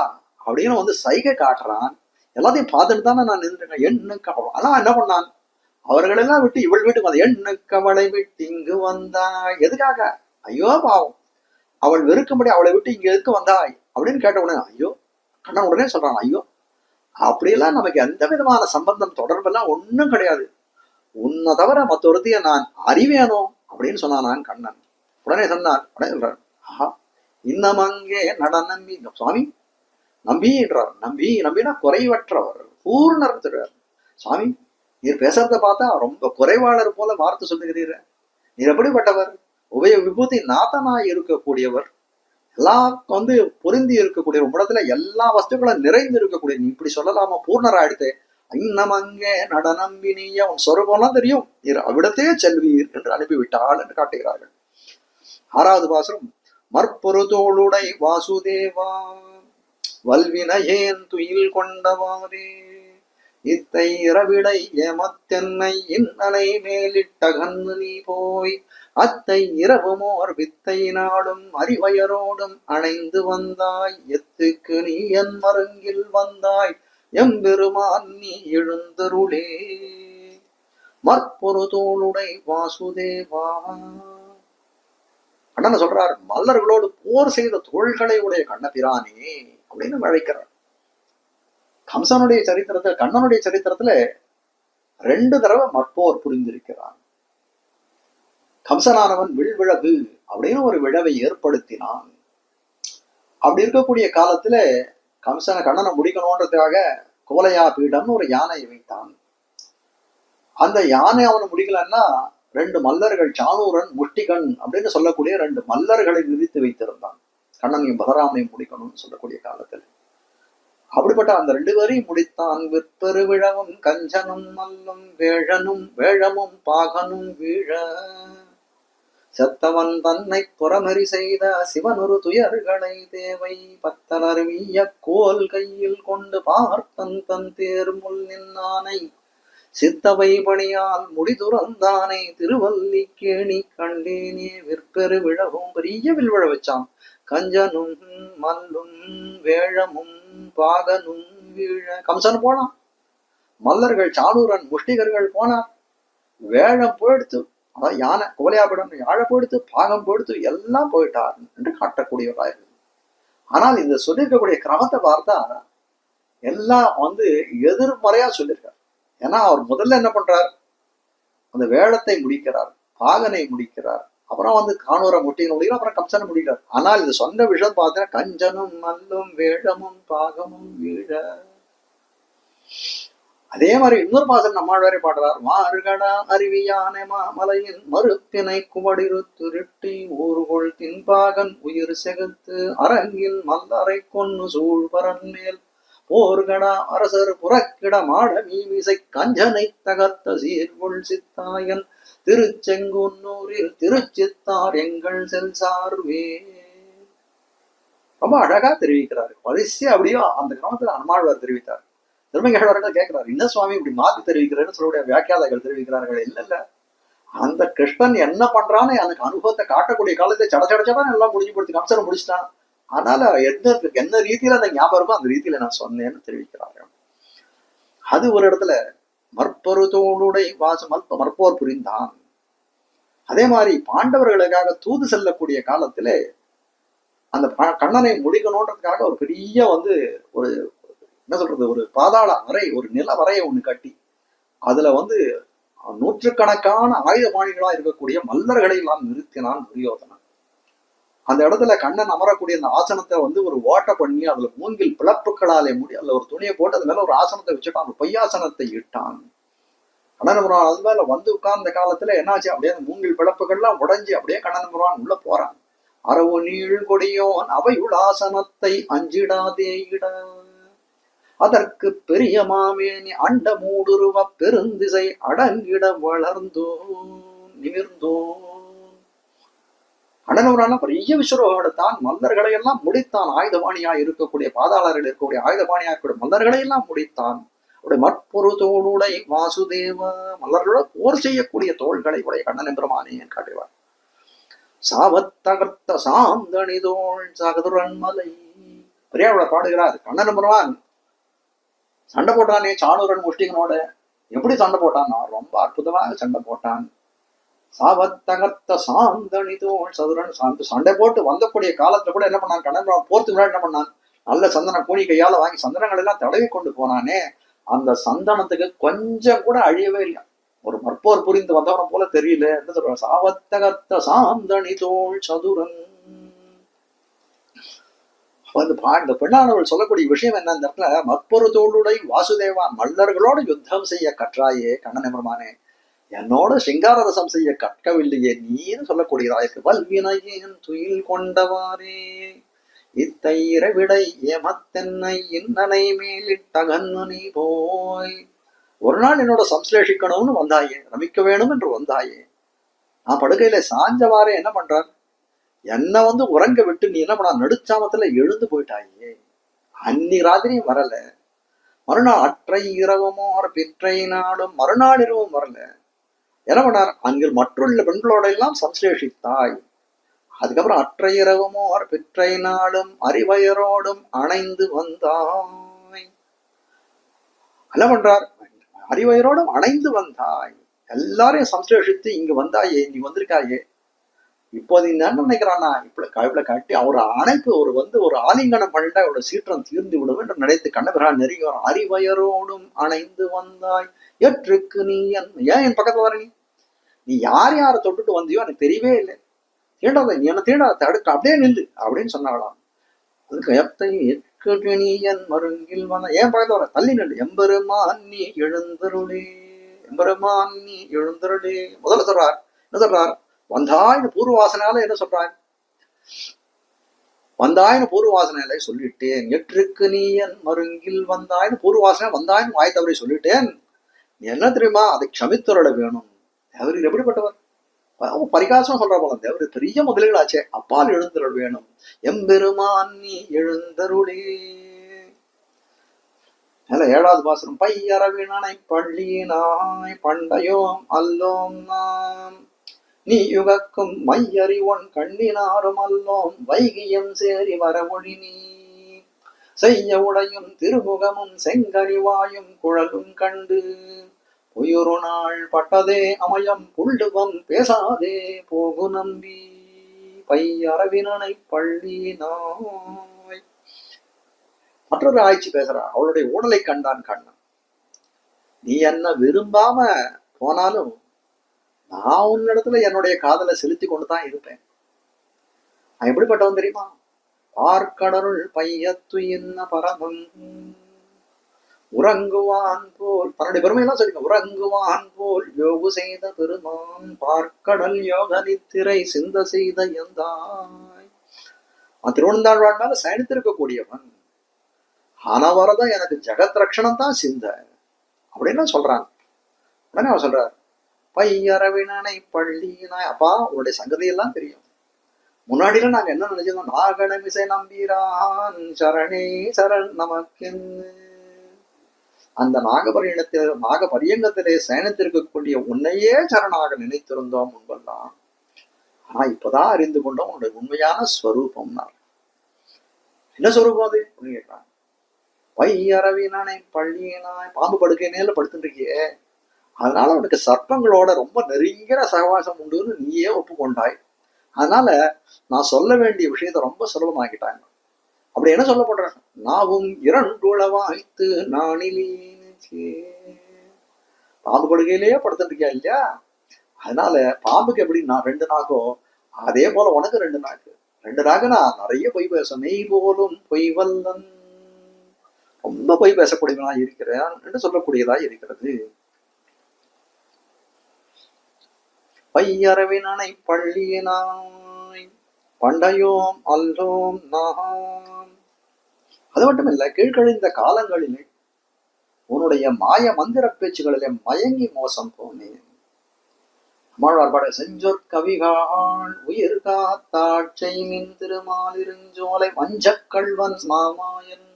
அப்படின்னு சைகை காட்டுறான். எல்லாத்தையும் பார்த்துட்டு தானே நான் நின்றுருக்கேன். எண்ணுக்கு ஆனா என்ன பண்ணான், அவர்களெல்லாம் விட்டு இவள் வீட்டுக்கு வந்த, எண்ணுக்கு அவளை விட்டு இங்கு வந்தாய் எதுக்காக? ஐயோ பாவம், அவள் வெறுக்கும்படி அவளை விட்டு இங்க எதுக்கு வந்தாய் அப்படின்னு கேட்ட உடனே ஐயோ, கண்ணன் உடனே சொல்றான், ஐயோ அப்படியெல்லாம் நமக்கு எந்த விதமான சம்பந்தம் தொடர்பெல்லாம் ஒன்றும் கிடையாது, உன்னை தவிர மற்றொருத்தைய நான் அறிவேனோ அப்படின்னு சொன்னான் கண்ணன். உடனே சொன்னான், உடனே சொல்றான், ஆஹா இன்னும் அங்கே நம்பி சுவாமி, நம்பின்றார். நம்பினா குறைவற்றவர், பூர்ணர் தருவார். சுவாமி நீர் பேசுறத பார்த்தா ரொம்ப குறைவாளர் போல வார்த்தை சொல்லுகிறீர், நீர் எப்படிப்பட்டவர்? உபய விபூதி நாதனாய் இருக்கக்கூடியவர், எல்லாம் பொருந்தி இருக்கக்கூடிய உடத்துல எல்லா வஸ்துக்களும் நிறைந்து இருக்கக்கூடிய, நீ இப்படி சொல்லலாமா? பூர்ணராயிடுத்தே. இன்னும் அங்கே நடனம்பினிய உன் சொரூபம்லாம் தெரியும், நீர் அவ்விடத்தையே செல்வீர் என்று அனுப்பிவிட்டாள் என்று காட்டுகிறார்கள். 6வது பாசுரம். மற்பொரு தோளுடை வாசுதேவா, வல்வினையேன் துயில் கொண்டவாரே, இத்தை இரவிடை ஏமத்தென்னை இன்னலை மேலிட்ட கண்ணு நீ போய், அத்தை இரவுமோர் வித்தை நாடும் அறிவயரோடும் அணைந்து வந்தாய், எத்துக்கு நீ என் மருங்கில் வந்தாய், எம்பெருமான் நீ எழுந்தருளே. மற்பொரு தோளுடை வாசுதேவா. கண்ணன் சொல்றார், மல்லர்களோடு போர் செய்த தோள்களை உடைய கண்ணபிரானே அப்படின்னு அழைக்கிறார். கம்சனுடைய சரித்திரத்துல, கண்ணனுடைய சரித்திரத்துல 2 தடவை மற்போர் புரிந்திருக்கிறான். கம்சனானவன் வில்விழவு அப்படின்னு ஒரு விழவை ஏற்படுத்தினான். அப்படி இருக்கக்கூடிய காலத்துல கண்ணனை முடிக்கணும்ன்றதுக்காக கோலையா பீடம்னு ஒரு யானையை வைத்தான். அந்த யானை அவனை முடிக்கலன்னா 2 மல்லர்கள், சானூரன் முஷ்டிகன் அப்படின்னு சொல்லக்கூடிய 2 மல்லர்களை நிறுத்தி வைத்திருந்தான், கண்ணனையும் பலராமனையும் முடிக்கணும்னு சொல்லக்கூடிய காலத்துல. அப்படிப்பட்ட அந்த 2 பேரையும் முடித்தான். விற்பெரு விழவும் கஞ்சனும் மல்லும் வேழமும் பாகனும் வீழ செத்தவன் தன்னை புறமறி செய்த சிவனொரு துயர்களை தேவை பத்தலர் வீய கோல் கையில் கொண்டு பார்த்தன் தன் தேர்முள் நின்னானை சித்தவை பணியால் முடிதுறந்தானே திருவல்லி கேணி கண்டேனே. விற்பெரு விழவும் பெரிய வில்விழ வச்சான். கஞ்சனும் மல்லும் வேழமும் பாகனும் வீழ கம்சன் போனான், மல்லர்கள் சாணூரன் முஷ்டிகர்கள் போனார், வேழம் போயிடுத்து, அதாவது யானை கோலையாபிடம் யாழ போயிடுத்து, பாகம் போயிடுத்து, எல்லாம் போயிட்டார் என்று காட்டக்கூடியவராய். ஆனால் இந்த சொல்லியிருக்கக்கூடிய கிரமத்தை பார்த்தா எல்லாம் எதிர்மறையா சொல்லியிருக்கார். ஏன்னா அவர் முதல்ல என்ன பண்றார், அந்த வேழத்தை முடிக்கிறார், பாகனை முடிக்கிறார், அப்புறம் காணூரை முட்டியை முடிக்கிறார், அப்புறம் கம்சனை முடிக்கிறார். ஆனால் இது சொந்த விஷயம் பார்த்தீங்கன்னா கஞ்சனும் மல்லும் வேழமும் பாகமும் வீழ. அதே மாதிரி இன்னொரு பாசல் நம்மாழ்வாரே பாடுறார். மாறுகடா அருவியானை மாமலையின் மறுப்பினை குவடிரு திருட்டி ஊர்கொள் தின்பாகன் உயிர் செகுத்து அரங்கில் மல்லரை கொன்னு சூழ்பரன் மேல் போர்கடா அரசர் புறக்கிட மாட மீமிசை கஞ்சனை தகர்த்த சீர்கொள் சித்தாயன் திருச்செங்குன்னூரில் திருச்சித்தார் எங்கள் செல்சார்வே. ரொம்ப அழகா தெரிவிக்கிறாரு. வரிசை அப்படியோ அந்த கிராமத்துல நம்மாழ்வார் தெரிவித்தார். திருமங்கேழ்வார்கள் கேட்கிறார், என்ன சுவாமி இப்படி மாத்தி தெரிவிக்கிறேன்னு சொல்லுடைய வியாக்கியாதைகள் தெரிவிக்கிறார்கள். இல்ல அந்த கிருஷ்ணன் என்ன பண்றான்னு எனக்கு அனுபவத்தை காட்டக்கூடிய காலத்தை சடச்சடச்சதான் எல்லாம் முடிஞ்சு கொடுத்து கம்சனை முடிச்சிட்டான். அதனால என்ன ரீதியில அந்த ஞாபகம் இருக்கோ அந்த ரீதியில நான் சொன்னேன்னு தெரிவிக்கிறார்கள். அது ஒரு இடத்துல மற்பொரு தோளுடை மற்போர் புரிந்தான். அதே மாதிரி பாண்டவர்களுக்காக தூது செல்லக்கூடிய காலத்துல அந்த கண்ணனை முடிக்கணுன்றதுக்காக ஒரு பெரிய ஒரு என்ன சொல்றது, ஒரு பாதாள அறை, ஒரு நில வரையை ஒண்ணு கட்டி அதுல நூற்றுக்கணக்கான ஆயுதபாணிகளா இருக்கக்கூடிய மல்லர்களை எல்லாம் நிறுத்தினான் துரியோதனன். அந்த இடத்துல கண்ணன் அமரக்கூடிய அந்த ஆசனத்தை ஒரு ஓட்ட பண்ணி அதுல மூங்கில் பிளப்புகளாலே மூடி அதுல ஒரு துணியை போட்டு அது மேல ஒரு ஆசனத்தை வச்சுட்டான், அந்த பொய்யாசனத்தை இட்டான். கண்ணன் அது மேல உட்கார்ந்த காலத்துல என்னாச்சு, அப்படியே அந்த மூங்கில் பிளப்புகள்லாம் உடைஞ்சு அப்படியே கண்ணன் உள்ள போறான். அரவு நீள் கொடியோன் அவை உலாசனத்தை அஞ்சிடாதே இட அதற்கு பெரிய மாமேனி அண்ட மூடுருவ பெருந்திசை அடங்கிட வளர்ந்தோ நிமிர்ந்தோ. அண்ணனவரான பெரிய விஸ்வரோகத்தான் மல்லர்களை எல்லாம் முடித்தான். ஆயுதபாணியா இருக்கக்கூடிய பாதாளர்கள் இருக்கக்கூடிய ஆயுதபாணியா இருக்கக்கூடிய மல்லர்களை எல்லாம் முடித்தான். அவருடைய மற்பொரு தோளுடை வாசுதேவ மல்லர்களோட போர் செய்யக்கூடிய தோள்களை உடைய கண்ணன் பெருமானே காட்டுவார். சாவத்தகர்த்த சாந்தணி தோள் சகதுரன் மலை பெரியாரோட பாடுகிறார். கண்ணன் பெருமான் சண்டை போட்டானே சாணூரன் முஷ்டிகனோட. எப்படி சண்டை போட்டான்னா ரொம்ப அற்புதமாக சண்டை போட்டான். சாவத்தகர்த்த சாந்தணி தோள் சதுரன் சண்டை போட்டு வந்தக்கூடிய காலத்துல கூட என்ன பண்ணான் கண்ணன் போர்த்து முன்னாடி என்ன பண்ணான், நல்ல சந்தன கூனி கையால வாங்கி சந்தனங்கள் எல்லாம் தடவி கொண்டு போனானே, அந்த சந்தனத்துக்கு கொஞ்சம் கூட அழியவே இல்லை. ஒரு மற்போர் புரிந்து வந்தவன போல தெரியல. என்ன சொல்ற, சாவத்தகர்த்த சாந்தணி தோள் சதுரன். இந்த பெண்ணானவள் சொல்லக்கூடிய விஷயம் என்ன, இந்த இடத்துல மற்பொரு தோளுடை வாசுதேவா மல்லர்களோட யுத்தம் செய்ய கற்றாயே கண்ணன் பெருமானே, என்னோட சிங்கார ரசம் செய்ய கற்கவில்லையே நீன்னு சொல்லக்கூடியதாயிருக்கு. வல்வினையின் துயில் கொண்டவாரே இத்தையிற விடை ஏமத்தென்னை இன்னனை மேலிட்டகன்னு நீ போய். ஒரு நாள் என்னோட சம்ஸ்லேஷிக்கணும்னு வந்தாயே, ரமிக்க வேணும் என்று வந்தாயே, நான் படுக்கையில சாஞ்சவாறே என்ன பண்றார், என்ன உறங்க விட்டு நீ என்ன பண்ண நடுச்சாமத்துல எழுந்து போயிட்டாயே. அன்னி ராத்திரியும் வரல, மறுநாள் அற்றை இரவமோ பிற்றை நாடும் மறுநாள் இரவும் வரல. என்ன பண்ணார், அங்கு மற்றுள்ள பெண்களோட எல்லாம் சம்ஸ்லேஷித்தாய். அதுக்கப்புறம் அற்றை இரவமோ பிற்றை நாளும் அறிவயரோடும் அணைந்து வந்தாய். என்ன பண்றார், அறிவயரோடும் அணைந்து வந்தாய், எல்லாரையும் சம்ஸ்லேஷித்து இங்க வந்தாயே, நீ வந்திருக்காயே. இப்போது என்ன நினைக்கிறான்னா, இப்ப கட்டி அவர் அணைப்பு ஒரு ஆலிங்கனம் பண்ணிட்டா அவரோட சீற்றம் தீர்ந்து விடும் என்று நினைத்து கண்ணபிரான் நெருங்கி வரும். அறிவயரோடும் அணைந்து வந்தாய் எற்றுக்கு நீ ஏன் என் பக்கத்துல வர, நீ யார் யாரை தொட்டுட்டு வந்தியோ எனக்கு தெரியவே இல்லை, தீண்டாத நீ என்ன தீண்டாத தடுக்க அப்படியே நில்லு அப்படின்னு சொன்னாங்களாம். அதுக்கு எத்தை எற்கு நீ என் மருங்கில் வந்த ஏன் பக்கத்துல வர, தள்ளி நில்லு. எம்பெருமான் நீ எழுந்தருளே, எம்பெருமான் நீ எழுந்தருளே. முதல்ல சொல்றார், என்ன சொல்றார், வந்தாய் பூர்வவாசனால என்ன சொல்றாங்க, வந்தாயின்னு பூர்வவாசனையில சொல்லிட்டேன். எற்றுக்கு நீ என் மருங்கில் வந்தாயின்னு பூர்வவாசனை வந்தாயின்னு வாய் தவறி சொல்லிட்டேன். நீ என்ன தெரியுமா, அதை க்ஷமித்துரட வேணும். தேவர் எப்படிப்பட்டவர், பரிகாசம் சொல்ற போல, தேவர் பெரிய முதலிகளாச்சே, அப்பால் எழுந்தருள் வேணும். எம்பெருமான் நீ எழுந்தருளே. 7வது பாசனம். பையரவினனை பள்ளியினாய் பண்டையோம் அல்லோம் நாம், நீ யுகக்கும் மையறிவொன் கண்ணினாரும் அல்லோம், வைகியம் சேரி வரமொழி நீ செய்ய உடையும் திருமுகமும் செங்கனிவாயும் குழலும் கண்டு, உயிரு நாள் பட்டதே அமயம் புள்ளுவம் பேசாதே போகு நம்பி, பையரவினனை பள்ளியினாய். மற்றொரு ஆய்ச்சி பேசுறா. அவளுடைய ஊடலை கண்டான் கண்ணன். நீ என்ன விரும்பாம போனாலும் நான் உன்னிடத்துல என்னுடைய காதலை செலுத்தி கொண்டுதான் இருப்பேன். நான் எப்படிப்பட்டவன் தெரியுமா, பார்க்கடருள் பையத்து என்ன பரமம் உறங்குவான் போல், தன்னுடைய பெருமையெல்லாம் சொல்லிக்க, உறங்குவான் போல் யோகு செய்த பெருமான், பார்க்கடல் யோக நித்திரை சிந்த செய்த எந்தாய். திருவண்ணாழ்வான் மேல சயனித்திருக்கக்கூடியவன், ஆனவரதான் எனக்கு ஜெகத் ரட்சணம் தான் சிந்த அப்படின்னு சொல்றான். உடனே அவன் சொல்றார், பையரவினனை பள்ளியினாய். அப்பா, உன்னுடைய சங்கதியெல்லாம் தெரியும். முன்னாடியில நாங்க என்ன நினைச்சோம், நாகணமிசை நம்பீரான் சரணே சரண் நமக்கென்னு. அந்த நாகபரியங்கத்திலே சயனத்திற்கக்கூடிய உன்னையே சரணாக நினைத்திருந்தோம் முன்பெல்லாம். ஆனா இப்பதான் அறிந்து கொண்டோம் உன்னுடைய உண்மையான ஸ்வரூபம்னா. என்ன ஸ்வரூபம் அது அப்படின்னு கேட்கிறான். பையரவினனை பள்ளியினாய். பாம்பு படுக்கை நேர்ல படுத்துட்டு இருக்கியே, அதனால அவனுக்கு சர்ப்பங்களோட ரொம்ப நெருங்கிற சகவாசம் உண்டுன்னு நீயே ஒப்புக்கொண்டாய். அதனால நான் சொல்ல வேண்டிய விஷயத்த ரொம்ப சுலபமாக்கிட்டாங்க. அப்படி என்ன சொல்லப்படுற, நாவும் 2 உளவாய்த்து நானிலே. பாம்பு படுகையிலேயே படுத்துட்டு இருக்கியா இல்லையா, அதனால பாம்புக்கு எப்படி நான் 2 நாக்கோ, அதே போல உனக்கு 2 நாக்கு. 2 நாக்குனா நிறைய பொய் பேச, மெய் போலும் பொய் வல்லன், ரொம்ப பொய் பேசக்கூடியவனா இருக்கிறான் என்று சொல்லக்கூடியதா இருக்கிறது. பையரவினனை பள்ளியினாய் பண்டையோம் அல்லோம் நாம். அது மட்டும் இல்ல, கீழ்கழிந்த காலங்களிலே உன்னுடைய மாய மந்திர பேச்சுகளிலே மயங்கி மோசம் போனேன். அம்மாழ்வார்பாட செஞ்சொற் கவிகாள் உயிர் காத்தாட்சை மின் திருமாலிருஞ்சோலை வஞ்சக்கள்வன் மாமாயன்,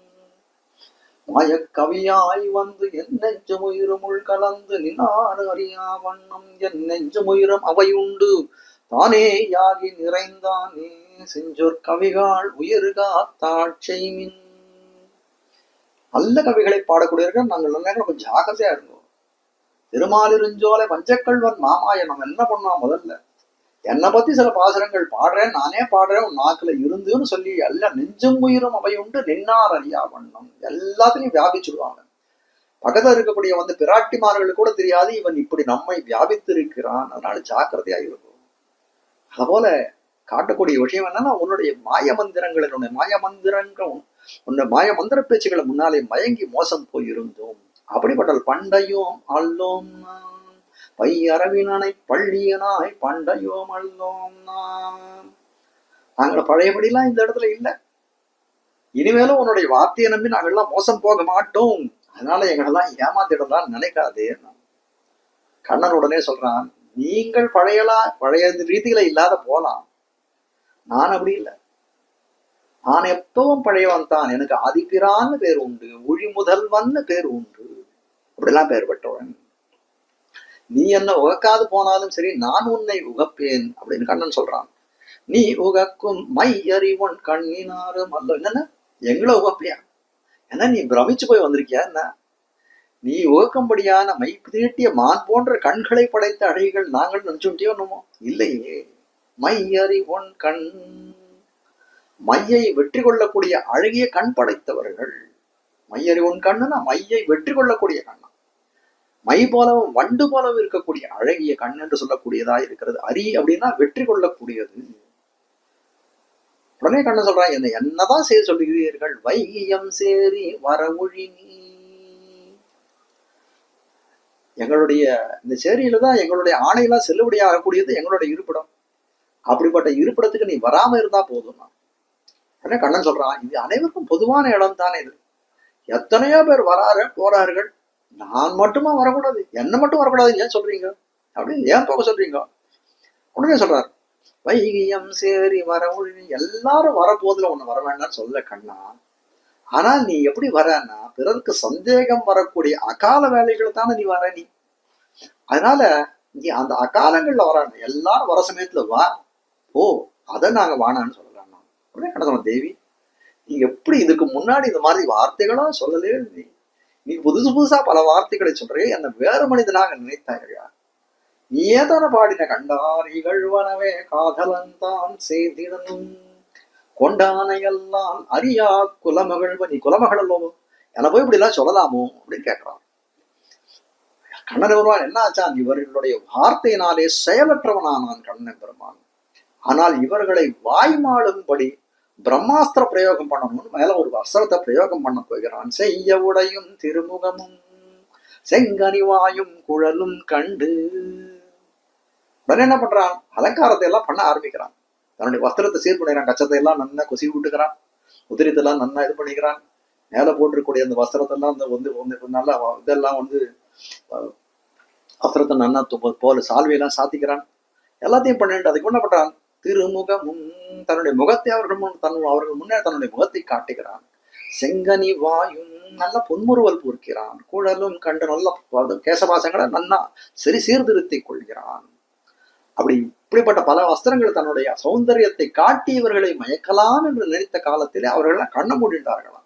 மாயக்கவியாய் வந்து என் நெஞ்சுமுயிரும் கலந்து நின்னாடு அறியா வண்ணம், என் நெஞ்சுமுயிரும் அவையுண்டு தானே யாகி நிறைந்தானே, செஞ்சொற் கவிகாள் உயிர் காத்தாட்சை மின். நல்ல கவிகளை பாடக்கூடியவர்கள் நாங்கள் நல்ல கொஞ்சம் ஜாகிரதையா இருந்தோம். திருமாலிருஞ்சோலை வஞ்சக்கள்வன் மாமாயனம் என்ன பண்ணா, முதல்ல என்னை பத்தி சில பாசுரங்கள் பாடுறேன், நானே பாடுறேன், உன் நாக்குல இருந்துன்னு சொல்லி எல்லாம் நெஞ்சும் உயிரும் அவையுண்டு நின்னார் அறியா வண்ணம் எல்லாத்துலயும் வியாபிச்சுடுவாங்க. பக்கத்துல இருக்கக்கூடிய பிராட்டிமார்களுக்கு கூட தெரியாது இவன் இப்படி நம்மை வியாபித்து இருக்கிறான், அதனால ஜாக்கிரதையா இருக்கும். அதுபோல காட்டக்கூடிய விஷயம் என்னன்னா, உன்னுடைய மாய மந்திரங்கள், உன்னுடைய மாய மந்திர பேச்சுகளை முன்னாலே மயங்கி மோசம் போயிருந்தோம். அப்படிப்பட்ட பண்டையோம் அல்லோம் நாம், பையரவினனை பள்ளியனாய் பண்டையோம் அல்லோம் நாம். நாங்கள் பழையபடிலாம் இந்த இடத்துல இல்லை. இனிமேலும் உன்னுடைய வார்த்தையை நம்பி நாங்கள்லாம் மோசம் போக மாட்டோம், அதனால எங்களெல்லாம் ஏமாத்திடலாம் நினைக்காதே. கண்ணன் உடனே சொல்றான், நீங்கள் பழைய ரீதியில இல்லாத போலாம், நான் அப்படி இல்லை. நான் எப்பவும் பழையவன் தான், எனக்கு ஆதிப்பிரான்னு பேர் உண்டு, ஒழி முதல்வன்னு பேர் உண்டு, அப்படிலாம் பெயர் பெற்றவன். நீ என்ன உகக்காது போனாலும் சரி, நான் உன்னை உகப்பேன் அப்படின்னு கண்ணன் சொல்றான். நீ உகக்கும் மை அறிவொன் கண்ணினாரும் அல்ல. என்னன்னா எங்களை உகப்பியா, ஏன்னா நீ பிரமிச்சு போய் வந்திருக்கியா என்ன? நீ உகக்கும்படியான மை தீட்டிய மான் போன்ற கண்களை படைத்த அழகிகள் நாங்கள் நினைச்சுட்டியோ என்னமோ? இல்லையே. மை அறிவொன் கண், மையை வெற்றி கொள்ளக்கூடிய அழகிய கண் படைத்தவர்கள். மையறிவொன் கண்ணுனா மையை வெற்றி கொள்ளக்கூடிய கண்ணா, மை போலவும் வண்டு போலவும் இருக்கக்கூடிய அழகிய கண் என்று சொல்லக்கூடியதா இருக்கிறது. அரி அப்படின்னா வெற்றி கொள்ளக்கூடியது. உடனே கண்ண சொல்றான், என்னதான் செய்ய சொல்லுகிறீர்கள், வைகியம் சேரி வரமொழி நீ. எங்களுடைய இந்த சேரியில தான் எங்களுடைய ஆணையெல்லாம் செல்லுபடி ஆகக்கூடியது எங்களுடைய இருப்பிடம். அப்படிப்பட்ட இருப்பிடத்துக்கு நீ வராம இருந்தா போதும். உடனே கண்ணன் சொல்றான், இது அனைவருக்கும் பொதுவான இடம் தானே இது. எத்தனையோ பேர் போறார்கள், நான் மட்டுமா வரக்கூடாது, என்ன மட்டும் வரக்கூடாதுன்னு ஏன் சொல்றீங்க, அப்படின்னு ஏன் போக சொல்றீங்க? உடனே சொல்றாரு, வைகியம் சேரி வரமொழி, எல்லாரும் வரப்போதுல ஒண்ணு வர வேண்டாம்னு சொல்ல கண்ணா. ஆனால் நீ எப்படி வரன்னா, பிறருக்கு சந்தேகம் வரக்கூடிய அகால வேலைகளை தானே நீ வர. நீ அதனால நீ அந்த அகாலங்கள்ல வர, எல்லாரும் வர சமயத்துல வா, ஓ அதை நாங்க வானான்னு சொல்லலாம். உடனே கண்ண சொன்ன, தேவி நீ எப்படி இதுக்கு முன்னாடி இந்த மாதிரி வார்த்தைகளா சொல்லலே, நீ புதுசு புதுசா பல வார்த்தைகளை சொல்றே, என்ன வேறு மனிதனாக நினைத்தாயா? நீயே தானே பாடின, கண்டார் இகழ்வனவே காதலந்தான் செய்திடனும் கொண்டானையெல்லாம் அரியா குலமகள்வ, நீ குலமகள் அல்லவோ, என போய் இப்படி எல்லாம் சொல்லலாமோ அப்படின்னு கேட்கிறான். கண்ணன் பெருமான் என்ன ஆச்சான், இவர்களுடைய வார்த்தையினாலே செயலற்றவனானான் கண்ணன் பெருமான். ஆனால் இவர்களை வாய்மாளும்படி பிரம்மாஸ்திர பிரயோகம் பண்ணணும்னு மேல ஒரு அஸ்திரத்தை பிரயோகம் பண்ண போகிறான். செய்ய உடையும் திருமுகமும் செங்கனிவாயும் குழலும் கண்டு. உடனே என்ன பண்றான், அலங்காரத்தை எல்லாம் பண்ண ஆரம்பிக்கிறான். தன்னுடைய வஸ்திரத்தை சீர் பண்ணிக்கிறான், கச்சத்தை எல்லாம் நன்னா கொசி விட்டுக்கிறான், உதிரித்தெல்லாம் நன்னா இது பண்ணிக்கிறான். மேல போட்டிருக்கக்கூடிய அந்த வஸ்திரத்தெல்லாம் அந்த நல்லா இதெல்லாம் வஸ்திரத்தை நன்னா போல சால்வையெல்லாம் சாத்திக்கிறான். எல்லாத்தையும் பண்ணிட்டு அதுக்கு என்ன பண்றான், திருமுகமும் தன்னுடைய முகத்தை அவர்கள் முன்னே தன்னுடைய முகத்தை காட்டுகிறான். செங்கனி வாயும் நல்ல பொன்முறுவல் பூர்க்கிறான். குழலும் கண்டு நல்ல கேசவாசங்களை நன்னா சீர்திருத்திக் கொள்கிறான். அப்படி இப்படிப்பட்ட பல வஸ்திரங்கள் தன்னுடைய சௌந்தரியத்தை காட்டி இவர்களை மயக்கலாம் என்று நினைத்த காலத்திலே அவர்கள் கண்ணை மூடிட்டார்களாம்.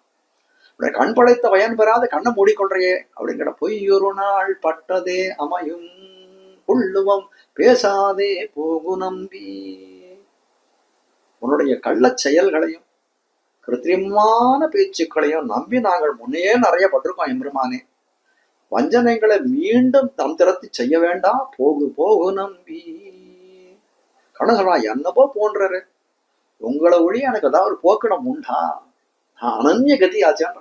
கண் படைத்த பயன் பெறாத கண்ணை மூடிக்கொள்றையே அப்படிங்கிற, பொய்யொரு நாள் பட்டதே அமையும் புள்ளுவம் பேசாதே போகு நம்பி. உன்னுடைய கள்ளச் செயல்களையும் கிருத்திரிமான பேச்சுக்களையும் நம்பி நாங்கள் முன்னே நிறைய பட்டிருக்கோம் எம்பெருமானே. வஞ்சனைகளை மீண்டும் தம் திறத்தி செய்ய வேண்டாம், போகு போகு நம்பி. கண்ணன் சொல்றா, என்னப்போ போன்றாரு, உங்களை ஒளி எனக்கு ஏதாவது ஒரு போக்கிடம் உண்டா, நான் அனன்ய கதி ஆச்சான்.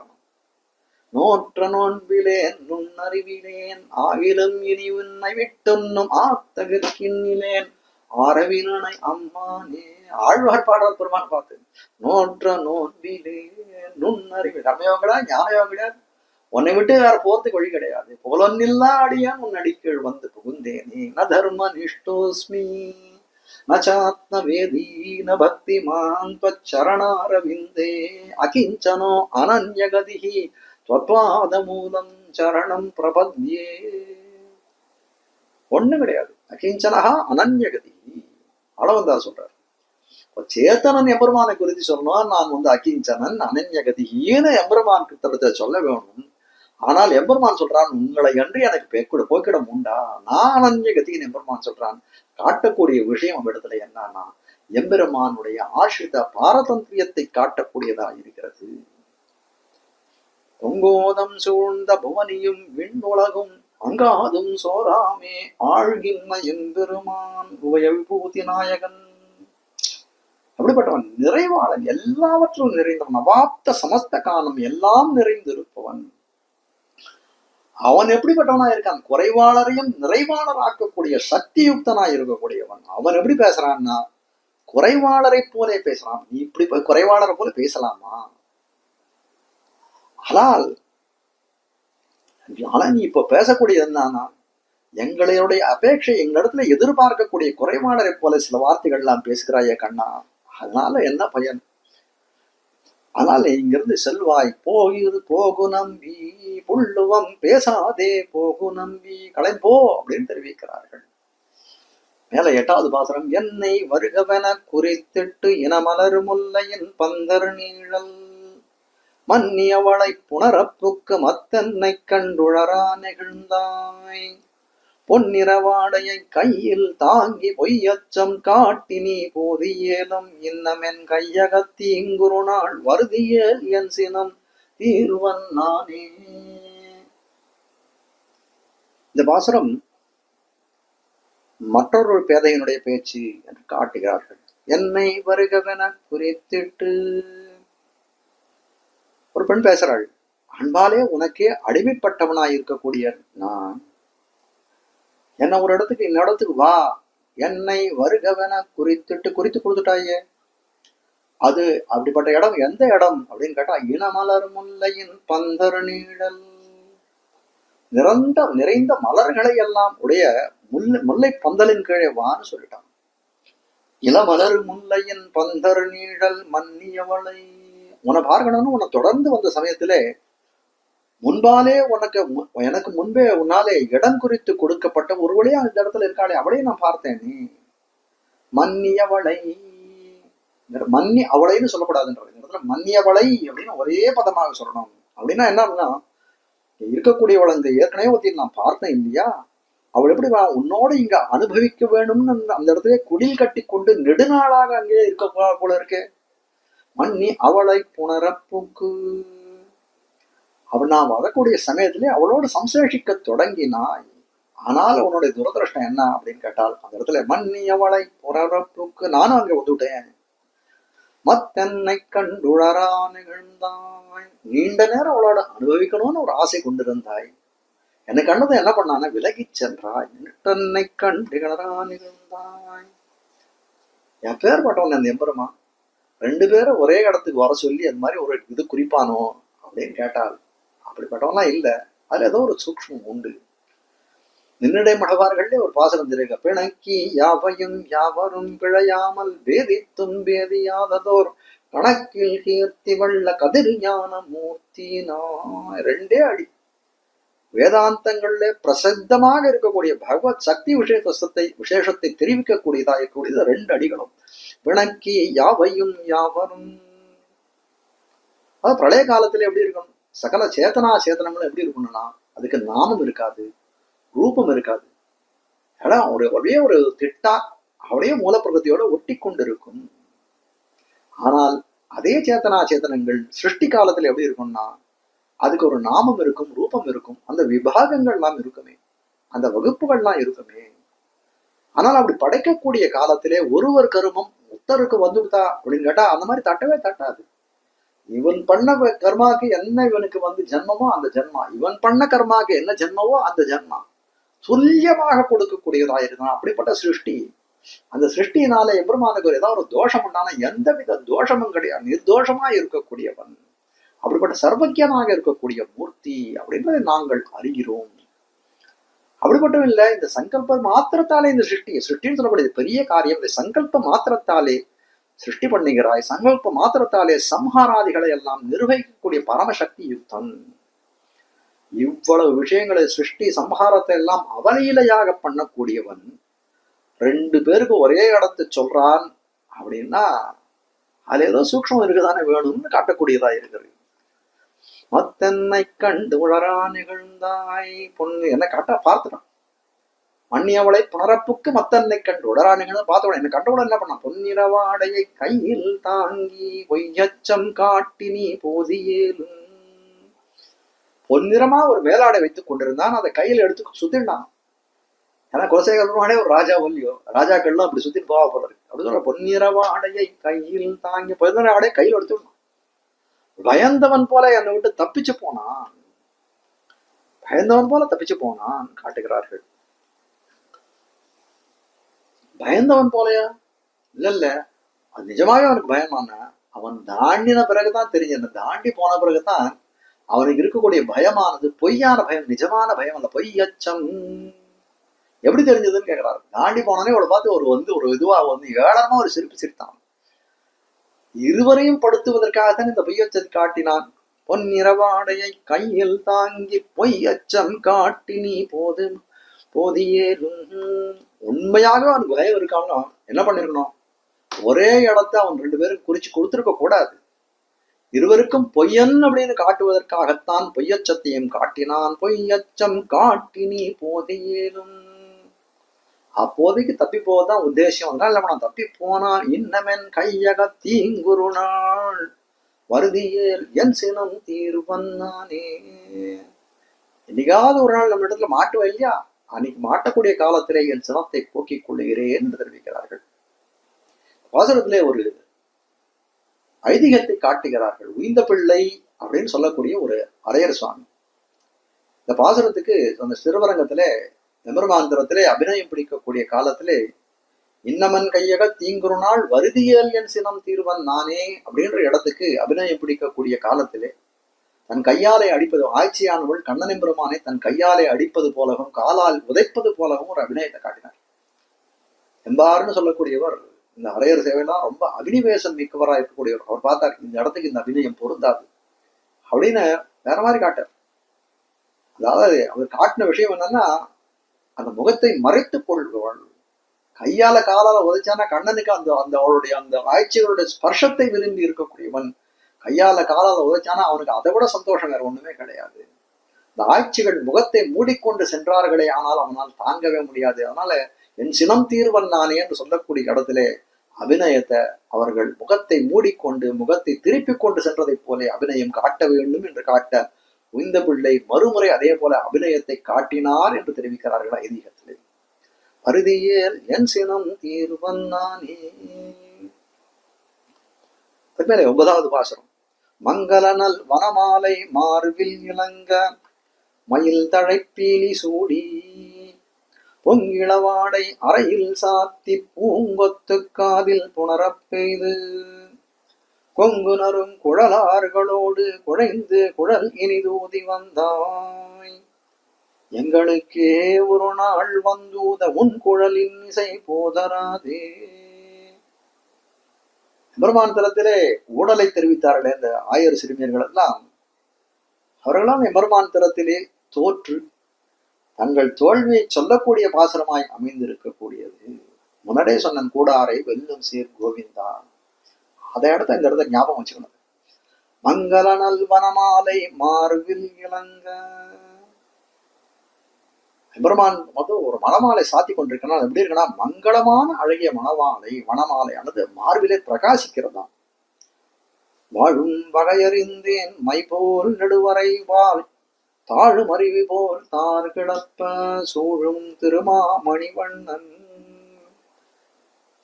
நோற்ற நோன்பிலேன் நுண்ணறிவிலேன் ஆகிலும் இனி உன்னை விட்டொன்னும் ஆத்தகற்கின்னிலேன் ஆரவினனை அம்மானே. ஆழ்வார் பாடல் பெருமான் பார்த்து, நோற்ற நோன்பிலேன் நுண்ணறிவி, கர்மயோகடா ஞானயோகடா, உன்னை விட்டு வேற போறதுக்கு வழி கிடையாது. புகழொன்னில்லா அடியான் உன் அடிக்கீழ் வந்து புகுந்தேனே. ந தர்ம நிஷ்டோஸ்மி நாத்ம வேதி ந பக்திமான் சரணாரவிந்தே அகிஞ்சனோ அனன்யகதிஹி त्वत्पाद மூலம் சரணம் பிரபத்யே. ஒண்ணு கிடையாது, அகிஞ்சனஹா அனன்யகதி. அளவந்தார் சொல்றார், சேத்தனன் எம்பெருமானை குறித்து சொல்லணும், நான் அகிஞ்சனன் அனன்யகதின்னு எம்பெருமான் கிட்ட சொல்ல வேணும். ஆனால் எம்பெருமான் சொல்றான், உங்களை அன்றி எனக்கு போக்கிடம் உண்டா, நான் அனன்யகதின்னு எம்பெருமான் சொல்றான். காட்டக்கூடிய விஷயம் அவரிடத்துல என்னன்னா, எம்பெருமானுடைய ஆசிரித பாரதந்திரியத்தை காட்டக்கூடியதா இருக்கிறது. பொங்கோதம் சூழ்ந்த புவனியும் விண்ணுலகும் அங்காதும் சோராமே ஆழ்கின்ன எம்பெருமான் உபய விபூதி நாயகன். அப்படிப்பட்டவன் நிறைவாளன், எல்லாவற்றும் நிறைந்தவன், அவாப்த சமஸ்த காலம் எல்லாம் நிறைந்திருப்பவன். அவன் எப்படிப்பட்டவனா இருக்கான், குறைவாளரையும் நிறைவாளராக்கக்கூடிய சக்தியுக்தனாய் இருக்கக்கூடியவன். அவன் எப்படி பேசுறான்னா, குறைவாளரை போலே பேசலாம். நீ இப்படி போய் குறைவாளரை போல பேசலாமா? ஆனால் நீ இப்ப பேசக்கூடியது என்னன்னா, எங்களுடைய அபேட்சை, எங்களிடத்துல எதிர்பார்க்கக்கூடிய குறைவாளரை போல சில வார்த்தைகள் எல்லாம் பேசுகிறாயே கண்ணா, அதனால என்ன பயன்? அதனால இங்கிருந்து செல்வாய், போகு நம்பி புள்ளுவம் பேசாதே போகு நம்பி, களைப்போ அப்படின்னு தெரிவிக்கிறார்கள். மேல 8வது பாசுரம், என்னை வருகவென குறித்திட்டு இனமலர் முல்லையின் பந்தர் நீழல் மன்னியவளை புனரப்புக்கு மத்தன்னை கண்டுழரா நெகிழ்ந்தாய். பொன்னிறவாடையை கையில் தாங்கி பொய்யச்சம் காட்டி நீ போதியேலும் இன்னமென் கையகத்தி இங்குரு நாள் வருதியேல் என் சினம் தீர்வன் நானே. இந்த பாசுரம் மற்றொரு பேதையினுடைய பேச்சு என்று காட்டுகிறார்கள். என்னை வருகவென குறித்திட்டு, ஒரு பெண் பேசுறாள், அன்பாலே உனக்கே அடிமைப்பட்டவனாய் இருக்கக்கூடிய நான், என்ன ஒரு இடத்துக்கு இன்னொரு இடத்துக்கு வா, என்னை வருகவென குறித்து கொடுத்துட்டாயே, அது அப்படிப்பட்ட இடம் எந்த இடம் அப்படின்னு கேட்டா, இனமலர் முல்லையின் பந்தர் நீழல். நிறைந்த மலர்களை எல்லாம் உடைய முல்லை பந்தலின் கீழே வான்னு சொல்லிட்டான். இளமலர் முல்லையின் பந்தர் நீழல் மன்னியவளை. உன்னை பார்க்கணும்னு உன்னை தொடர்ந்து வந்த சமயத்திலே முன்பாலே எனக்கு முன்பே உன்னாலே இடம் குறித்து கொடுக்கப்பட்ட ஒரு வழியா அந்த இடத்துல இருக்காளே, அவளையும் நான் பார்த்தேன். நீ மன்னியவளை, மன்னி அவளைன்னு சொல்லக்கூடாதுன்ற இடத்துல மன்னியவளை அப்படின்னு ஒரே பதமாக சொல்லணும். அப்படின்னா என்னன்னா, இருக்கக்கூடியவளை இந்த ஏற்கனவே ஒருத்தி நான் பார்த்தேன் இல்லையா, அவள் எப்படி உன்னோட இங்க அனுபவிக்க வேணும்னு அந்த இடத்துல குடில் கட்டி கொண்டு நெடுநாளாக அங்கே இருக்க போல இருக்கு. மன்னி அவளை புனரப்புக்கு. அவள் நான் வரக்கூடிய சமயத்திலே அவளோடு சம்சேஷிக்க தொடங்கினாய். ஆனால் உன்னுடைய துரதிருஷ்டம் என்ன அப்படின்னு கேட்டால், அந்த இடத்துல மன்னி அவளை புனரப்புக்கு நானும் அங்க வந்துட்டேன். மத்தென்னை கண்டுழரா நிகழ்ந்தாய். நீண்ட நேரம் அவளோட அனுபவிக்கணும்னு ஒரு ஆசை கொண்டிருந்தாய். என்னை கண்டதை என்ன பண்ணான, விலகி சென்றாய். தன்னை கண்டுழரா நிகழ்ந்தாய். என் பேர் பட்டவன் அந்த எம்பரமா 2 பேரை ஒரே இடத்துக்கு வர சொல்லி அந்த மாதிரி ஒரு இது குறிப்பானோ அப்படின்னு கேட்டால், அப்படிப்பட்டவன்லாம் இல்லை. அதுல ஏதோ ஒரு சூக்ஷ்மம் உண்டு. நின்னுடைய மடவார்களே ஒரு பாசனம் தெரியுங்க. பிணக்கி யாவையும் யாவரும் பிழையாமல் வேதித்தும் வேதியாததோர் கணக்கில் கீர்த்தி வள்ள கதிர் ஞான மூர்த்தி நாய். 2 அடி வேதாந்தங்கள்ல பிரசித்தமாக இருக்கக்கூடிய பகவத் சக்தி விசேஷத்தை தெரிவிக்கக்கூடியதா இருக்கக்கூடியது 2 அடிகளும். பிணக்கி யாவையும் யாவரும். அது பிரளய காலத்துல எப்படி இருக்கணும், சகல சேத்தனா சேத்தனங்களும் எப்படி இருக்கணும்னா, அதுக்கு நாமம் இருக்காது, ரூபம் இருக்காது. ஏன்னா ஒரே ஒரு திட்டா அவளையே மூலப்பிரகதியோட ஒட்டி கொண்டு இருக்கும். ஆனால் அதே சேத்தனா சேத்தனங்கள் சிருஷ்டி காலத்துல எப்படி இருக்கும்னா, அதுக்கு ஒரு நாமம் இருக்கும், ரூபம் இருக்கும், அந்த விபாகங்கள்லாம் இருக்குமே, அந்த வகுப்புகள்லாம் இருக்குமே. ஆனால் அப்படி படைக்கக்கூடிய காலத்திலே ஒருவர் கருமம் உத்தருக்கு வந்துவிட்டா அப்படின்னு கேட்டா அந்த மாதிரி தட்டவே தட்டாது. இவன் பண்ண கர்மாக்கு என்ன இவனுக்கு ஜென்மமோ அந்த ஜென்மா, இவன் பண்ண கர்மாக்கு என்ன ஜென்மவோ அந்த ஜென்மா துல்லியமாக கொடுக்கக்கூடியதா இருந்தான். அப்படிப்பட்ட சிருஷ்டி. அந்த சிருஷ்டியினால எம்பெருமானுக்கு ஏதாவது ஒரு தோஷம் உண்டான எந்தவித தோஷமும் கிடையாது, நிர்தோஷமா இருக்கக்கூடியவன். அப்படிப்பட்ட சர்வக்கியமாக இருக்கக்கூடிய மூர்த்தி அப்படின்றதை நாங்கள் அறிகிறோம். அப்படிப்பட்டும் இல்லை, இந்த சங்கல்ப மாத்திரத்தாலே இந்த சிருஷ்டின்னு சொல்லக்கூடிய பெரிய காரியம். இந்த சங்கல்ப மாத்திரத்தாலே சிருஷ்டி பண்ணுகிறாய், சங்கல்ப மாத்திரத்தாலே சம்ஹாராதிகளை எல்லாம் நிர்வகிக்கக்கூடிய பரமசக்தி யுக்தன். இவ்வளவு விஷயங்களை சிருஷ்டி சம்ஹாரத்தை எல்லாம் அவலீலையாக பண்ணக்கூடியவன் 2 பேருக்கு ஒரே இடத்தை சொல்றான் அப்படின்னா அதுல ஏதோ சூக்ஷ்மம் இருக்குதானே வேணும்னு காட்டக்கூடியதா இருக்கிறது. மத்தென்னை கண்டு உழரா நிகழ்ந்தாய். பொண்ணு என்ன காட்டா பார்த்துட்டான். மன்னியவளை புனரப்புக்கு மத்தன்னை கண்டு உடரா நிகழ்ந்து பார்த்தவன என்ன கண்டவுடன் என்ன பண்ணான், பொன்னிறவாடையை கையில் தாங்கி பொய்யச்சம் காட்டி நீ போதியேலும். பொன்னிறமா ஒரு மேலாடை வைத்துக் கொண்டிருந்தான், அதை கையில் எடுத்து சுத்திட்டான். ஏன்னா குலசேகரனே ஒரு ராஜா ஒல்லியோ, ராஜாக்கள்லாம் அப்படி சுத்தி போவா போல இருக்கு. அப்படி சொல்ற பொன்னிறவாடையை கையில் தாங்கி பொன்னிறவாடையை கையில் எடுத்துடணும். பயந்தவன் போல என்னை விட்டு தப்பிச்சு போனான், பயந்தவன் போல தப்பிச்சு போனான் காட்டுகிறார்கள். பயந்தவன் போலையா? இல்ல, அது நிஜமாவே அவனுக்கு பயமான. அவன் தாண்டின பிறகுதான் தெரிஞ்சு, தாண்டி போன பிறகுதான் அவனுக்கு இருக்கக்கூடிய பயமானது பொய்யான பயம், நிஜமான பயம் அல்ல, பொய் அச்சம். எப்படி தெரிஞ்சதுன்னு கேட்கிறாரு. தாண்டி போனோடனே அவளை பார்த்து ஒரு இதுவா ஏளனமா ஒரு சிரிப்பு சிரித்தான். இருவரையும் படுத்துவதற்காகத்தான் இந்த பொய்யச்சத்தை காட்டினான். பொன்னிறவாடையை கையில் தாங்கி பொய்யச்சம் காட்டி நீ போதியேலும். உண்மையாக அவனுக்கு பயம் இருக்கான்னா என்ன பண்ணிருக்கணும், ஒரே இடத்த அவன் 2 பேரும் குறிச்சு கொடுத்துருக்க கூடாது. இருவருக்கும் பொய்யன் அப்படின்னு காட்டுவதற்காகத்தான் பொய்யச்சத்தையும் காட்டினான். பொய்யச்சம் காட்டி நீ போதியேலும். அப்போதைக்கு தப்பி போவதுதான் உத்தேசம். அதனால நான் தப்பி போனா இன்னமென் கையக தீங்குரு நாள் வருதியேல் என் சினம் தீர்வன்னானே. என்னைக்காவது ஒரு நாள் நம்ம இடத்துல மாட்டுவா இல்லையா, அன்னைக்கு மாட்டக்கூடிய காலத்திலே என் சினத்தை போக்கிக் கொள்ளுகிறேன் என்று தெரிவிக்கிறார்கள். வாசகத்திலே ஒரு ஐதீகத்தை காட்டுகிறார்கள். உய்ந்த பிள்ளை அப்படின்னு சொல்லக்கூடிய ஒரு அரையர் சுவாமி இந்த பாசுரத்துக்கு அந்த சிறுவரங்கத்திலே எம்பெருமாந்திரத்திலே அபிநயம் பிடிக்கக்கூடிய காலத்திலே இன்னமன் கையக தீங்குறு நாள் வருதியல் என் சினம் தீர்வன் நானே அப்படின்ற இடத்துக்கு அபிநயம் பிடிக்கக்கூடிய காலத்திலே தன் கையாலே அடிப்பது ஆட்சியானவள் கண்ணன் பெருமானை தன் கையாலே அடிப்பது போலவும் காலால் உதைப்பது போலவும் ஒரு அபிநயத்தை காட்டினார். எம்பாருன்னு சொல்லக்கூடியவர் இந்த அரையர் சேவையெல்லாம் ரொம்ப அபினிவேசம் மிக்கவராக இருக்கக்கூடியவர். அவர் பார்த்தார் இந்த இடத்துக்கு இந்த அபிநயம் பொருந்தாது அப்படின்னு வேற மாதிரி காட்டார். அதாவது அவர் காட்டின விஷயம் என்னன்னா, அந்த முகத்தை மறைத்துக் கொள்பவள் கையால காலால உதைச்சானா கண்ணனுக்கு அந்த அந்த அவளுடைய அந்த ஆட்சிகளுடைய ஸ்பர்ஷத்தை விரும்பி இருக்கக்கூடியவன் கையால காலால உதைச்சானா அவனுக்கு அதை விட சந்தோஷம் வேற ஒண்ணுமே கிடையாது. இந்த ஆட்சிகள் முகத்தை மூடிக்கொண்டு சென்றார்களே, ஆனால் அவனால் தாங்கவே முடியாது. அதனால என் சினம் தீர்வன் நானே என்று சொல்லக்கூடிய இடத்திலே அபிநயத்தை அவர்கள் முகத்தை மூடிக்கொண்டு முகத்தை திருப்பிக் கொண்டு சென்றதை போல அபிநயம் காட்ட வேண்டும் என்று காட்ட உய்ந்த பிள்ளை மறுமுறை அதே போல அபிநயத்தை காட்டினார் என்று தெரிவிக்கிறார்கள் ஐதீகத்திலே. அறுதியேல் என் சினம் தீர்வன் நானே. 9வது பாசுரம். மங்களநல் வனமாலை மார்பில் இளங்க மயில் தழைப்பீலி சூடி பொங்கிளவாடை அறையில் சாத்தி பூங்கொத்து காதில் புணரப் பெய்து கொங்கு நரும் குழலார்களோடு குழைந்து குழல் இனிதூதி வந்தாய் எங்களுக்கே ஒரு நாள் வந்தூத உன் குழலின் இசை போதராதே. பெருமான் தலத்திலே ஊடலை தெரிவித்தார்களே இந்த ஆயர் சிறுமியர்கள் எல்லாம், அவர்களாம் எம்பெருமான் தலத்திலே தோற்று தங்கள் தோல்வியை சொல்லக்கூடிய பாசனமாய் அமைந்திருக்கக்கூடியது. முன்னாடியே சொன்ன கூடாரை வெல்லும் சீர் கோவிந்தா, அதை இடத்த இந்த இடத்த ஞாபகம் வச்சுக்கணும். மங்கள நல் வனமாலை மார்பில் இளங்க. எம்பெருமான் வந்து ஒரு மணமாலை சாத்தி கொண்டிருக்கனா எப்படி இருக்குன்னா, மங்களமான அழகிய வனமாலை ஆனது மார்பிலே பிரகாசிக்கிறதா. வாழும் வகையறிந்தேன் மை போல் நெடுவரை வாழ் தாழும் அருவி போல் தார் கிடப்ப சூழும் திருமாமணிவண்ணன்.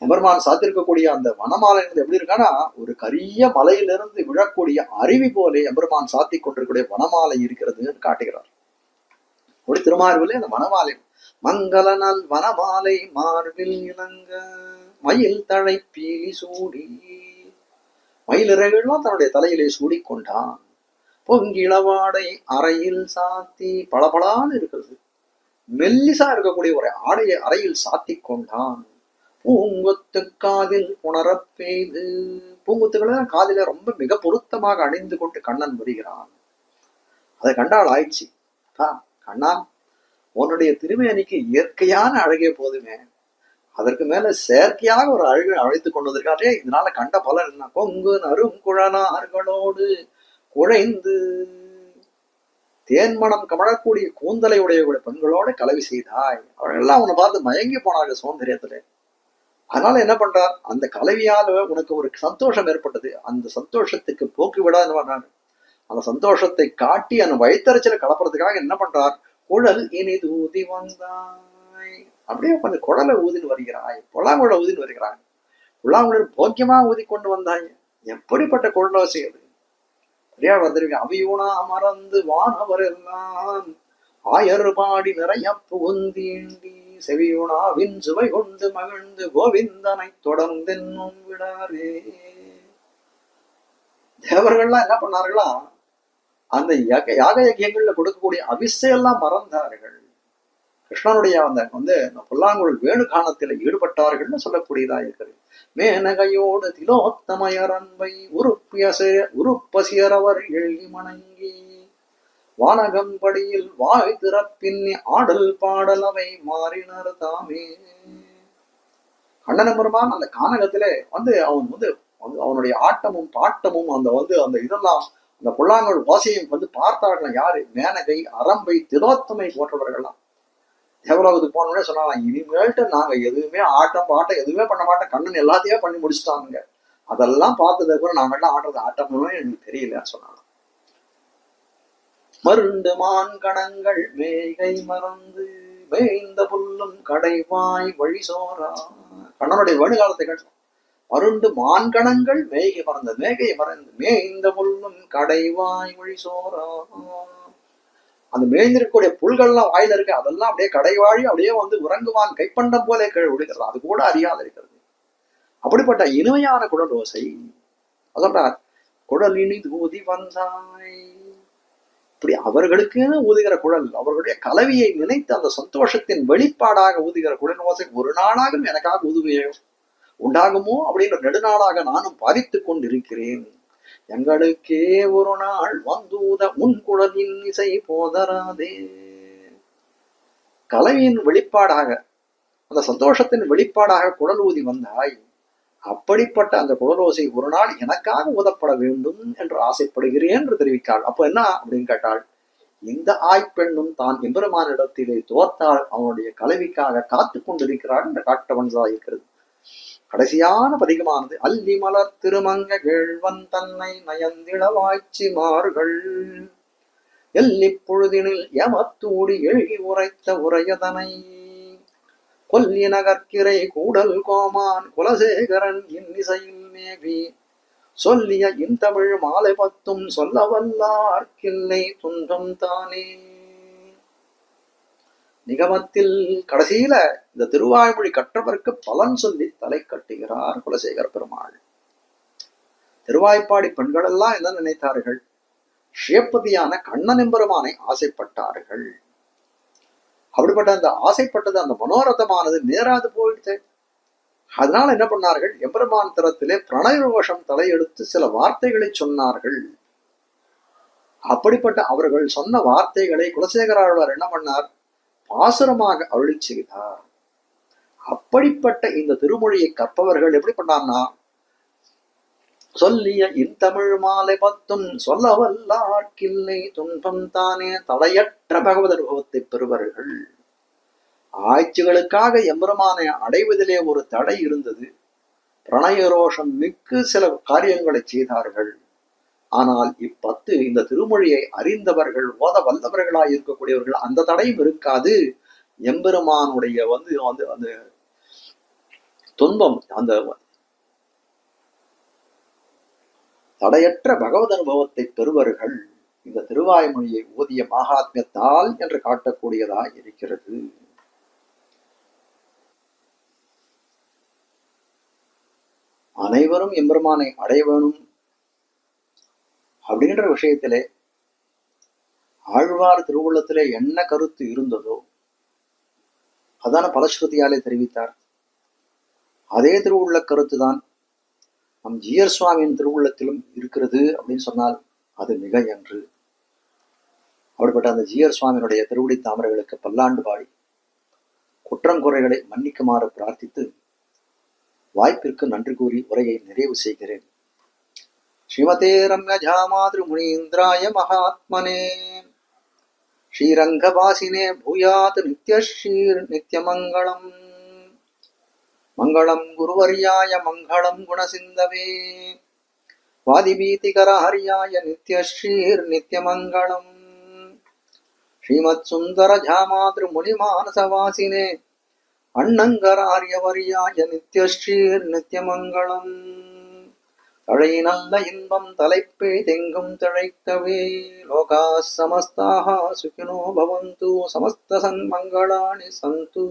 எம்பெருமான் சாத்திருக்கக்கூடிய அந்த வனமாலை எப்படி இருக்கான்னா, ஒரு கரிய மலையிலிருந்து விழக்கூடிய அருவி போலே எம்பெருமான் சாத்தி கொண்டிருக்கக்கூடிய வனமாலை இருக்கிறது காட்டுகிறார். அப்படி திருமார்பிலே அந்த வனமாலை மங்கள நல் வனமாலை மார்பில் இளங்க மயில் தழைப்பீலி சூடி, மயிலிறகுலாம் தன்னுடைய தலையிலே சூடிக்கொண்டான். பொங்கிளவாடை அறையில் சாத்தி பளபளான்னு இருக்கிறது, மெல்லிசா இருக்கக்கூடிய ஒரு ஆடையை அறையில் சாத்தி கொண்டான். பூங்கொத்து காதில் புணரப் பெய்து, பூங்குத்துக்களை காதில ரொம்ப மிக பொருத்தமாக அணிந்து கொண்டு கண்ணன் வருகிறான். அதை கண்டால் ஆயிடுச்சு, கண்ணா உன்னுடைய திருமேனிக்கு இயற்கையான அழகே போதுமே, அதற்கு மேல செயற்கையாக ஒரு அழகு அழைத்து கொண்டு வந்திருக்காரே, இதனால கண்ட பலன் என்ன? கொங்கு நரும் குழலார்களோடு குழைந்து தேன்மணம் கமழக்கூடிய கூந்தலை உடைய பெண்களோட கலவி செய்தாய். அவர்களெல்லாம் உன்னை பார்த்து மயங்கி போனாங்க சௌந்தரியத்துல. அதனால என்ன பண்றார், அந்த கலவியால உனக்கு ஒரு சந்தோஷம் ஏற்பட்டது. அந்த சந்தோஷத்துக்கு போக்கு விடாது பண்ணாரு. அந்த சந்தோஷத்தை காட்டி அந்த வயிற்றறிச்சலை கலப்புறதுக்காக என்ன பண்றார், குழல் இனி ஊதி வந்தாய். அப்படியே கொஞ்சம் குழலை ஊதின்னு வருகிறாய், புல்லாங்குழலை ஊதின்னு வருகிறாய். புல்லாங்குழல் போக்கியமா ஊதி கொண்டு வந்தாய். எப்படிப்பட்ட குழலோசை அது! சரியா வந்திருக்க. அவையூனா மறந்து வானவர் எல்லாம் ஆயர் பாடி நிறைய புகுந்தீண்டி செவியுணாவின் சுவை கொண்டு மகிழ்ந்து கோவிந்தனை தொடர்ந்தென்னும் விடாரே. தேவர்கள்லாம் என்ன பண்ணார்களா, அந்த யாக யஜ்யங்கள்ல கொடுக்கக்கூடிய அபிஷையெல்லாம் மறந்தார்கள். கிருஷ்ணனுடைய அந்த புல்லாங்குழல் வேணுகானத்தில ஈடுபட்டார்கள்னு சொல்லக்கூடியதா இருக்கிறது. மேனகையோடு திலோத்தமயர் அன்பை உருப்பசியரவர் எழுதி மணங்கி வானகம்படியில் வாய் திறப்பின் ஆடல் பாடல் அவை மாறினர் தாமே. கண்ணன பெருமான் அந்த கானகத்திலே அவன் அவனுடைய ஆட்டமும் பாட்டமும் அந்த இதெல்லாம் அந்த புல்லாங்குழல் வாசியம் பார்த்தார்கள். யாரு? மேனகை, அரம்பை, திலோத்தமை போன்றவர்கள்லாம். தேவலோகத்துக்கு போனோடனே சொன்னாங்க, இனிமேல்ட்டு நாங்க எதுவுமே ஆட்டம் பாட்டம் எதுவுமே பண்ண மாட்டோம், கண்ணன் எல்லாத்தையுமே பண்ணி முடிச்சுட்டாங்க. அதெல்லாம் பார்த்ததுக்கு அப்புறம் நாங்கள்லாம் ஆடுறது ஆட்டமே எனக்கு தெரியலன்னு சொன்னாங்க. மருண்டு மான்கணங்கள் மேகை மறந்து மேய்ந்த புல்லும் கடைவாய் வழி சோரா. கண்ணனுடைய வேணுகாலத்தை கேட்டோம். மருண்டு மான்கணங்கள் மேகை மறந்து மேய்ந்த புல்லும் கடைவாய் வழி சோரா. அந்த மேய்ந்திருக்கக்கூடிய புல்கள்லாம் வாயில இருக்கு, அதெல்லாம் அப்படியே கடைவாழி அப்படியே வந்து உறங்குவான் கைப்பண்டம் போல கீழ் விடுகிறது, அது கூட அறியாது இருக்கிறது. அப்படிப்பட்ட இனிமையான குடல் ஓசை. சொல்றார், குடல் இனி ஊதி வந்தாய். இப்படி அவர்களுக்குன்னு ஊதுகிற குழல், அவர்களுடைய கலவியை நினைத்து அந்த சந்தோஷத்தின் வெளிப்பாடாக ஊதுகிற குழல் ஓசை ஒரு நாளாகும் எனக்காக ஊதுவையோ உண்டாகுமோ அப்படின்ற நெடுநாளாக நானும் பாதித்துக் கொண்டிருக்கிறேன். எங்களுக்கே ஒரு நாள் வந்தூத உன் குழலின் இசை போதராதே. கலவியின் வெளிப்பாடாக, அந்த சந்தோஷத்தின் வெளிப்பாடாக குழல் ஊதி வந்தாய். அப்படிப்பட்ட அந்த குழலோசை ஒரு நாள் எனக்காக ஊதப்பட வேண்டும் என்று ஆசைப்படுகிறேன் என்று தெரிவித்தாள். அப்போ என்ன அப்படின்னு கேட்டாள், இந்த ஆய்ப்பெண்ணும் தான் எம்பெருமானிடத்திலே தோற்றால் அவனுடைய கலவிக்காக காத்து கொண்டிருக்கிறாள் என்று காட்டவன்தான் இருக்கிறது. கடைசியான பதிகமானது, அல்லி மலர் திருமங்க கேழ்வன் தன்னை நயந்திளவாய்ச்சி மார்கள் எல்லி பொழுதினில் எமத்தூடி எழுகி உரைத்த உரையதனை கொல்லி நகர்க்கிரை கூடல் கோமான் குலசேகரன் இன்னிசையில் மேவி சொல்லிய இன்தமிழ் மாலை பத்தும் சொல்ல வல்லார்க்கில்லை துன்பம் தானே. நிகமத்தில் கடைசியில இந்த திருவாய்மொழி கற்றவருக்கு பலன் சொல்லி தலை கட்டுகிறார் குலசேகர பெருமாள். திருவாய்ப்பாடி பெண்கள் எல்லாம் என்ன நினைத்தார்கள், ஸ்ரீபதியான கண்ணன் எம்பெருமானை ஆசைப்பட்டார்கள். அப்படிப்பட்ட அந்த ஆசைப்பட்டது, அந்த மனோரதமானது நேராது போயிடுச்சு. அதனால என்ன பண்ணார்கள், எம்பெருமான் தரத்திலே பிரணயரோஷம் தலையெடுத்து சில வார்த்தைகளை சொன்னார்கள். அப்படிப்பட்ட அவர்கள் சொன்ன வார்த்தைகளை குலசேகராழ்வார் என்ன பண்ணார், பாசுரமாக அருளி செய்தார். அப்படிப்பட்ட இந்த திருமொழியை கற்பவர்கள் எப்படி பண்ணார்னா, சொல்லிய இன்தமிழ் மாலை பத்தும் சொல்ல வல்லார்க்கில்லை துன்பம் தானே தடையற்ற பகவத் அனுபவத்தை பெறுவர்கள். ஆய்ச்சிகளுக்காக எம்பெருமானை அடைவதிலே ஒரு தடை இருந்தது. பிரணயரோஷம் மிக்க சில காரியங்களை செய்தார்கள். ஆனால் இப்பத்து இந்த திருமொழியை அறிந்தவர்கள், ஓத வல்லவர்களாய் இருக்கக்கூடியவர்கள், அந்த தடையும் இருக்காது. எம்பெருமானுடைய அந்த துன்பம், அந்த தடையற்ற பகவத் அனுபவத்தை பெறுவர்கள் இந்த திருவாய்மொழியை ஓதிய மகாத்மியத்தால் என்று காட்டக்கூடியதாய் இருக்கிறது. அனைவரும் எம்பெருமானை அடைய வேணும் அப்படின்ற விஷயத்திலே ஆழ்வார் திருவுள்ளத்திலே என்ன கருத்து இருந்ததோ அதான பலஸ்ருதியாலே தெரிவித்தார். அதே திருவுள்ள கருத்து தான் நம் ஜீயர் சுவாமியின் திருவுள்ளத்திலும் இருக்கிறது அப்படின்னு சொன்னால் அது மிக என்று. அப்படிப்பட்ட அந்த ஜீயர் சுவாமியினுடைய திருவடி தாமரைகளுக்கு பல்லாண்டு பாடி குற்றங்குறைகளை மன்னிக்குமாறு பிரார்த்தித்து வாய்ப்பிற்கு நன்றி கூறி உரையை நிறைவு செய்கிறேன். ஸ்ரீமதே ரம்யஜாமாத்ரு முனீந்திராய மகாத்மனே ஸ்ரீரங்கவாசினே பூயாத் நித்யஸ்ரீர் நித்யமங்களம். மங்களம் குருவர்யாய மங்களம் குணசிந்தவே வாதிபீதிகரஹர்யாய நித்யஸ்ரீர் நித்யமங்களம். ஸ்ரீமத் சுந்தர ஜாமாத்ரு முனிமானசவாசினே அண்ணங்கராரியவர்யாய நித்யஸ்ரீர் நித்யமங்களம். தழை நல்ல இன்பம் தலைப்பே தெங்கும் தழைக்கவே லோகா சமஸ்தாக சுகினோ பவந்து சமஸ்த சன்மங்களானி சந்து.